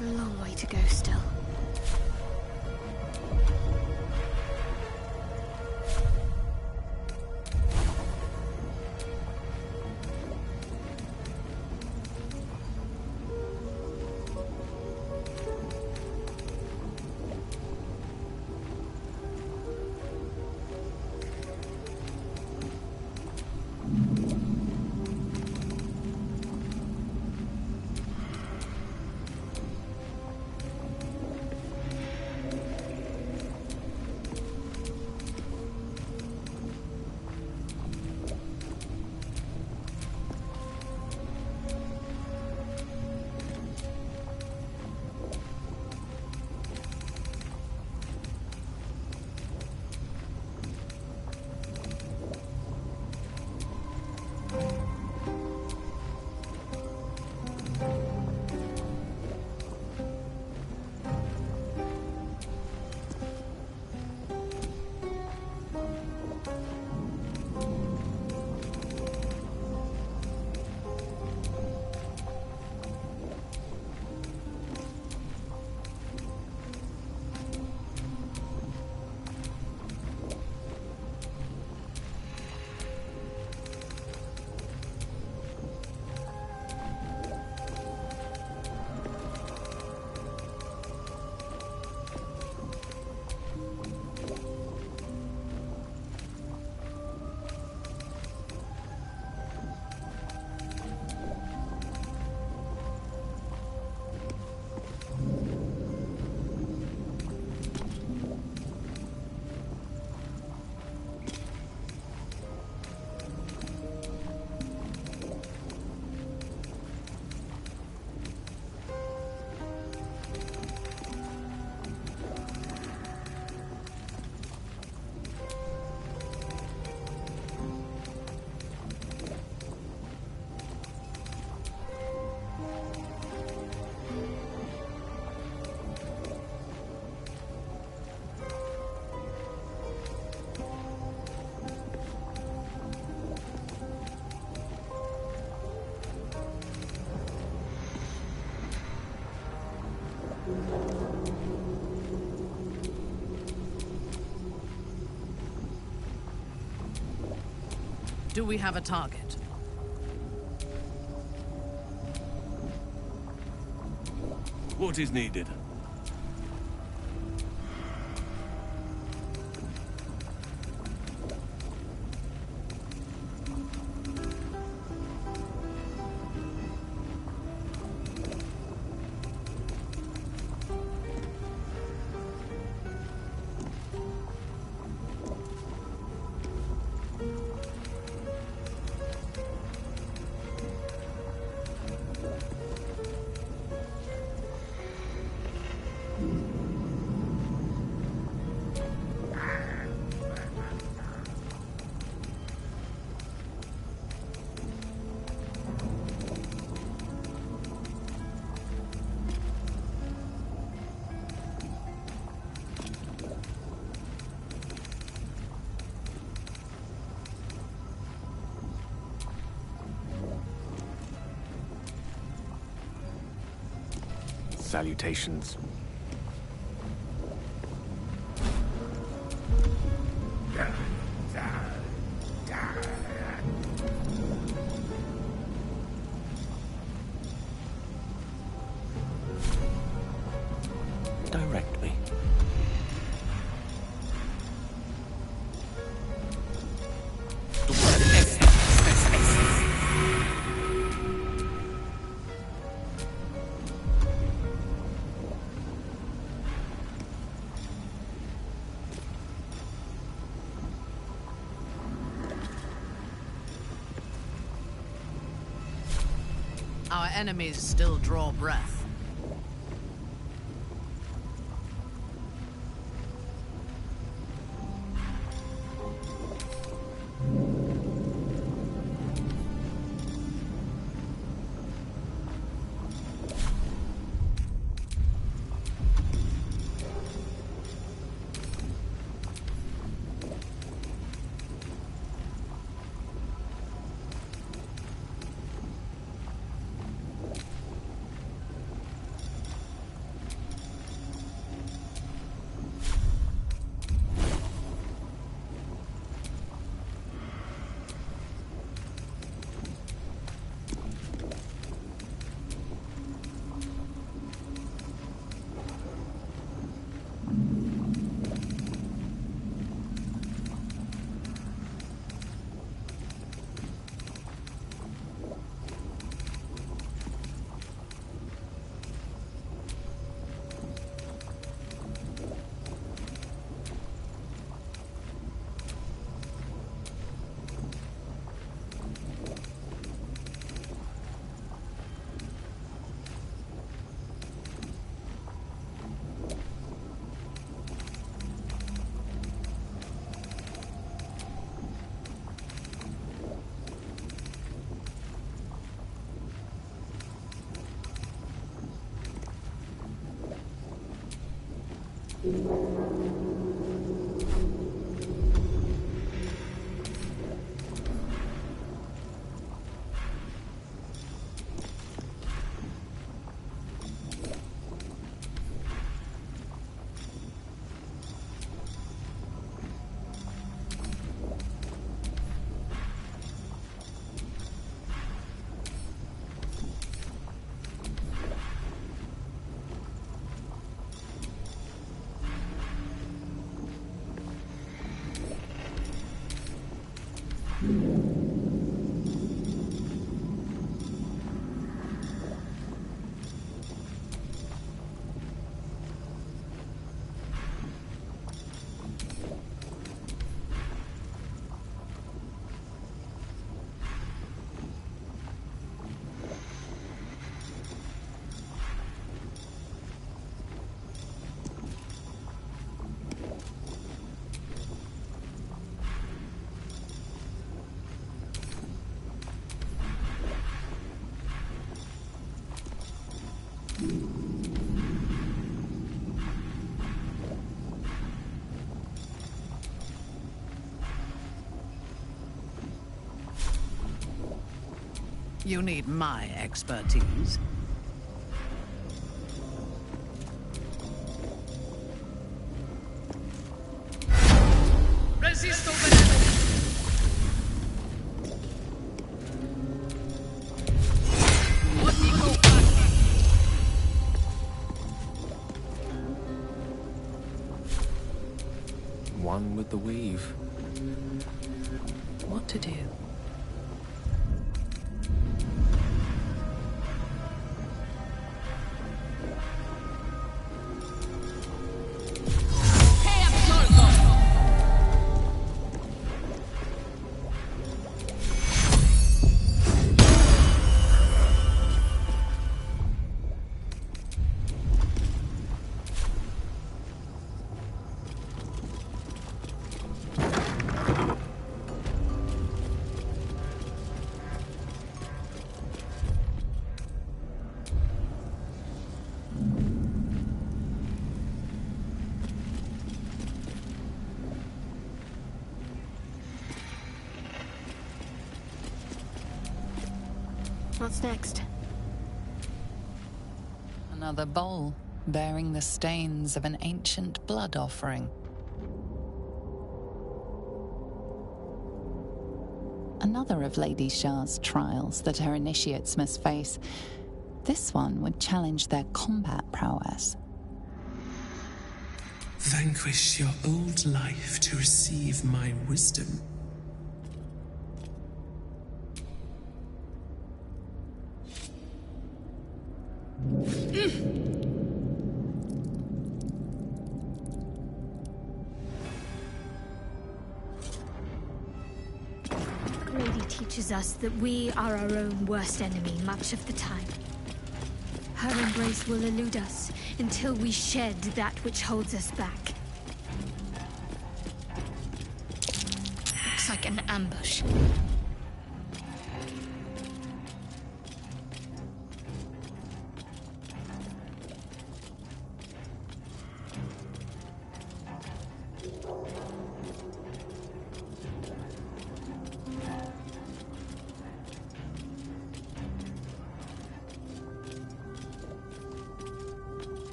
A long way to go still. Do we have a target? What is needed? Salutations. Direct me. Our enemies still draw breath. You need my expertise. Resisto One with the weave. What to do? What's next? Another bowl bearing the stains of an ancient blood offering. Another of Lady Shah's trials that her initiates must face. This one would challenge their combat prowess. Vanquish your old life to receive my wisdom. Lady teaches us that we are our own worst enemy much of the time. Her embrace will elude us until we shed that which holds us back. Looks like an ambush.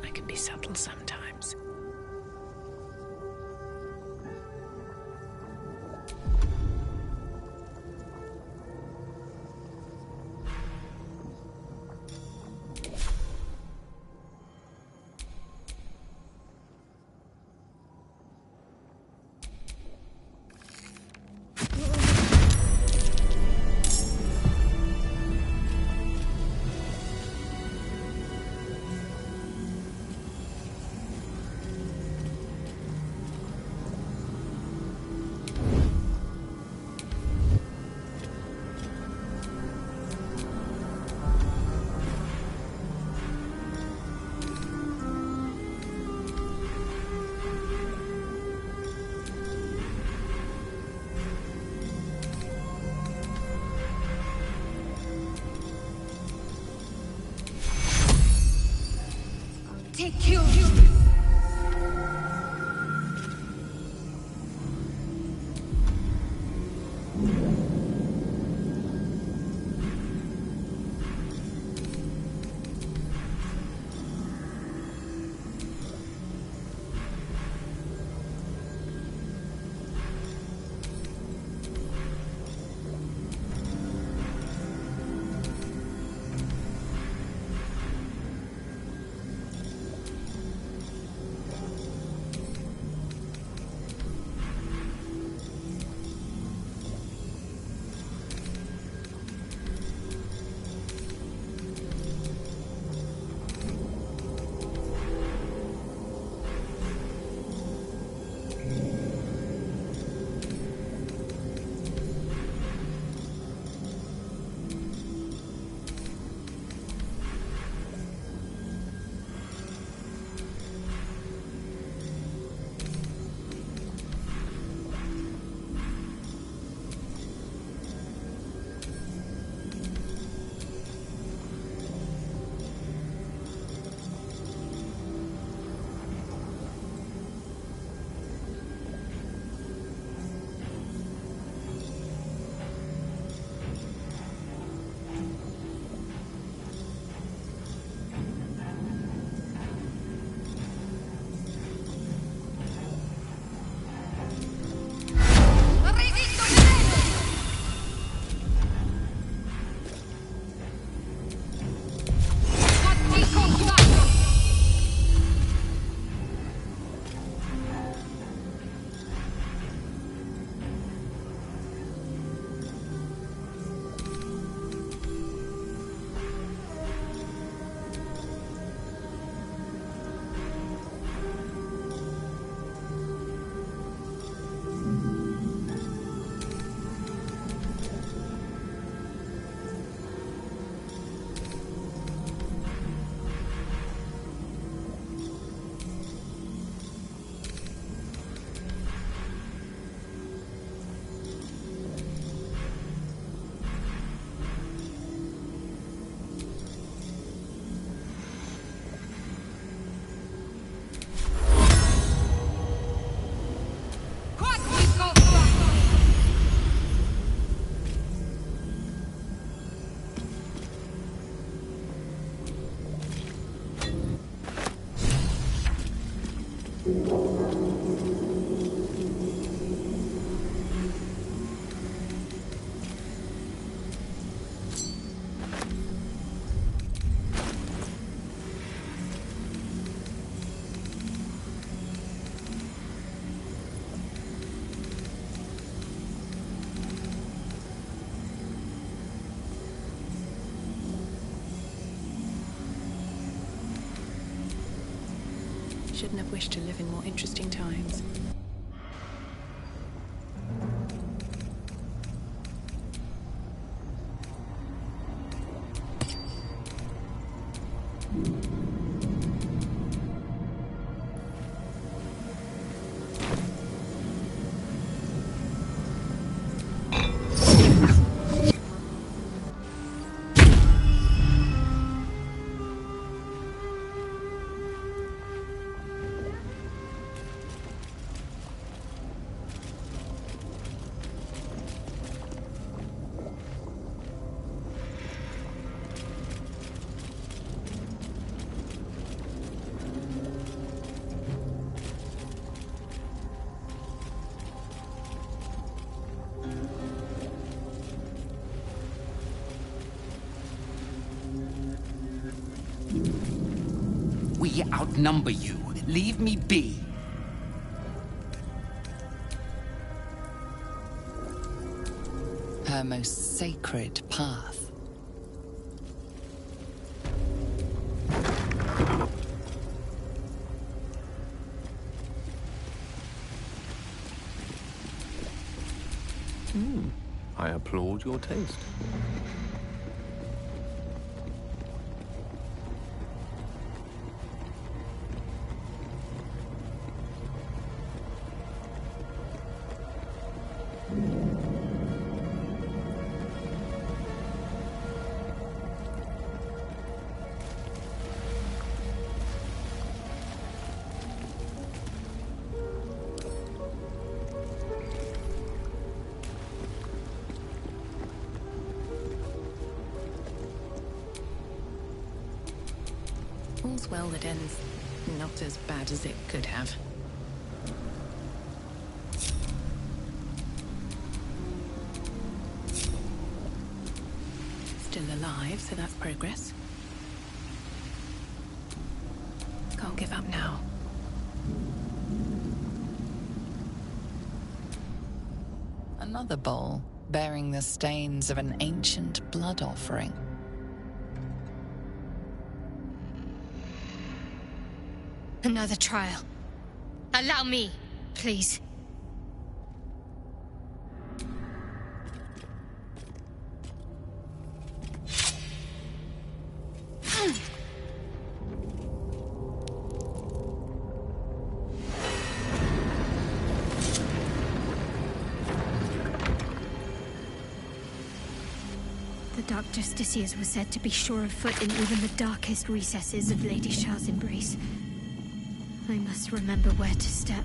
I can be subtle sometimes. take you. Shouldn't have wished to live in more interesting times. We outnumber you. Leave me be. Her most sacred path. I applaud your taste. well that ends not as bad as it could have. Still alive, so that's progress. Can't give up now. Another bowl, bearing the stains of an ancient blood offering. Another trial. Allow me, please. The Dark Justiciars were said to be sure of foot in even the darkest recesses of Lady Shah's embrace. I must remember where to step.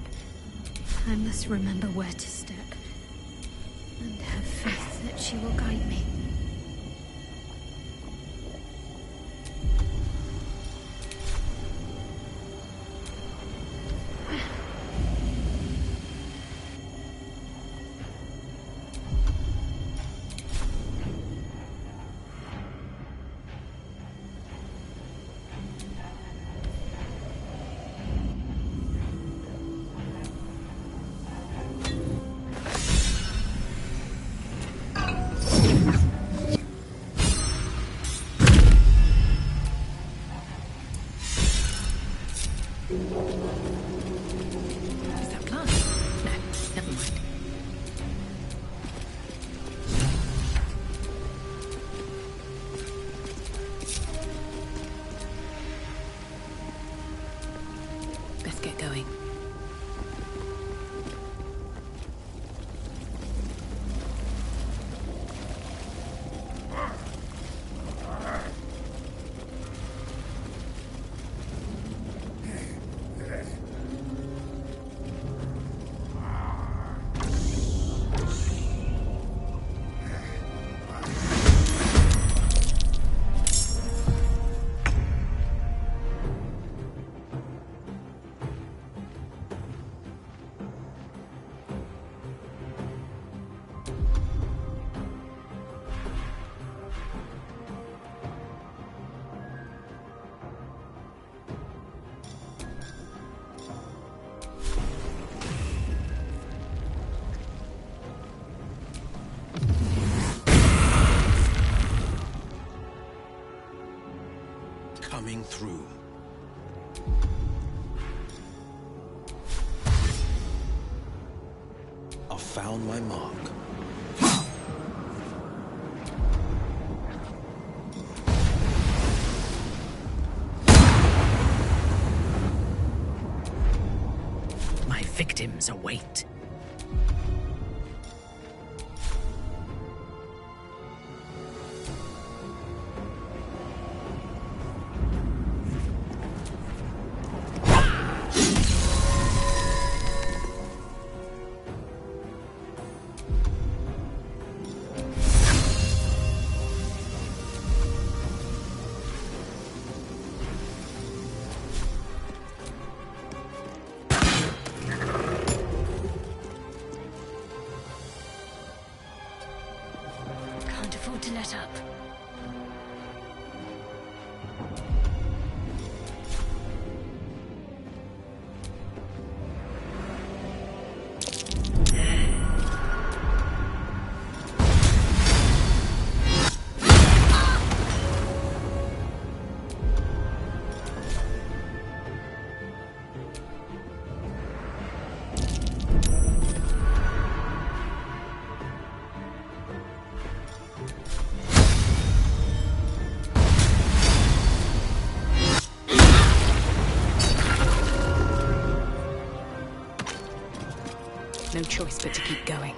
I must remember where to step. And have faith that she will guide me. Is that plant? No, never mind. Let's get going. Coming through. I've found my mark. My victims await. Can't afford to let up. No choice but to keep going.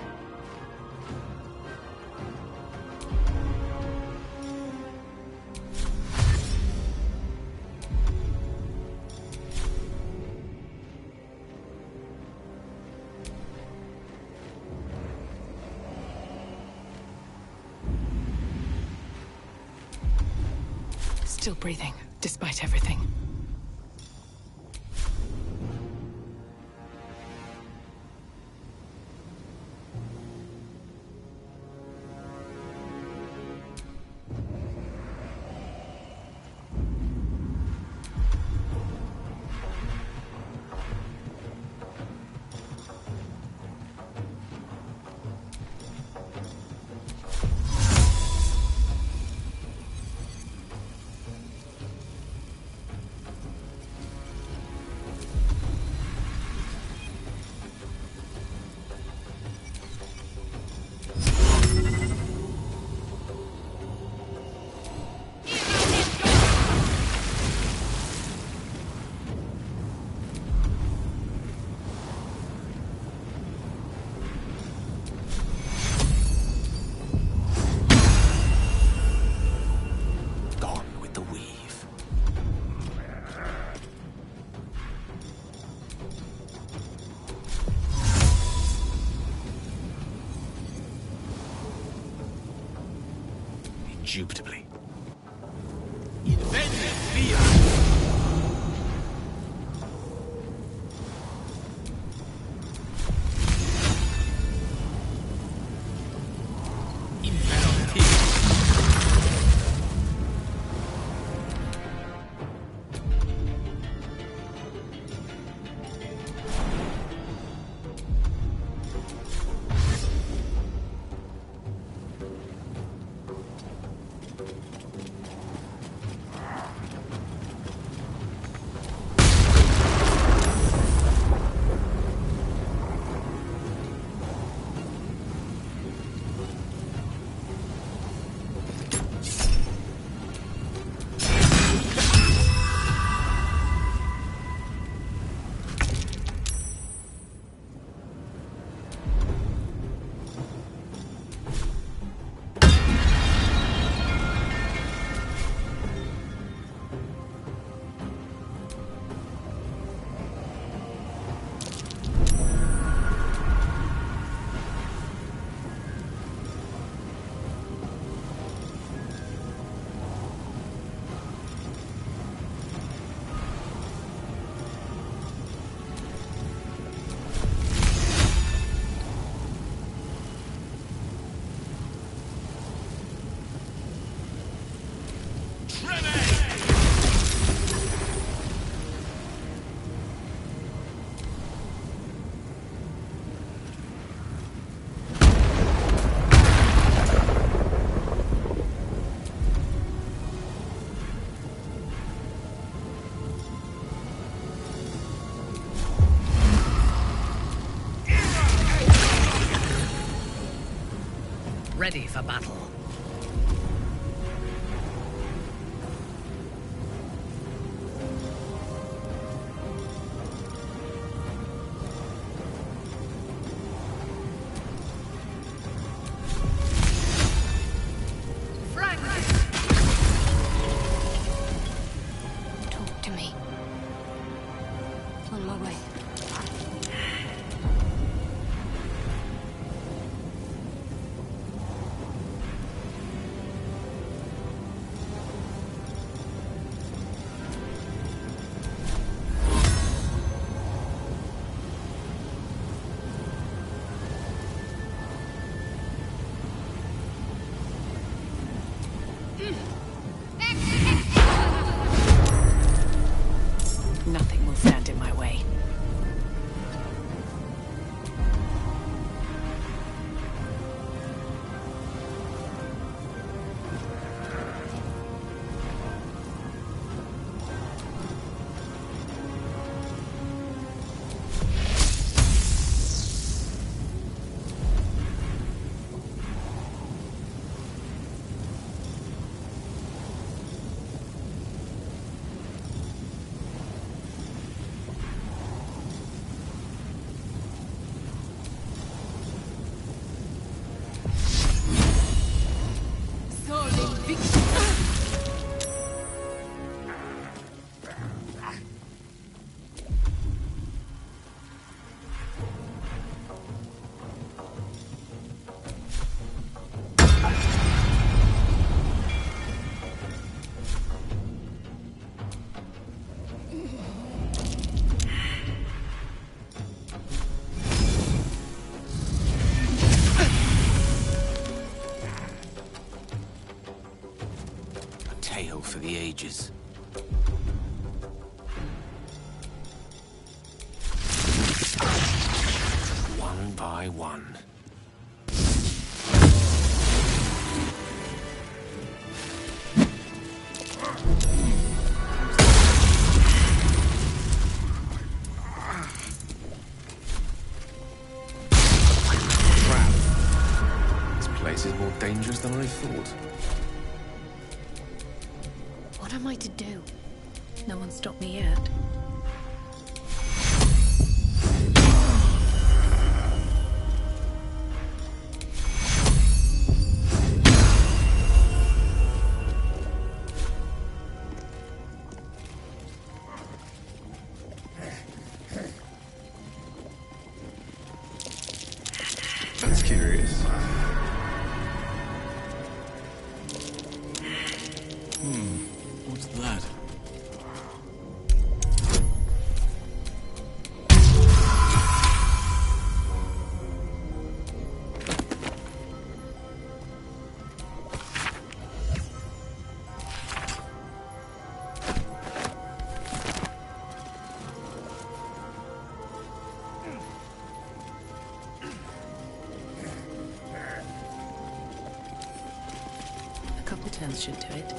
Still breathing, despite everything. indubitably. Ready for battle. Talk to me. On my way. Nothing will stand in my way. Tale for the ages. One by one. Crap. This place is more dangerous than I thought. What am I to do? No one stopped me yet. That's curious. attention to it.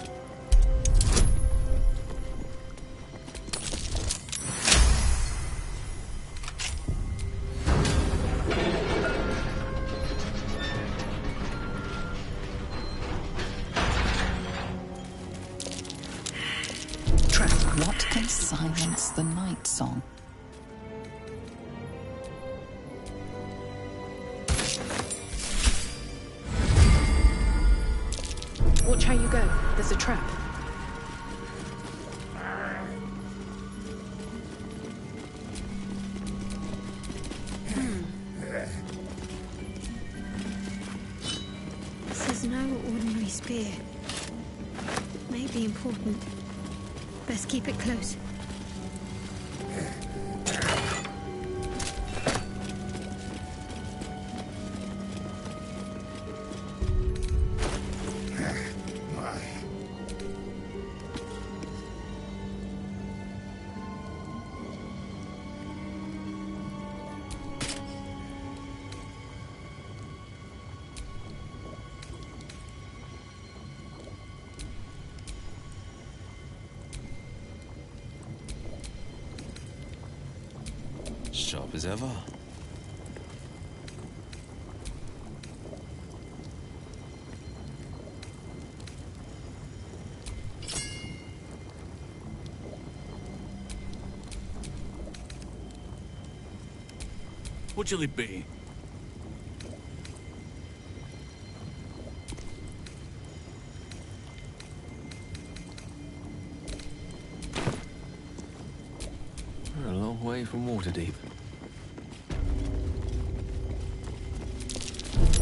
What can silence the night song? Watch how you go. There's a trap. This is no ordinary spear. It may be important. Best keep it close. Sharp as ever. What shall it be? We're a long way from Waterdeep.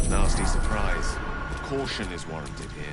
Nasty surprise. Caution is warranted here.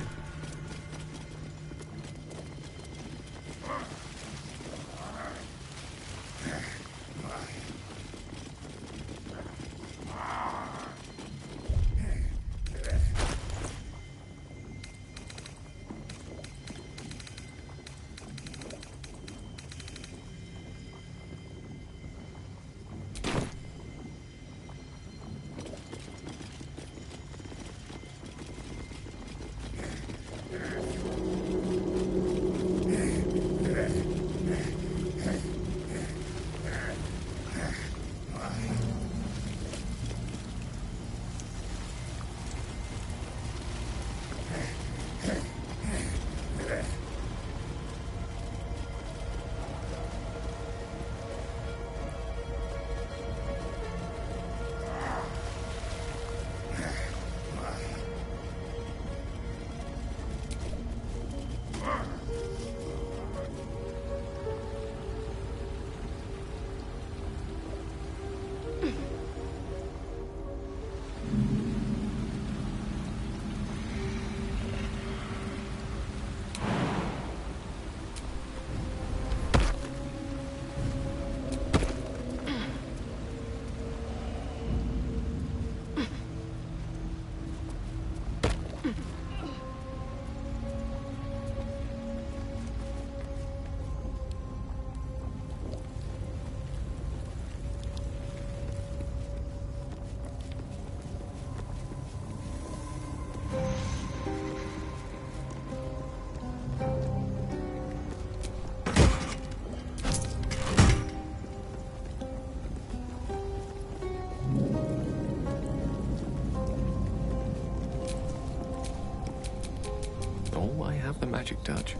Oh, I have the magic touch.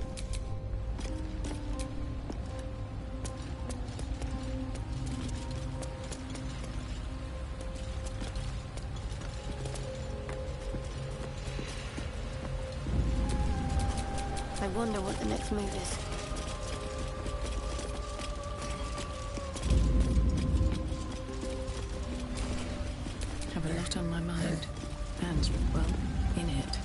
I wonder what the next move is. Have a lot on my mind. And, well, in it.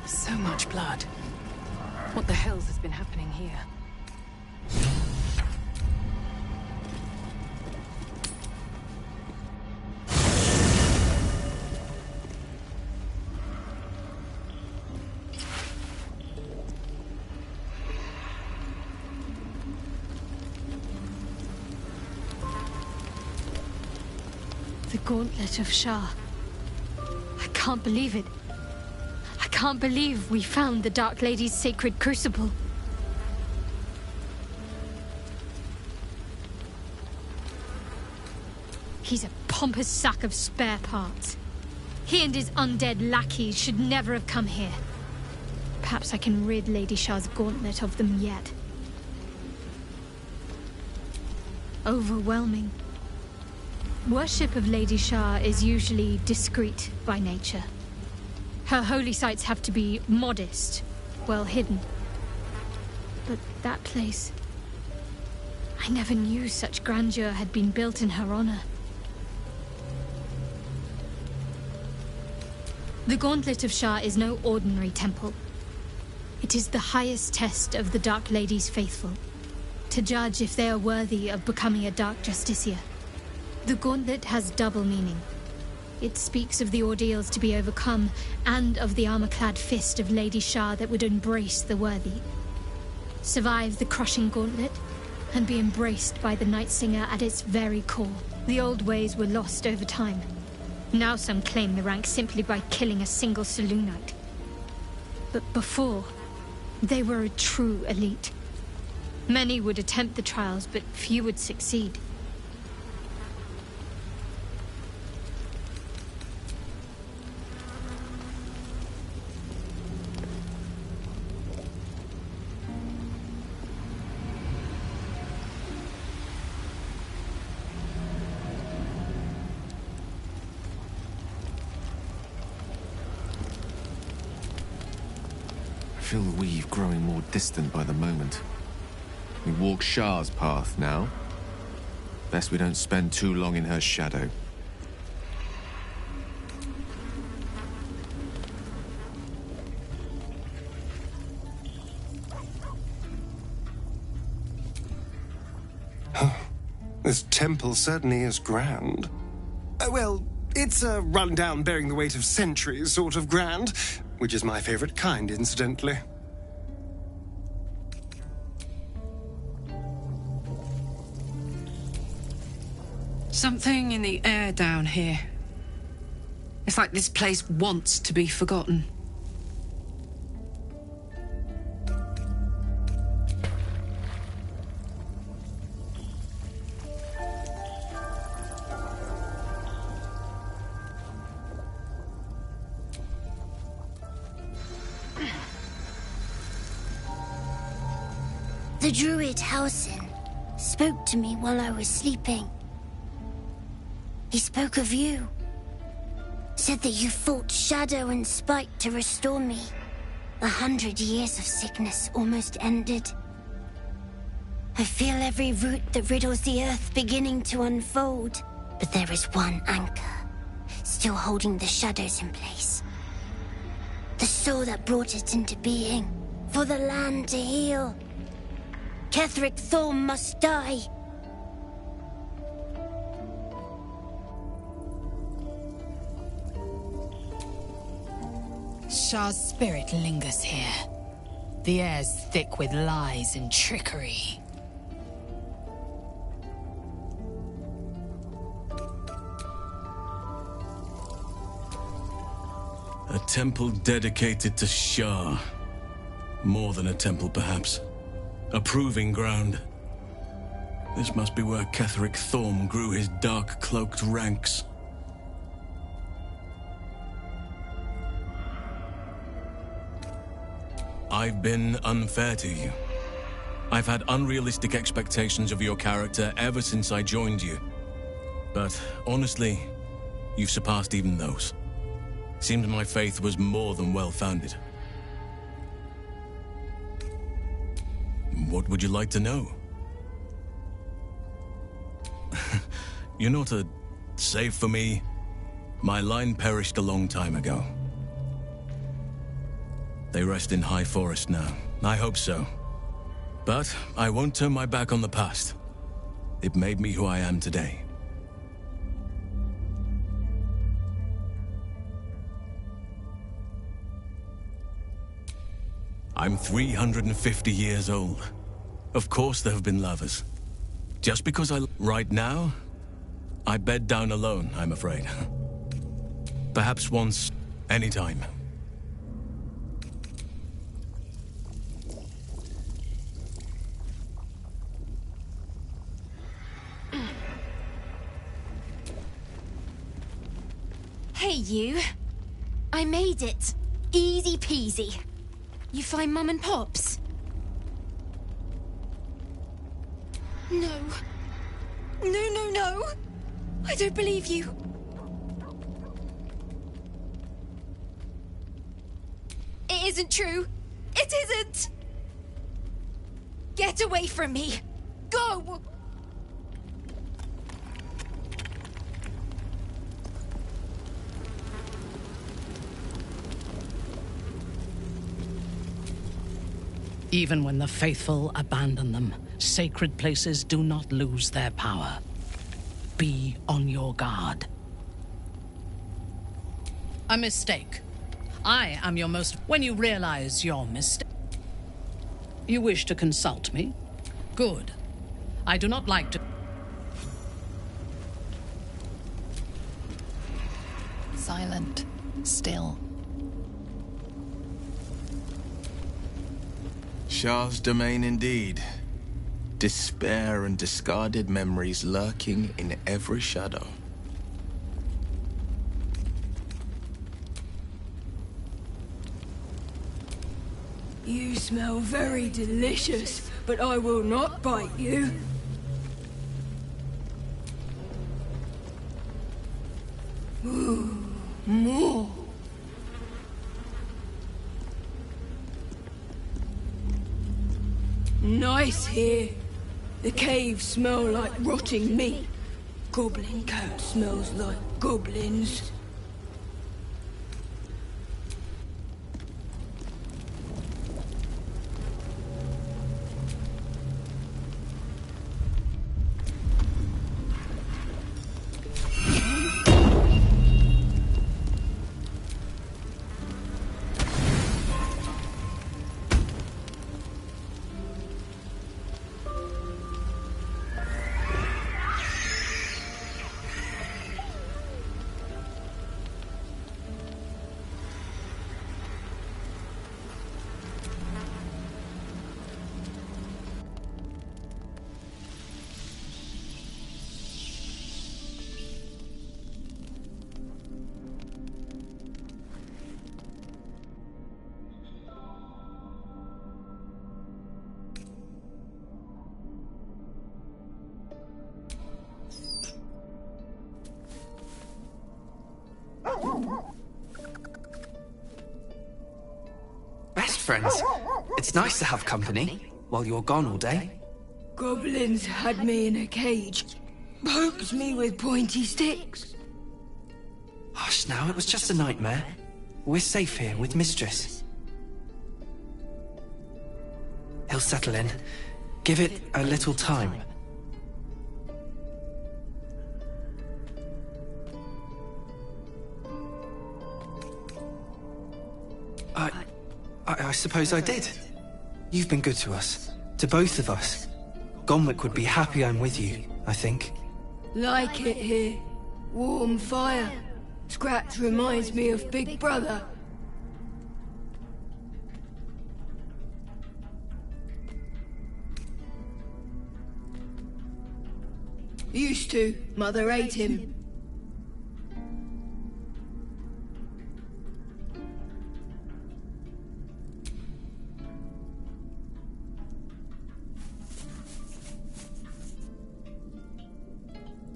So much blood. What the hells has been happening here? The Gauntlet of Shah. I can't believe it. I can't believe we found the Dark Lady's sacred crucible. He's a pompous sack of spare parts. He and his undead lackeys should never have come here. Perhaps I can rid Lady Shah's gauntlet of them yet. Overwhelming. Worship of Lady Shah is usually discreet by nature. Her holy sites have to be modest, well hidden. But that place... I never knew such grandeur had been built in her honor. The Gauntlet of Shah is no ordinary temple. It is the highest test of the Dark Lady's faithful, to judge if they are worthy of becoming a Dark Justiciar. The Gauntlet has double meaning. It speaks of the ordeals to be overcome, and of the armor-clad fist of Lady Shah that would embrace the worthy. Survive the crushing gauntlet, and be embraced by the Night Singer at its very core. The old ways were lost over time. Now some claim the rank simply by killing a single Selûnite. But before, they were a true elite. Many would attempt the trials, but few would succeed. I feel the weave growing more distant by the moment. We walk Shah's path now. Best we don't spend too long in her shadow. This temple certainly is grand. Well, it's a rundown bearing the weight of centuries sort of grand, which is my favorite kind, incidentally. Something in the air down here. It's like this place wants to be forgotten. The druid Halsin spoke to me while I was sleeping. He spoke of you. Said that you fought shadow and spite to restore me. 100 years of sickness almost ended. I feel every root that riddles the earth beginning to unfold. But there is one anchor, still holding the shadows in place. The soul that brought it into being, for the land to heal. Ketheric Thorm must die. Shah's spirit lingers here. The air's thick with lies and trickery. A temple dedicated to Shah. More than a temple, perhaps. A proving ground. This must be where Ketheric Thorm grew his dark-cloaked ranks. I've been unfair to you. I've had unrealistic expectations of your character ever since I joined you. But honestly, you've surpassed even those. Seems my faith was more than well-founded. What would you like to know? You're not a save for me. My line perished a long time ago. They rest in High Forest now. I hope so. But I won't turn my back on the past. It made me who I am today. I'm 350 years old. Of course there have been lovers. Just because right now, I bed down alone, I'm afraid. Perhaps once, anytime. Hey, you. I made it. Easy peasy. You find Mum and Pops? No. No. I don't believe you. It isn't true. It isn't. Get away from me. Go! Even when the faithful abandon them, sacred places do not lose their power. Be on your guard. A mistake. I am your most... When you realize your mistake... You wish to consult me? Good. I do not like to... Silent. Still. Shah's domain indeed. Despair and discarded memories lurking in every shadow. You smell very delicious, but I will not bite you. Ooh, more. Nice here. The caves smell like rotting meat. Goblin coat smells like goblins. Best friends. It's nice to have company while you're gone all day. Goblins had me in a cage. Poked me with pointy sticks. Hush now, it was just a nightmare. We're safe here with Mistress. He'll settle in. Give it a little time. I suppose I did. You've been good to us. To both of us. Gonwick would be happy I'm with you, I think. Like it here. Warm fire. Scratch reminds me of Big Brother. Used to. Mother ate him.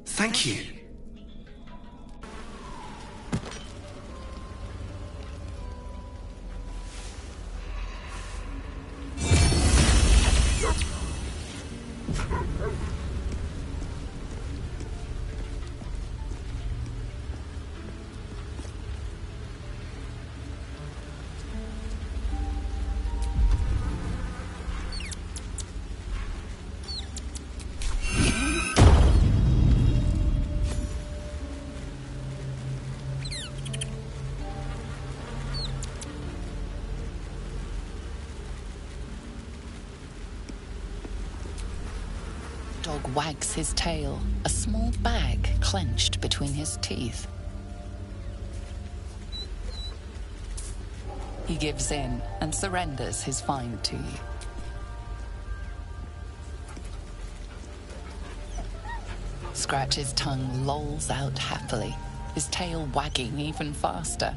Thank you. dog wags his tail, a small bag clenched between his teeth. He gives in and surrenders his find to you. Scratch's tongue lolls out happily, his tail wagging even faster.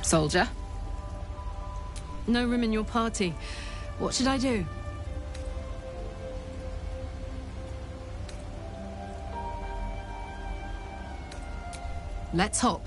Soldier? No room in your party. What should I do? Let's hop.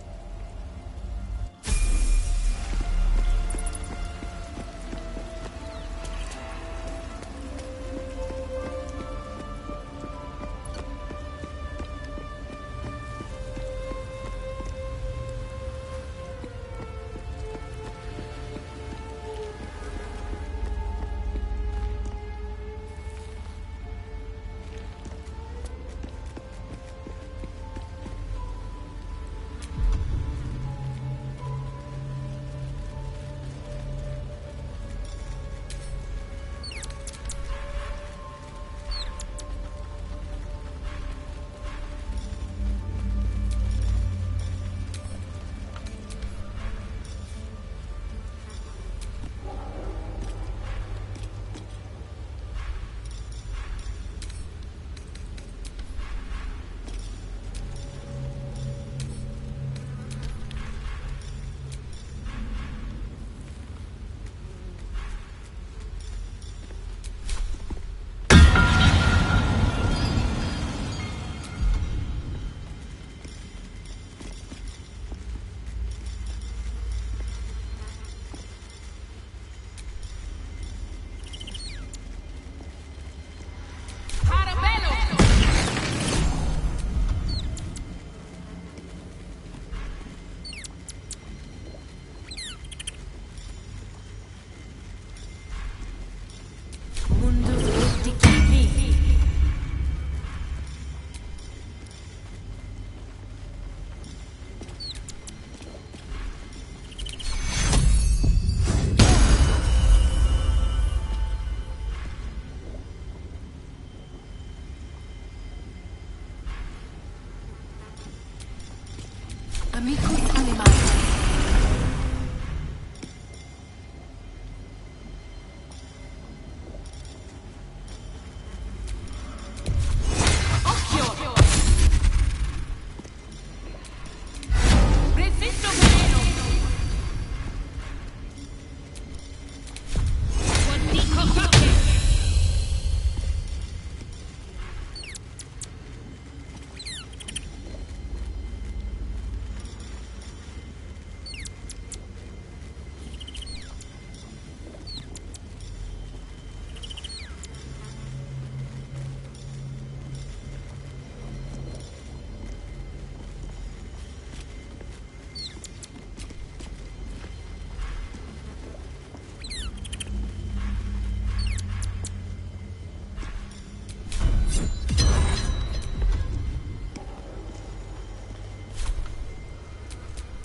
Amicus animalis.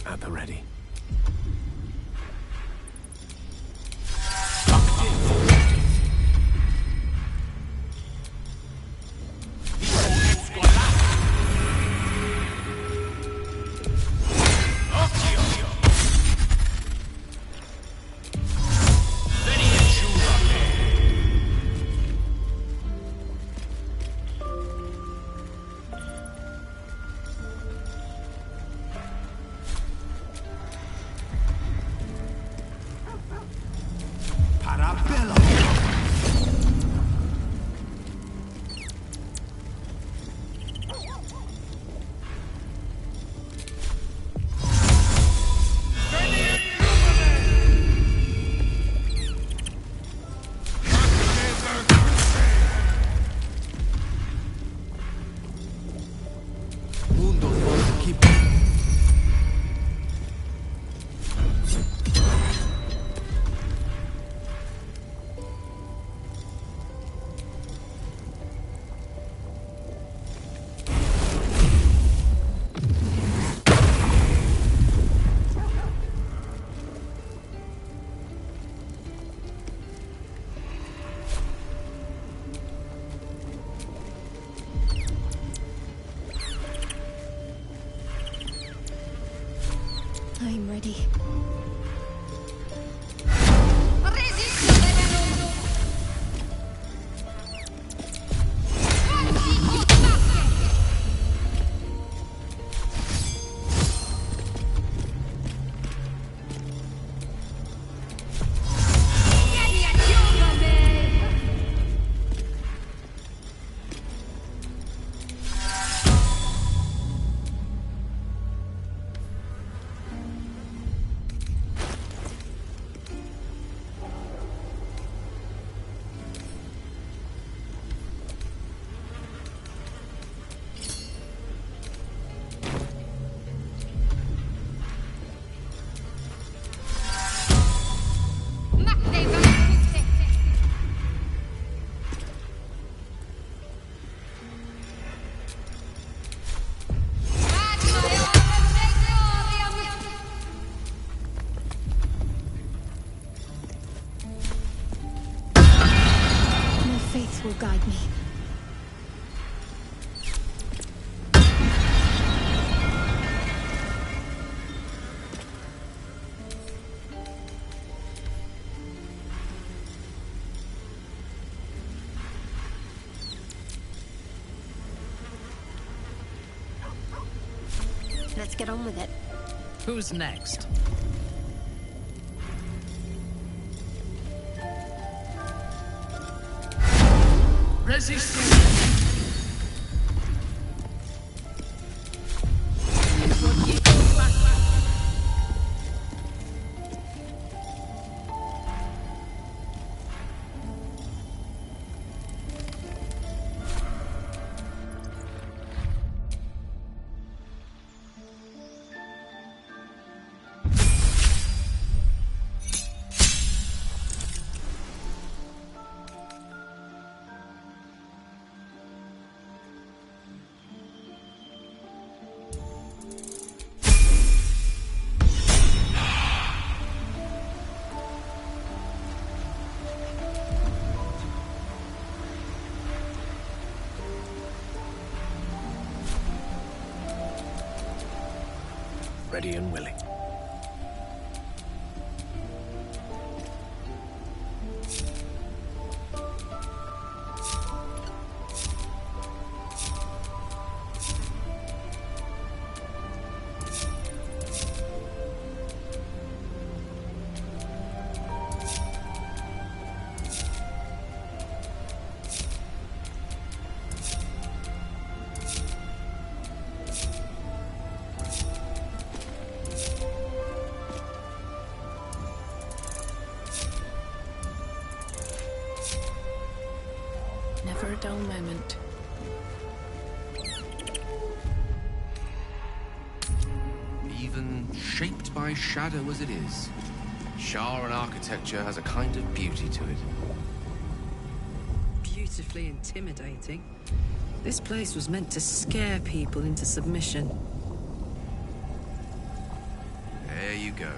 At the ready. I'm ready. Will guide me. Let's get on with it. Who's next? Resistance! Ready and willing. Never a dull moment. Even shaped by shadow as it is, Shah and architecture has a kind of beauty to it. Beautifully intimidating. This place was meant to scare people into submission. There you go.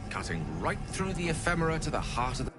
Cutting right through the ephemera to the heart of the